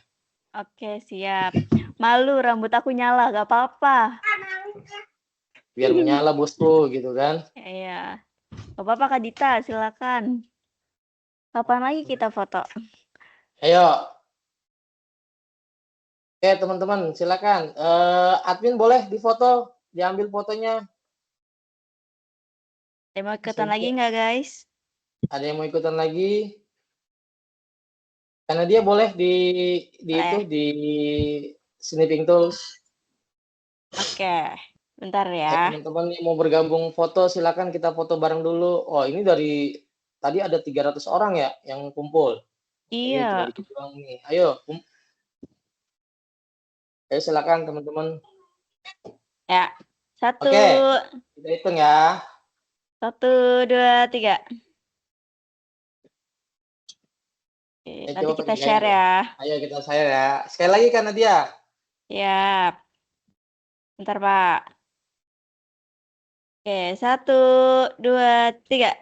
Oke, siap. Malu rambut aku nyala, gak apa-apa. Biar menyala bosku gitu kan. Iya. Gak apa-apa Kak Dita, silakan. Kapan lagi kita foto? Ayo. Oke teman-teman, silakan. Admin boleh difoto, diambil fotonya. Ada yang mau ikutan lagi nggak guys? Ada yang mau ikutan lagi? Karena dia boleh di Snipping Tools. Oke, bentar ya. Teman-teman yang mau bergabung foto, silakan kita foto bareng dulu. Oh, ini dari tadi ada 300 orang ya yang kumpul. Iya. Ayo, silakan teman-teman. Ya, 1. Oke, kita hitung ya. 1, 2, 3. Oke, nanti kita share ya. Ayo kita share ya. Sekali lagi kan Nadia. Siap. Bentar Pak. Oke, 1, 2, 3.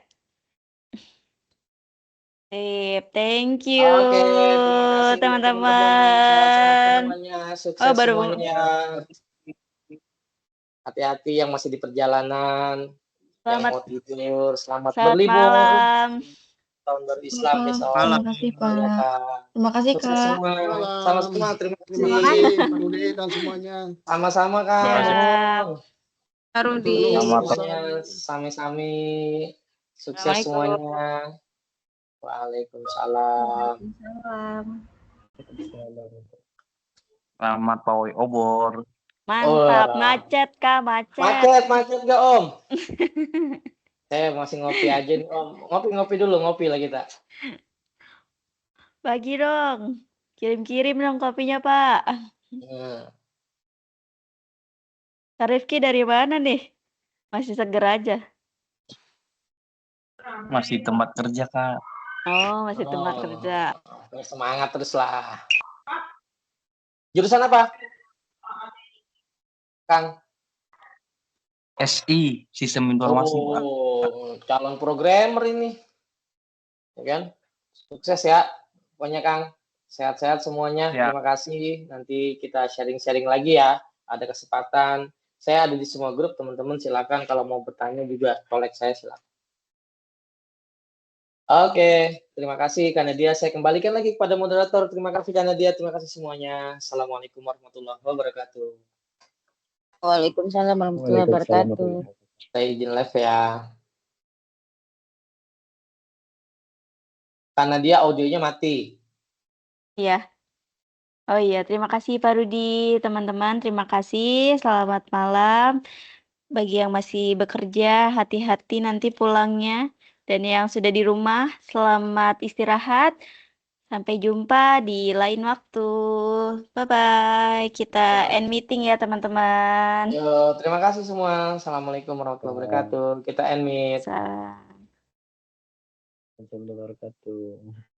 Sip, thank you teman-teman. Sukses semuanya. Hati-hati yang masih di perjalanan. Yang mau tidur, selamat berlibur. Malam. tahun baru Islam Malam. besok. Terima kasih, Ya, Pak. Kak. Terima kasih, Sukses Kak. semua. Malam. Sama-sama. Terima Terima kasih. kasih Pak Rudi dan semuanya. Sama-sama, Kak. Terima kasih. Siap. Pak Rudi. Semuanya sami-sami. Sukses Assalamualaikum. semuanya. Waalaikumsalam. Waalaikumsalam. Selamat pawai obor. Mantap, Wah. macet Kak, macet. Macet gak Om? Saya masih ngopi aja nih Om. Ngopi dulu, ngopi lah kita. Bagi dong. Kirim-kirim dong kopinya, Pak. Kak Rifki dari mana nih? Masih seger aja. Masih tempat kerja, Kak. Oh, masih tempat kerja. Semangat terus lah. Jurusan apa? Kang? SI, Sistem Informasi, Pak. Oh, calon programmer ini. Ya kan? Sukses ya. Pokoknya Kang. Sehat-sehat semuanya. Ya. Terima kasih. Nanti kita sharing-sharing lagi ya. Ada kesempatan. Saya ada di semua grup, teman-teman silakan kalau mau bertanya juga kolek saya silakan. Oke, terima kasih Kak Nadia. Saya kembalikan lagi kepada moderator. Terima kasih Kak Nadia. Terima kasih semuanya. Assalamualaikum warahmatullahi wabarakatuh. Waalaikumsalam warahmatullahi wabarakatuh. Saya izin live ya. Kak Nadia audionya mati. Iya. Oh iya, terima kasih Pak Rudi, teman-teman. Terima kasih. Selamat malam. Bagi yang masih bekerja, hati-hati nanti pulangnya. Dan yang sudah di rumah, selamat istirahat. Sampai jumpa di lain waktu. Bye-bye. Kita end meeting ya, teman-teman. Yo, terima kasih semua. Assalamualaikum warahmatullahi wabarakatuh. Kita end meet. Salam. Warahmatullahi wabarakatuh.